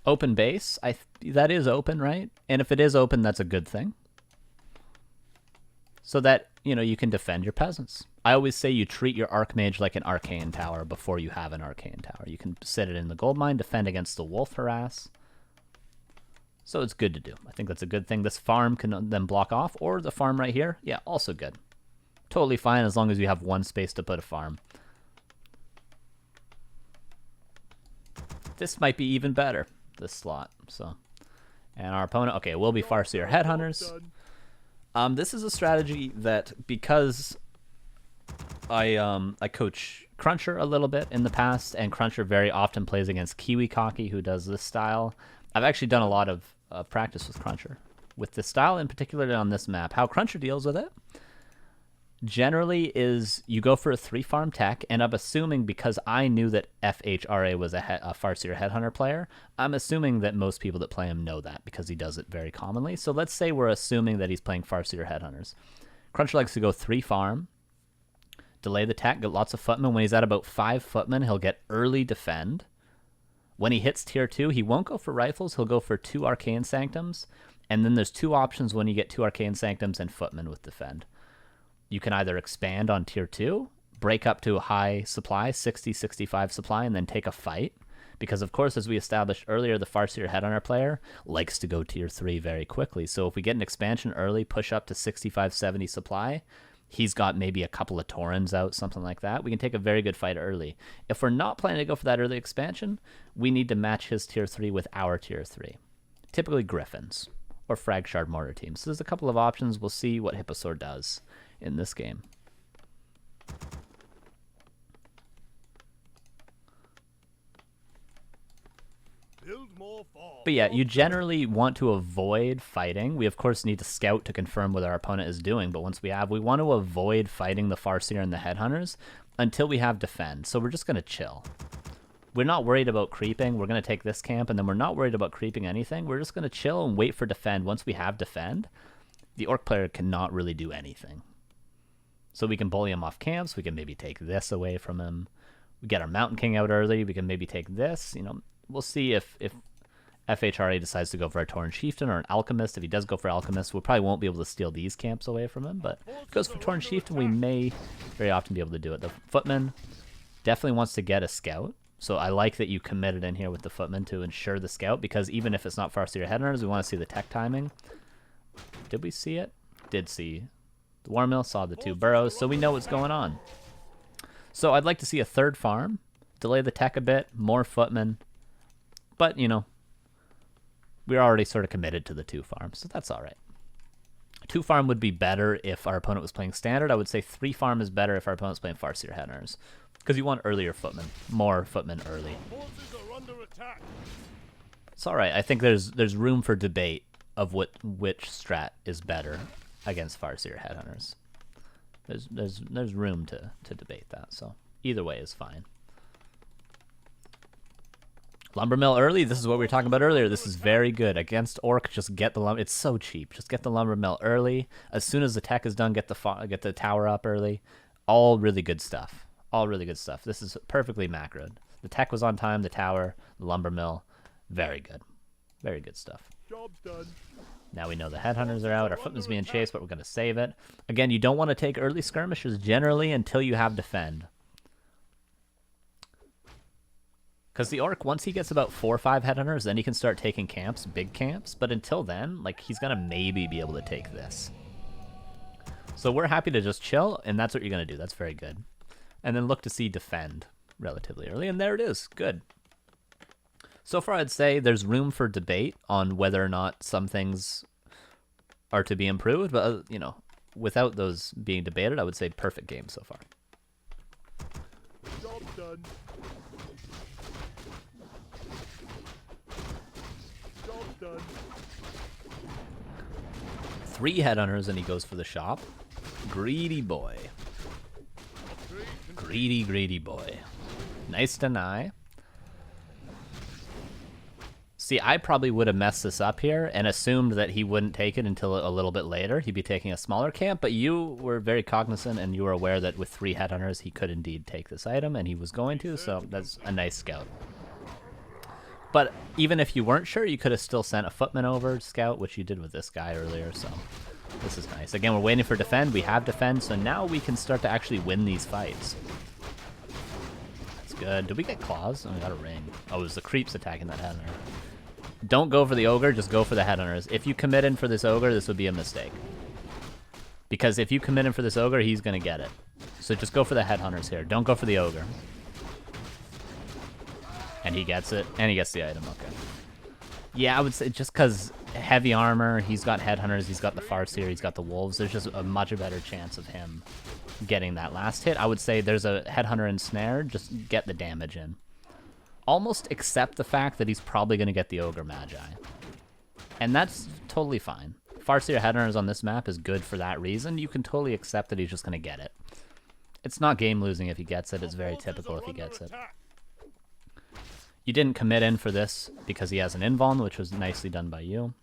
Open base. That is open, right? And if it is open, that's a good thing. So that, you know, you can defend your peasants. I always say you treat your Archmage like an Arcane Tower before you have an Arcane Tower. You can sit it in the gold mine, defend against the wolf harass. So it's good to do. I think that's a good thing. This farm can then block off, or the farm right here. Yeah, also good. Totally fine as long as you have one space to put a farm. This might be even better, this slot. So, and our opponent, okay, will be Farseer Headhunters. This is a strategy that, because I coach Cruncher a little bit in the past, and Cruncher very often plays against Kiwi Cocky, who does this style. I've actually done a lot of practice with Cruncher, with this style in particular on this map. How Cruncher deals with it generally is you go for a 3-farm tech, and I'm assuming because I knew that Fhra was a Farseer Headhunter player, I'm assuming that most people that play him know that because he does it very commonly. So let's say we're assuming that he's playing Farseer Headhunters. Cruncher likes to go 3-farm, delay the tech, get lots of footmen. When he's at about 5 footmen, he'll get early defend. When he hits tier 2, he won't go for rifles, he'll go for 2 Arcane Sanctums, and then there's 2 options when you get 2 Arcane Sanctums and footmen with defend. You can either expand on tier 2, break up to a high supply, 60, 65 supply, and then take a fight. Because, of course, as we established earlier, the Farseer Headhunter player likes to go tier 3 very quickly. So if we get an expansion early, push up to 65, 70 supply, he's got maybe a couple of Taurens out, something like that. We can take a very good fight early. If we're not planning to go for that early expansion, we need to match his tier 3 with our tier 3. Typically Griffins or Frag Shard Mortar teams. So there's a couple of options. We'll see what Hipposaur does in this game. But yeah, you generally want to avoid fighting. We of course need to scout to confirm what our opponent is doing, but once we have, we want to avoid fighting the Farseer and the Headhunters until we have defend. So we're just going to chill. We're not worried about creeping. We're going to take this camp, and then we're not worried about creeping anything. We're just going to chill and wait for defend. Once we have defend, the Orc player cannot really do anything. So we can bully him off camps. We can maybe take this away from him. We get our Mountain King out early. We can maybe take this. You know, we'll see if Fhra decides to go for a Tauren Chieftain or an Alchemist. If he does go for Alchemist, we probably won't be able to steal these camps away from him. But if he goes for Tauren Chieftain, we may very often be able to do it. The Footman definitely wants to get a Scout. So I like that you committed in here with the Footman to ensure the Scout, because even if it's not Farseer Headhunters, we want to see the tech timing. Did we see it? Did see. The War Mill saw the 2 burrows, so we know what's going on. So I'd like to see a 3rd farm, delay the tech a bit, more Footmen. But, you know, we're already sort of committed to the 2 farms, so that's all right. 2 farm would be better if our opponent was playing Standard. I would say 3 farm is better if our opponent's playing Farseer Headhunters, because you want earlier Footmen, more Footmen early. It's all right. I think there's room for debate of which strat is better against Farseer Headhunters. There's room to debate that. So either way is fine. Lumbermill early. This is what we were talking about earlier. This is very good against Orc. Just get the lumber. It's so cheap. Just get the Lumbermill early. As soon as the tech is done, get the tower up early. All really good stuff. All really good stuff. This is perfectly macroed. The tech was on time. The tower, the Lumbermill, very good. Very good stuff. Job's done. Now we know the Headhunters are out. Our Footman's being chased, but we're going to save it. Again, you don't want to take early skirmishes generally until you have defend. Because the Orc, once he gets about 4 or 5 Headhunters, then he can start taking camps, big camps. But until then, like, he's going to maybe be able to take this. So we're happy to just chill, and that's what you're going to do. That's very good. And then look to see defend relatively early, and there it is. Good. So far, I'd say there's room for debate on whether or not some things are to be improved, but, you know, without those being debated, I would say perfect game so far. Job's done. Job's done. 3 Headhunters, and he goes for the shop. Greedy boy. Greedy, greedy boy. Nice deny. See, I probably would have messed this up here and assumed that he wouldn't take it until a little bit later. He'd be taking a smaller camp, but you were very cognizant and you were aware that with 3 Headhunters, he could indeed take this item, and he was going to, so that's a nice scout. But even if you weren't sure, you could have still sent a Footman over to scout, which you did with this guy earlier, so this is nice. Again, we're waiting for defend. We have defend, so now we can start to actually win these fights. That's good. Did we get claws? Oh, we got a ring. Oh, it was the creeps attacking that Headhunter. Don't go for the ogre, just go for the Headhunters. If you commit in for this ogre, this would be a mistake. Because if you commit in for this ogre, he's going to get it. So just go for the Headhunters here. Don't go for the ogre. And he gets it, and he gets the item, okay. Yeah, I would say just because heavy armor, he's got Headhunters, he's got the Farseer, he's got the Wolves, there's just a much better chance of him getting that last hit. I would say there's a Headhunter and Snare, just get the damage in. Almost accept the fact that he's probably going to get the Ogre Magi. And that's totally fine. Farseer Headhunters on this map is good for that reason. You can totally accept that he's just going to get it. It's not game losing if he gets it. It's very typical if he gets it. You didn't commit in for this because he has an invuln, which was nicely done by you.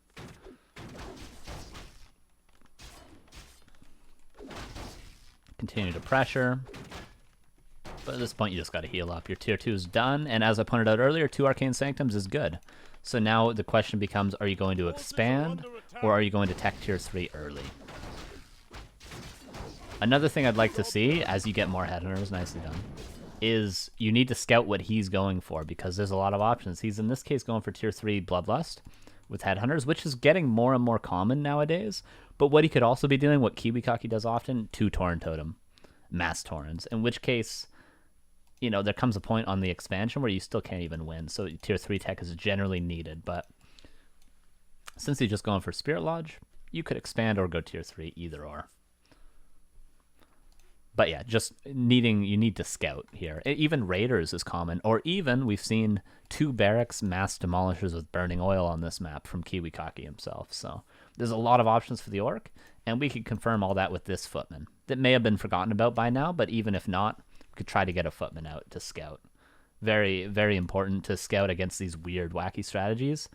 Continue to pressure. But at this point, you just got to heal up. Your tier 2 is done, and as I pointed out earlier, 2 Arcane Sanctums is good. So now the question becomes, are you going to expand, or are you going to tech tier 3 early? Another thing I'd like to see, as you get more Headhunters, nicely done, is you need to scout what he's going for, because there's a lot of options. He's, in this case, going for tier 3 Bloodlust with Headhunters, which is getting more and more common nowadays. But what he could also be doing, what Kiwikaki does often, 2 Tauren Totem, Mass Taurens, in which case, you know, there comes a point on the expansion where you still can't even win. So tier 3 tech is generally needed. But since he's just going for Spirit Lodge, you could expand or go tier 3, either or. But yeah, just you need to scout here. Even Raiders is common. Or even, we've seen 2 Barracks Mass Demolishers with Burning Oil on this map from Kiwikaki himself. So there's a lot of options for the Orc. And we could confirm all that with this Footman. That may have been forgotten about by now, but even if not, could try to get a Footman out to scout. Very, very important to scout against these weird, wacky strategies.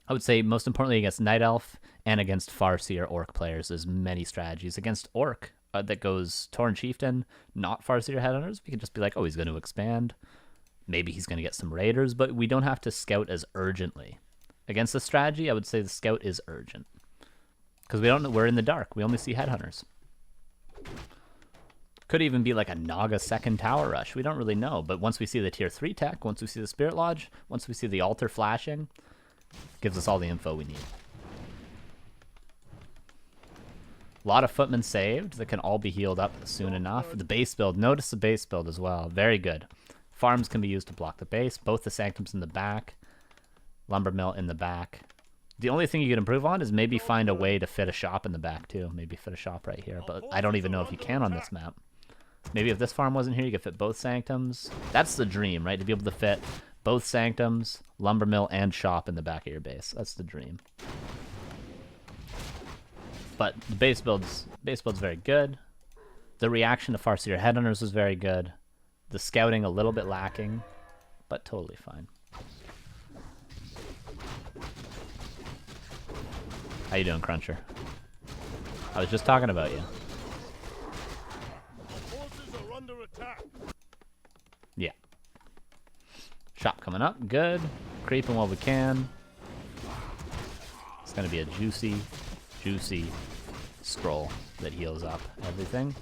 I would say most importantly against Night Elf and against Farseer Orc players. There's many strategies. Against Orc that goes Tauren Chieftain, not Farseer Headhunters, we could just be like, oh, he's going to expand. Maybe he's going to get some Raiders, but we don't have to scout as urgently. Against this strategy, I would say the scout is urgent. Because we're in the dark. We only see Headhunters. Could even be like a Naga second tower rush. We don't really know. But once we see the tier 3 tech, once we see the Spirit Lodge, once we see the altar flashing, gives us all the info we need. A lot of Footmen saved that can all be healed up soon enough. The base build. Notice the base build as well. Very good. Farms can be used to block the base. Both the Sanctums in the back. Lumber Mill in the back. The only thing you could improve on is maybe find a way to fit a shop in the back too. Maybe fit a shop right here. But I don't even know if you can on this map. Maybe if this farm wasn't here, you could fit both Sanctums. That's the dream, right? To be able to fit both Sanctums, Lumber Mill, and shop in the back of your base. That's the dream. But the base build's very good. The reaction to Farseer Headhunters was very good. The scouting a little bit lacking, but totally fine. How you doing, Cruncher? I was just talking about you. Yeah. Shop coming up. Good. Creeping while we can. It's going to be a juicy scroll that heals up everything.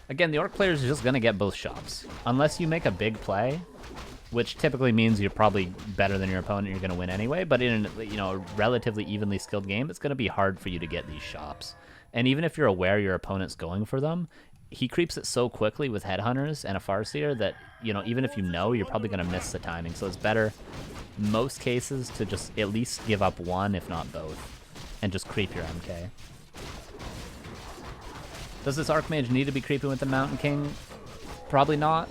Again, the Orc players are just going to get both shops. Unless you make a big play, which typically means you're probably better than your opponent, you're going to win anyway, but in a relatively evenly skilled game, it's going to be hard for you to get these shops. And even if you're aware your opponent's going for them, he creeps it so quickly with Headhunters and a Farseer that, even if you know, you're probably going to miss the timing. So it's better, most cases, to just at least give up one, if not both, and just creep your MK. Does this Archmage need to be creeping with the Mountain King? Probably not.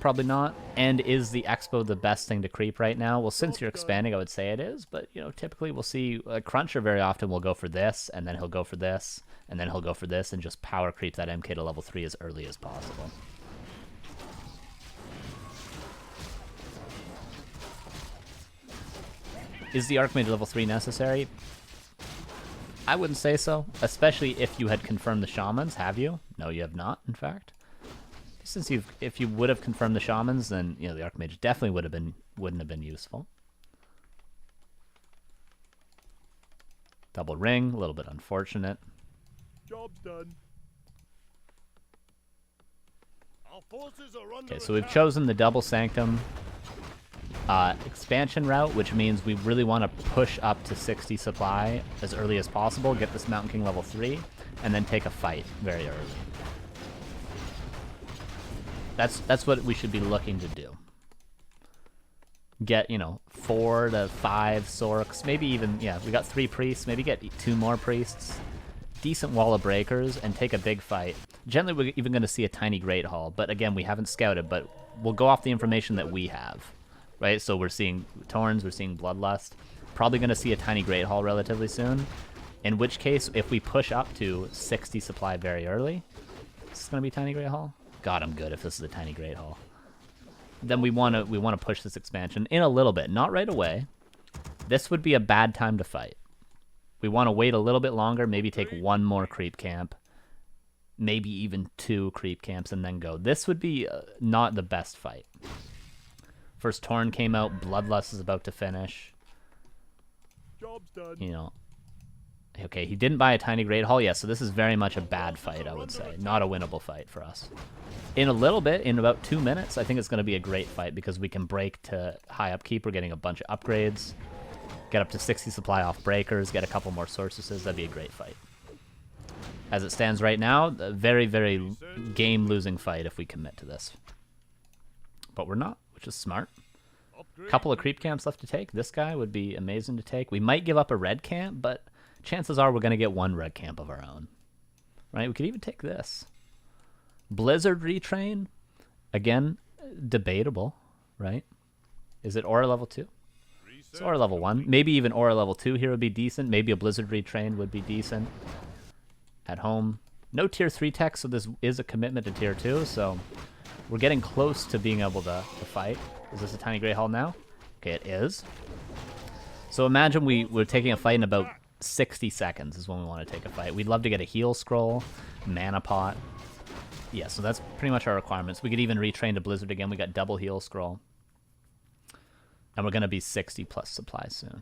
Probably not. And is the Expo the best thing to creep right now? Well, since you're expanding, I would say it is. But, typically we'll see a Cruncher very often will go for this, and then he'll go for this, and then he'll go for this, and just power creep that MK to level 3 as early as possible. Is the Archmage level 3 necessary? I wouldn't say so, especially if you had confirmed the Shamans. Have you? No, you have not, in fact. Since if you would have confirmed the Shamans, then the Archmage definitely wouldn't have been useful. Double ring, a little bit unfortunate. Job's done. Our forces are under Okay, so we've chosen the double Sanctum expansion route, which means we really want to push up to 60 supply as early as possible, get this Mountain King level 3, and then take a fight very early. That's what we should be looking to do. Get, 4 to 5 Sorks, maybe even, we got 3 priests, maybe get 2 more priests, decent wall of breakers, and take a big fight. Generally, we're even going to see a tiny Great Hall, but again, we haven't scouted, but we'll go off the information that we have, right? So we're seeing Taurens, we're seeing Bloodlust, probably going to see a tiny Great Hall relatively soon. In which case, if we push up to 60 supply very early, this is going to be Tiny Great Hall. God, I'm good if this is a Tiny Great Hall. Then we want to push this expansion in a little bit, not right away. This would be a bad time to fight. We want to wait a little bit longer, maybe take one more creep camp, maybe even 2 creep camps, and then go. This would be not the best fight. First Torn came out, Bloodlust is about to finish. Job's done. You know, okay, he didn't buy a Tiny Great Hall yet, so this is very much a bad fight, I would say. Not a winnable fight for us. In a little bit, in about 2 minutes, I think it's going to be a great fight because we can break to high upkeep. We're getting a bunch of upgrades. Get up to 60 supply off breakers, get a couple more sorceresses. That'd be a great fight. As it stands right now, a very, very game-losing fight if we commit to this. But we're not, which is smart. Couple of creep camps left to take. This guy would be amazing to take. We might give up a red camp, but chances are we're going to get 1 red camp of our own. Right? We could even take this. Blizzard retrain. Again, debatable, right? Is it Aura level 2? It's Aura level 1. Maybe even Aura level 2 here would be decent. Maybe a Blizzard retrain would be decent. At home. No tier 3 tech, so this is a commitment to tier 2, so we're getting close to being able to fight. Is this a Tiny Great Hall now? Okay, it is. So imagine we're taking a fight in about 60 seconds is when we want to take a fight. We'd love to get a heal scroll, mana pot. Yeah, so that's pretty much our requirements. We could even retrain to Blizzard again. We got double heal scroll. And we're going to be 60 plus supply soon.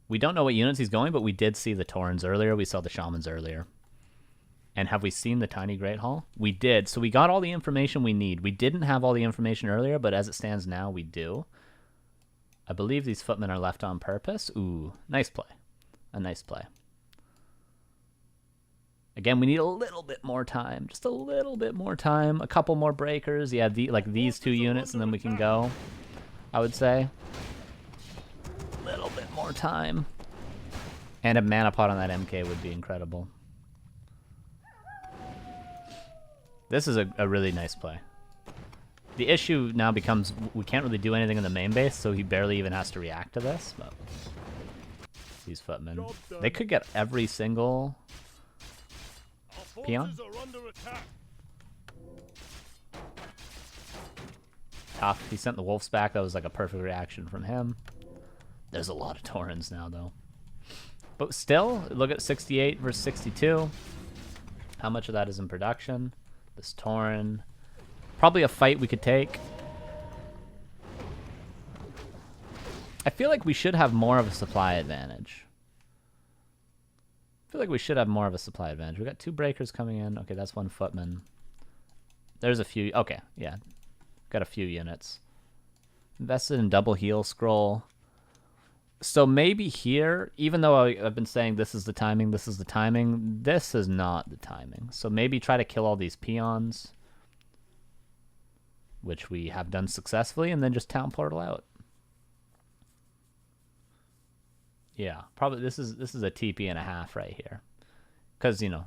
We don't know what units he's going, but we did see the Taurens earlier. We saw the Shamans earlier. And have we seen the Tiny Great Hall? We did. So we got all the information we need. We didn't have all the information earlier, but as it stands now, we do. I believe these footmen are left on purpose. Ooh, nice play. A nice play. Again, we need a little bit more time. Just a little bit more time. A couple more breakers. Yeah, like these 2 units, and then we can go, I would say. A little bit more time. And a mana pot on that MK would be incredible. This is a really nice play. The issue now becomes we can't really do anything in the main base, so he barely even has to react to this. But these footmen, they could get every single peon. Tough. He sent the wolves back. That was like a perfect reaction from him. There's a lot of Taurens now, though. But still, look at 68 versus 62. How much of that is in production? This Tauren. Probably a fight we could take. I feel like we should have more of a supply advantage. I feel like we should have more of a supply advantage. We got 2 breakers coming in. Okay, that's 1 footman. There's a few. Okay, yeah. Got a few units. Invested in double heal scroll. So maybe here, even though I've been saying this is the timing, this is the timing, this is not the timing. So maybe try to kill all these peons, which we have done successfully, and then just town portal out. Yeah, probably this is a TP and a half right here. Because, you know,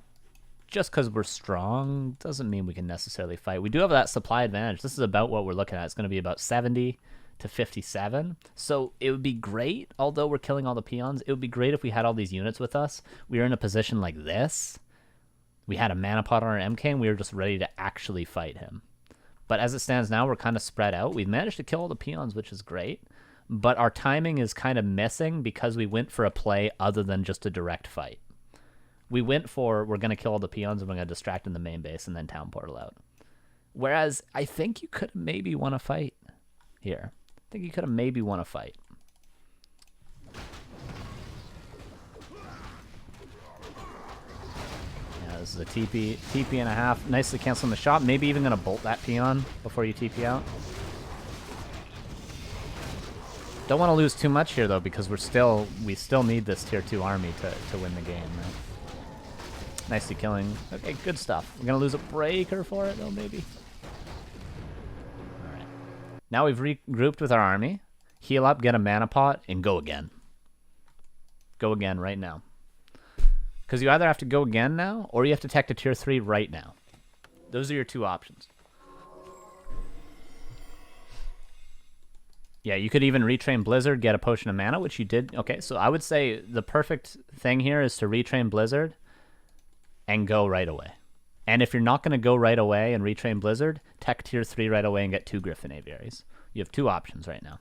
just because we're strong doesn't mean we can necessarily fight. We do have that supply advantage. This is about what we're looking at. It's going to be about 70 to 57. So it would be great, although we're killing all the peons, it would be great if we had all these units with us. We were in a position like this. We had a mana pot on our MK, and we were just ready to actually fight him. But as it stands now, we're kind of spread out. We've managed to kill all the peons, which is great. But our timing is kind of missing because we went for a play other than just a direct fight. We went for, we're going to kill all the peons and we're going to distract in the main base and then town portal out. Whereas I think you could maybe want to fight here. I think you could have maybe won a fight. Yeah, this is a TP and a half. Nicely canceling the shot. Maybe even going to bolt that peon before you TP out. Don't want to lose too much here though, because we still need this tier 2 army to win the game, right? Nicely killing. Okay, good stuff. We're going to lose a breaker for it though, maybe. Alright. Now we've regrouped with our army. Heal up, get a mana pot, and go again. Go again right now. Because you either have to go again now, or you have to tech to tier 3 right now. Those are your 2 options. Yeah, you could even retrain Blizzard, get a potion of mana, which you did. Okay, so I would say the perfect thing here is to retrain Blizzard and go right away. And if you're not going to go right away and retrain Blizzard, tech tier 3 right away and get 2 Griffin Aviaries. You have 2 options right now.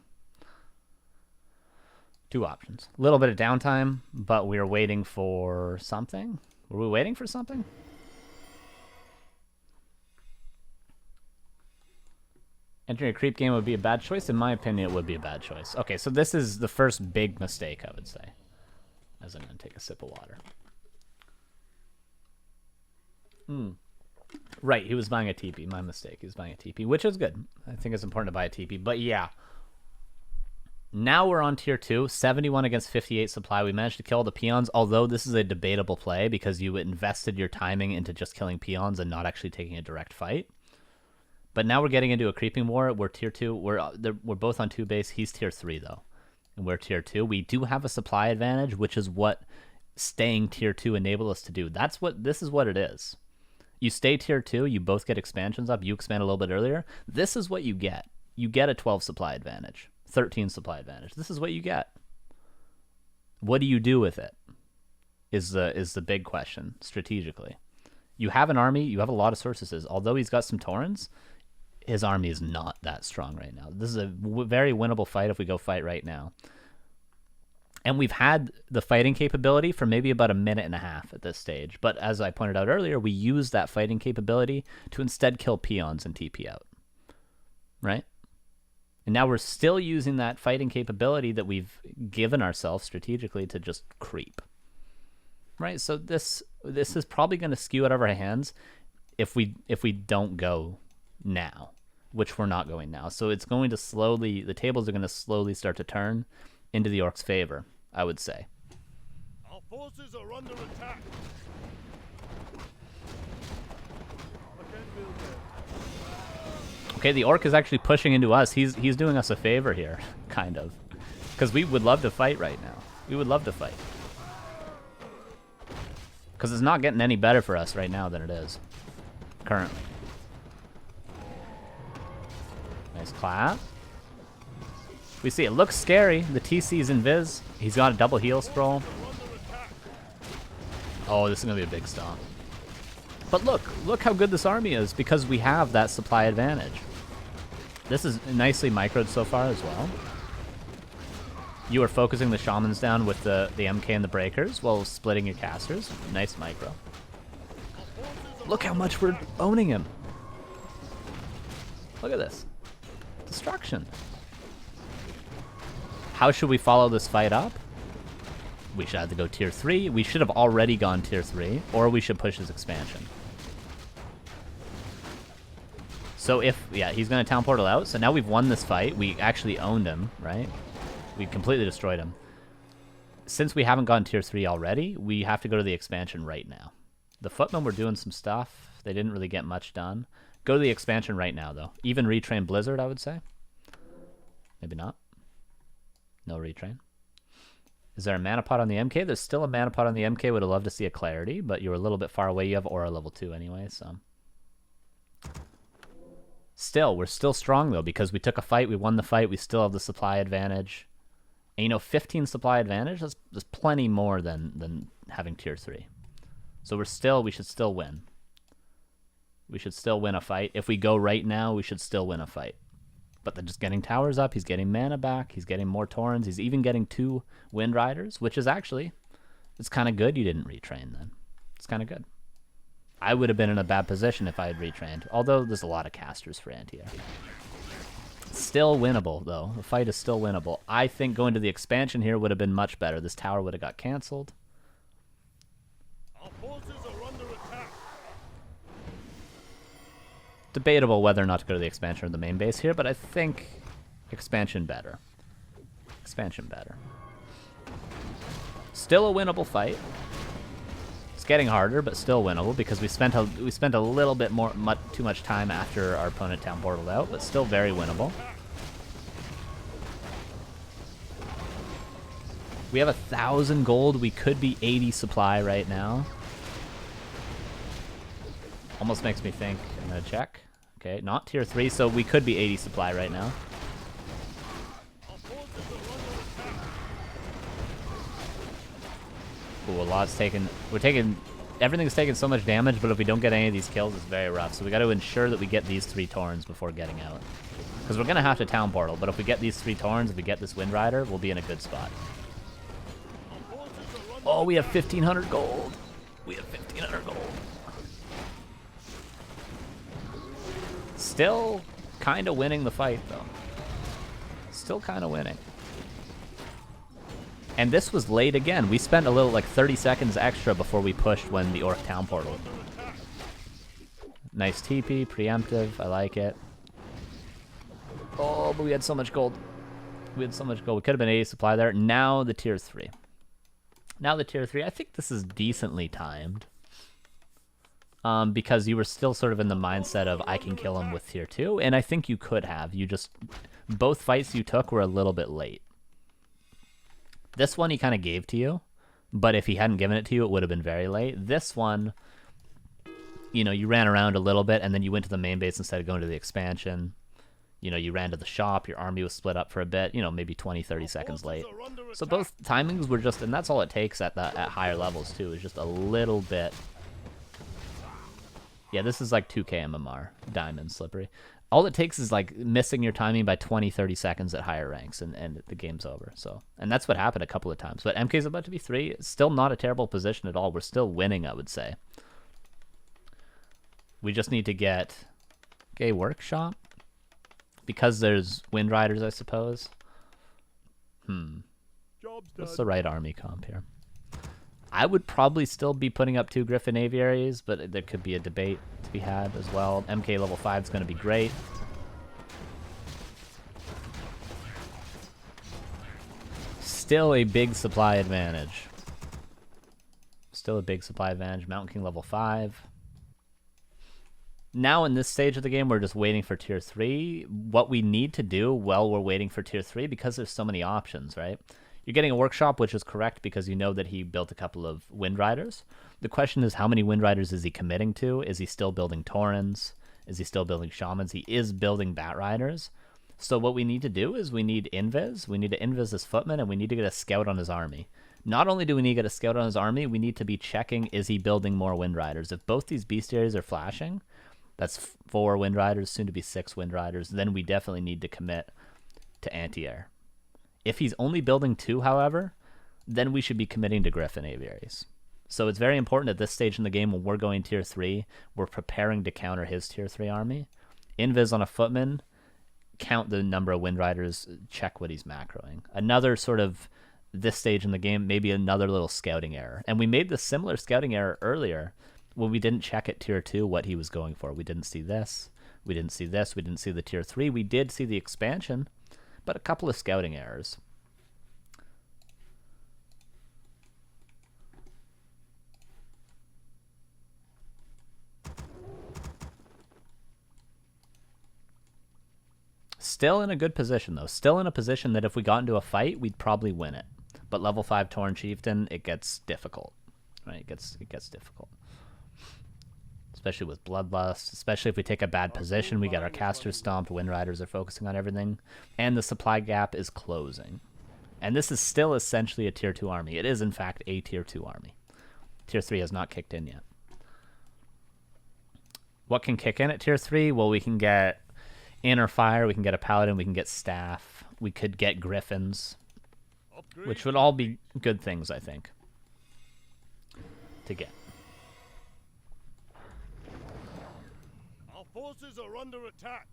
2 options. A little bit of downtime, but we're waiting for something. Were we waiting for something? Entering a creep game would be a bad choice. In my opinion, it would be a bad choice. Okay, so this is the first big mistake, I would say. As I'm going to take a sip of water. Right, he was buying a TP. My mistake. He was buying a TP, which is good. I think it's important to buy a TP. But yeah. Now we're on tier 2. 71 against 58 supply. We managed to kill the peons, although this is a debatable play because you invested your timing into just killing peons and not actually taking a direct fight. But now we're getting into a creeping war. We're tier 2. We're both on 2 base. He's tier 3, though. And we're tier 2. We do have a supply advantage, which is what staying tier 2 enabled us to do. This is what it is. You stay tier 2, you both get expansions up, you expand a little bit earlier. This is what you get. You get a 12 supply advantage, 13 supply advantage. This is what you get. What do you do with it? Is the big question strategically. You have an army, you have a lot of sources. Although he's got some Taurens, his army is not that strong right now. This is a very winnable fight if we go fight right now. And we've had the fighting capability for maybe about a minute and a half at this stage. But as I pointed out earlier, we used that fighting capability to instead kill peons and TP out. Right? And now we're still using that fighting capability that we've given ourselves strategically to just creep. Right? So this is probably going to skew out of our hands if we don't go now, which we're not going now. So it's going to slowly, the tables are going to slowly start to turn into the Orcs' favor, I would say. Our forces are under attack. Okay, the Orc is actually pushing into us. He's doing us a favor here, kind of. Because we would love to fight right now. We would love to fight. Because it's not getting any better for us right now than it is currently. Nice clap. We see it looks scary. The TC's invis. He's got a double heal scroll. Oh, this is going to be a big stomp. But look how good this army is because we have that supply advantage. This is nicely microed so far as well. You are focusing the shamans down with the MK and the breakers while splitting your casters. Nice micro. Look how much we're owning him. Look at this. Destruction. How should we follow this fight up? We should have to go tier 3. We should have already gone tier 3, or we should push his expansion. So he's going to town portal out. So now we've won this fight. We actually owned him, right? We completely destroyed him. Since we haven't gone tier 3 already, we have to go to the expansion right now. The footmen were doing some stuff. They didn't really get much done. Go to the expansion right now, though. Even retrain Blizzard, I would say. Maybe not. No retrain. Is there a mana pot on the MK? There's still a mana pot on the MK. Would have loved to see a clarity, but you're a little bit far away. You have aura level 2 anyway, so. Still, we're still strong, though, because we took a fight. We won the fight. We still have the supply advantage. And, 15 supply advantage, that's plenty more than having tier 3. So we should still win. We should still win a fight. If we go right now, we should still win a fight. But they're just getting towers up. He's getting mana back. He's getting more Taurens. He's even getting 2 Wind Riders, which is actually, it's kind of good you didn't retrain then. It's kind of good. I would have been in a bad position if I had retrained, although there's a lot of casters for anti-air. Still winnable, though. The fight is still winnable. I think going to the expansion here would have been much better. This tower would have got canceled. Our forces are under attack. Debatable whether or not to go to the expansion or the main base here, but I think expansion better. Expansion better. Still a winnable fight. It's getting harder, but still winnable because we spent a little bit too much time after our opponent town portaled out, but still very winnable. We have 1,000 gold. We could be 80 supply right now. Almost makes me think. I'm gonna check. Okay, not tier 3, so we could be 80 supply right now. Ooh, a lot's taken. Everything's taking so much damage, but if we don't get any of these kills, it's very rough. So we got to ensure that we get these 3 Taurens before getting out. Because we're going to have to town portal, but if we get these 3 Taurens, if we get this Wind Rider, we'll be in a good spot. Oh, we have 1,500 gold. We have 1,500 gold. Still kind of winning the fight, though. Still kind of winning. And this was late again. We spent a little, like 30 seconds extra before we pushed when the Orc town portal. Nice TP, preemptive. I like it. Oh, but we had so much gold. We had so much gold. We could have been 80 supply there. Now the tier 3. Now the tier 3. I think this is decently timed. Because you were still sort of in the mindset of I can kill him with tier 2. And I think you could have. You just... Both fights you took were a little bit late. This one he kind of gave to you. But if he hadn't given it to you, it would have been very late. This one... You know, you ran around a little bit, and then you went to the main base instead of going to the expansion. You know, you ran to the shop, your army was split up for a bit, you know, maybe 20, 30 seconds late. So both timings were just, and that's all it takes at higher levels too, is just a little bit. Yeah, this is like 2k MMR, Diamond, Slippery. All it takes is like missing your timing by 20, 30 seconds at higher ranks, and the game's over. So, and that's what happened a couple of times. But MK's about to be 3, still not a terrible position at all. We're still winning, I would say. We just need to get a workshop. Because there's Wind Riders, I suppose. What's the right army comp here? I would probably still be putting up 2 Griffin Aviaries, but there could be a debate to be had as well. MK level 5 is going to be great. Still a big supply advantage. Still a big supply advantage. Mountain King level 5. Now in this stage of the game, we're just waiting for tier 3. What we need to do while we're waiting for tier 3, because there's so many options, right? You're getting a workshop, which is correct because you know that he built a couple of Wind Riders. The question is, how many Wind Riders is he committing to? Is he still building Taurens? Is he still building Shamans? He is building Bat Riders. So what we need to do is we need Invis. We need to Invis his footman, and we need to get a scout on his army. Not only do we need to get a scout on his army, we need to be checking, is he building more Wind Riders? If both these bestiaries are flashing... That's 4 Wind Riders, soon to be 6 Wind Riders. Then we definitely need to commit to anti-air. If he's only building 2, however, then we should be committing to Griffin Aviaries. So it's very important at this stage in the game when we're going tier 3, we're preparing to counter his tier 3 army. Invis on a footman, count the number of Wind Riders, check what he's macroing. Another sort of, this stage in the game, maybe another little scouting error. And we made this similar scouting error earlier, when we didn't check at tier 2 what he was going for. We didn't see this. We didn't see this. We didn't see the tier 3. We did see the expansion, but a couple of scouting errors. Still in a good position, though. Still in a position that if we got into a fight, we'd probably win it. But level 5 Tauren Chieftain, it gets difficult. Right? It gets difficult. Especially with Bloodlust, especially if we take a bad position, we get our casters stomped, Wind Riders are focusing on everything, and the supply gap is closing. And this is still essentially a tier 2 army. It is, in fact, a tier 2 army. Tier 3 has not kicked in yet. What can kick in at tier 3? Well, we can get Inner Fire, we can get a Paladin, we can get Staff, we could get Griffins, which would all be good things, I think, to get. Forces are under attack.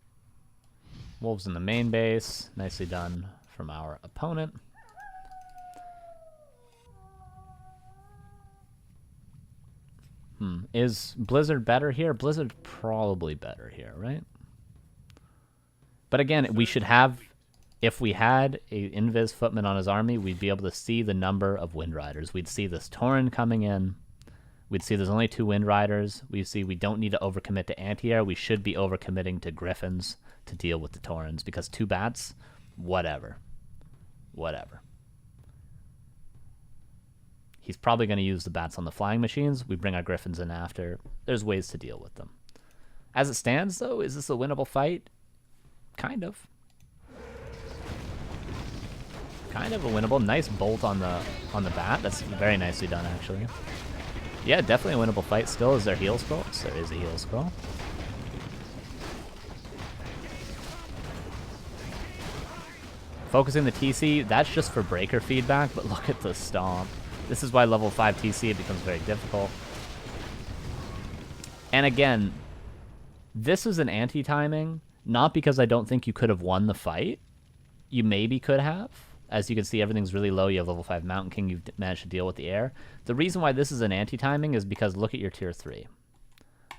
Wolves in the main base. Nicely done from our opponent. Is Blizzard better here? Blizzard probably better here, right? But again, we should have, if we had a Invis footman on his army, we'd be able to see the number of Wind Riders. We'd see this Tauren coming in. We'd see there's only 2 Wind Riders. We see we don't need to overcommit to anti-air. We should be overcommitting to Griffins to deal with the Taurens, because 2 bats, whatever. Whatever. He's probably going to use the bats on the flying machines. We bring our Griffins in after. There's ways to deal with them. As it stands, though, is this a winnable fight? Kind of. kind of a winnable. Nice bolt on the bat. That's very nicely done, actually. Yeah, definitely a winnable fight still. Is there heal scrolls? There is a heal scroll. Focusing the TC, that's just for breaker feedback, but look at the stomp. This is why level 5 TC it becomes very difficult. And again, this is an anti-timing, not because I don't think you could have won the fight. You maybe could have. As you can see, everything's really low. You have level 5 Mountain King. You've managed to deal with the air. The reason why this is an anti-timing is because look at your tier 3.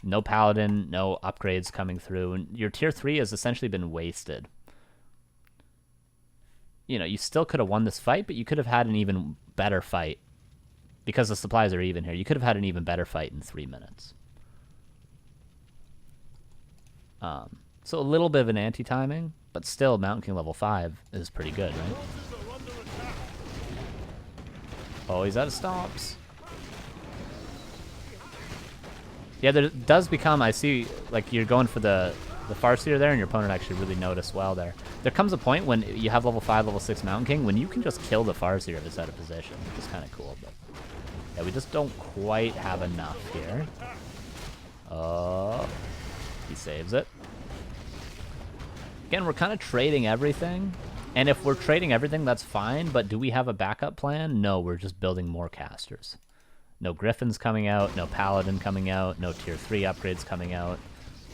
No Paladin, no upgrades coming through. And your tier 3 has essentially been wasted. You know, you still could have won this fight, but you could have had an even better fight. Because the supplies are even here. You could have had an even better fight in 3 minutes. So a little bit of an anti-timing, but still Mountain King level 5 is pretty good, right? Oh, he's out of stomps. Yeah, there does become, I see, like you're going for the Farseer there, and your opponent actually really noticed well there. There comes a point when you have level 5, level 6 Mountain King, when you can just kill the Farseer if it's out of position, which is kind of cool. But yeah, we just don't quite have enough here. Oh, he saves it. Again, we're kind of trading everything. And if we're trading everything, that's fine. But do we have a backup plan? No, we're just building more casters. No Griffins coming out, no Paladin coming out, no tier 3 upgrades coming out.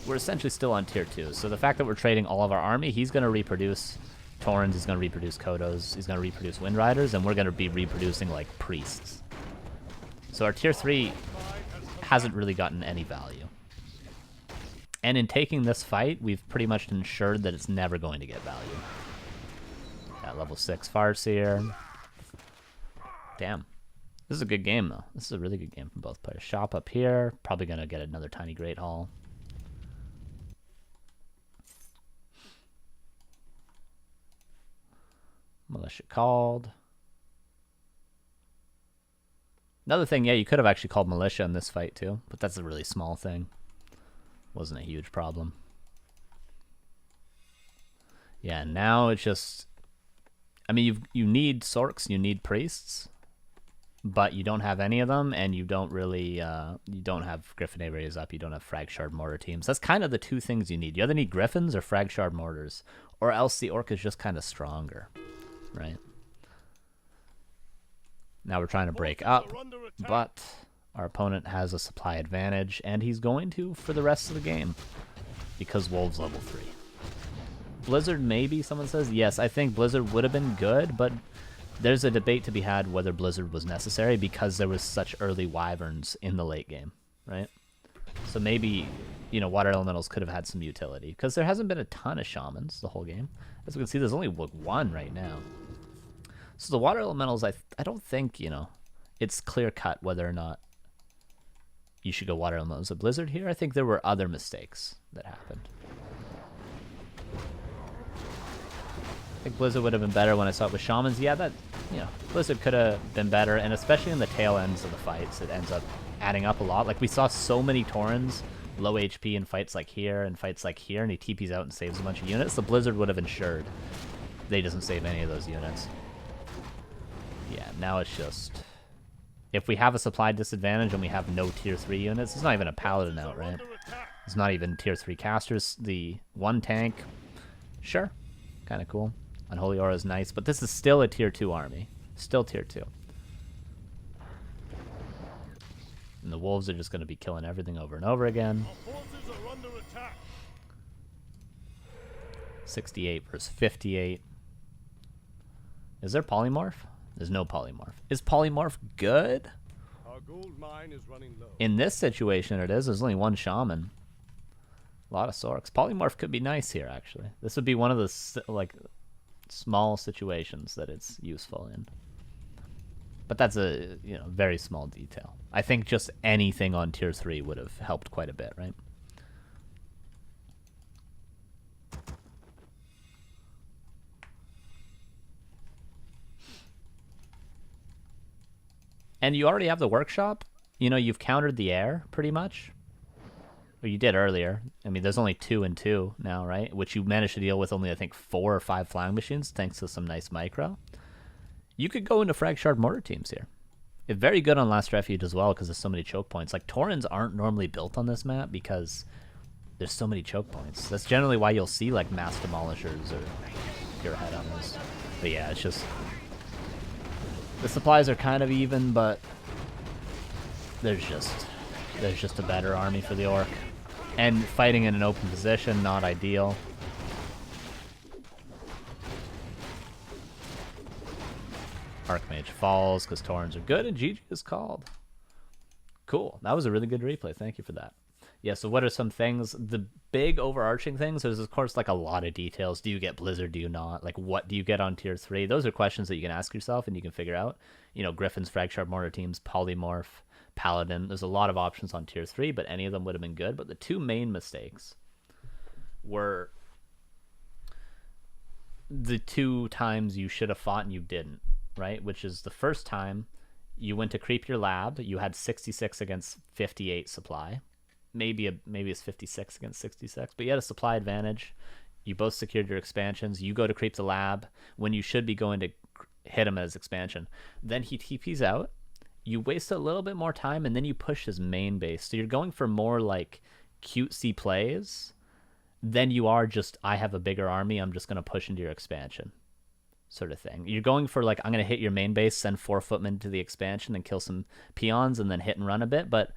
We're essentially still on tier 2. So the fact that we're trading all of our army, he's going to reproduce Taurens, he's going to reproduce Kodos, he's going to reproduce Wind Riders, and we're going to be reproducing, like, Priests. So our tier 3 hasn't really gotten any value. And in taking this fight, we've pretty much ensured that it's never going to get value. At level 6 Farseer. Damn. This is a good game, though. This is a really good game from both players. Shop up here. Probably going to get another tiny Great Hall. Militia called. Another thing, yeah, you could have actually called Militia in this fight, too. But that's a really small thing. Wasn't a huge problem. Yeah, now it's just... I mean, you need Sorks, you need Priests, but you don't have any of them, and you don't really... you don't have Griffin Aviators up, you don't have Frag Shard Mortar teams. That's kind of the two things you need. You either need Griffins or Frag Shard Mortars, or else the Orc is just kind of stronger, right? Now we're trying to break up, but... our opponent has a supply advantage, and he's going to for the rest of the game. Because Wolves level 3. Blizzard maybe, someone says. Yes, I think Blizzard would have been good, but there's a debate to be had whether Blizzard was necessary because there was such early Wyverns in the late game, right? So maybe, you know, Water Elementals could have had some utility. Because there hasn't been a ton of Shamans the whole game. As we can see, there's only one right now. So the Water Elementals, I don't think, you know, it's clear-cut whether or not you should go Water Elementals at Blizzard here. I think there were other mistakes that happened. I think Blizzard would have been better when I saw it with Shamans. Yeah, that, you know, Blizzard could have been better, and especially in the tail ends of the fights, it ends up adding up a lot. Like, we saw so many Taurens low HP in fights like here and fights like here, and he TPs out and saves a bunch of units. The Blizzard would have ensured that he doesn't save any of those units. Yeah, now it's just... if we have a supply disadvantage and we have no tier 3 units, it's not even a Paladin out, right? It's not even tier 3 casters. The one tank, sure, kind of cool. Unholy Aura is nice, but this is still a tier 2 army. Still tier 2. And the Wolves are just going to be killing everything over and over again. 68 versus 58. Is there Polymorph? There's no Polymorph. Is Polymorph good? Our gold mine is running low. In this situation, it is. There's only one Shaman. A lot of Sorks. Polymorph could be nice here, actually. This would be one of the, like, small situations that it's useful in. But that's a, you know, very small detail. I think just anything on tier 3 would have helped quite a bit, right? And you already have the workshop. You know, you've countered the air, pretty much. Or you did earlier. I mean, there's only 2 and 2 now, right? Which you managed to deal with only, I think, 4 or 5 flying machines, thanks to some nice micro. You could go into frag shard mortar teams here. It's very good on Last Refuge as well because there's so many choke points. Like, Taurens aren't normally built on this map because there's so many choke points. That's generally why you'll see, like, Mass Demolishers or Pure Head on those. But yeah, it's just... The supplies are kind of even, but there's just a better army for the Orc. And fighting in an open position, not ideal. Archmage falls because Taurens are good, and GG is called. Cool. That was a really good replay. Thank you for that. Yeah, so what are some things? The big overarching things, there's of course like a lot of details. Do you get Blizzard? Do you not? Like, what do you get on tier 3? Those are questions that you can ask yourself and you can figure out. You know, Griffin's, Frag Sharp Mortar teams, Polymorph, Paladin. There's a lot of options on tier 3, but any of them would have been good. But the two main mistakes were the two times you should have fought and you didn't, right? Which is the first time you went to creep your lab, you had 66 against 58 supply. Maybe it's 56 against 66, but you had a supply advantage. You both secured your expansions. You go to creep the lab when you should be going to hit him as expansion. Then he TPs out. You waste a little bit more time, and then you push his main base. So you're going for more like cutesy plays than you are just, I have a bigger army, I'm just going to push into your expansion sort of thing. You're going for like, I'm going to hit your main base, send 4 footmen to the expansion and kill some peons and then hit and run a bit, but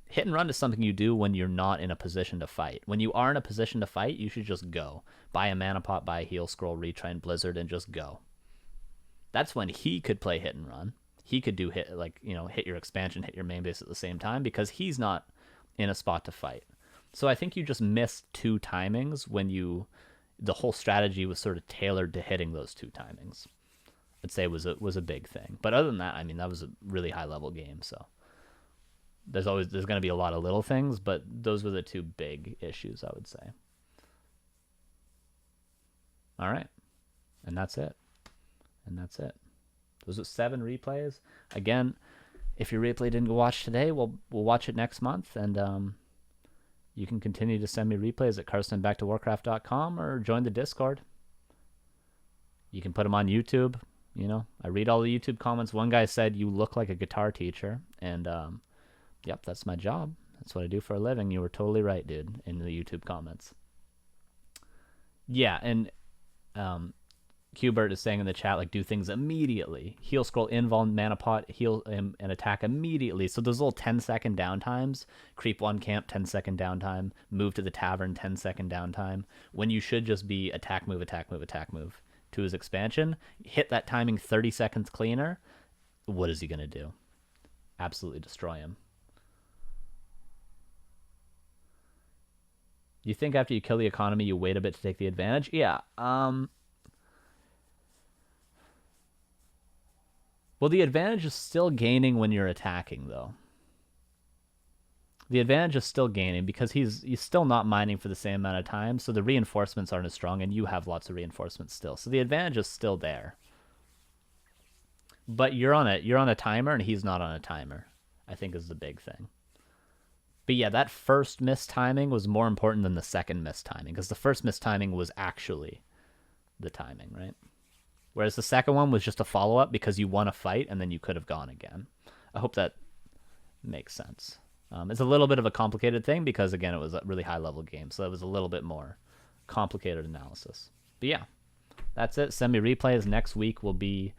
hit and run is something you do when you're not in a position to fight. When you are in a position to fight, you should just go. Buy a mana pot, buy a heal scroll, retrain Blizzard, and just go. That's when he could play hit and run. He could do hit, like, you know, hit your expansion, hit your main base at the same time because he's not in a spot to fight. So I think you just missed 2 timings when the whole strategy was sort of tailored to hitting those 2 timings. I'd say was a big thing. But other than that, I mean, that was a really high level game, so there's going to be a lot of little things, but those were the 2 big issues, I would say. All right. And that's it. Those are 7 replays. Again, if your replay didn't go watch today, we'll watch it next month, and you can continue to send me replays at carsonbacktowarcraft.com or join the Discord. You can put them on YouTube. You know, I read all the YouTube comments. One guy said, "You look like a guitar teacher," and yep, that's my job. That's what I do for a living. You were totally right, dude, in the YouTube comments. Yeah, and Qbert is saying in the chat, like, do things immediately. Heal scroll, invuln, mana pot, heal and attack immediately. So those little 10-second downtimes, creep 1 camp, 10-second downtime, move to the tavern, 10-second downtime, when you should just be attack, move, attack, move, attack, move to his expansion. Hit that timing 30 seconds cleaner. What is he going to do? Absolutely destroy him. You think after you kill the economy, you wait a bit to take the advantage? Yeah. Well, the advantage is still gaining when you're attacking, though. The advantage is still gaining because he's still not mining for the same amount of time, so the reinforcements aren't as strong, and you have lots of reinforcements still. So the advantage is still there. But you're on a timer, and he's not on a timer, I think is the big thing. But yeah, that first missed timing was more important than the second missed timing, because the first missed timing was actually the timing, right? Whereas the second one was just a follow-up because you won a fight and then you could have gone again. I hope that makes sense. It's a little bit of a complicated thing because, again, it was a really high-level game, so it was a little bit more complicated analysis. But yeah, that's it. Send me replays. Next week will be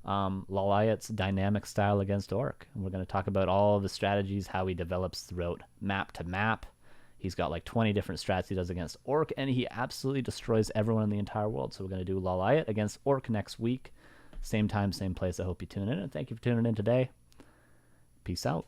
Lalaiyat's dynamic style against Orc. And we're going to talk about all of the strategies, how he develops throughout map to map. He's got like 20 different strats he does against Orc, and he absolutely destroys everyone in the entire world. So we're going to do Lalaiyat against Orc next week. Same time, same place. I hope you tune in, and thank you for tuning in today. Peace out.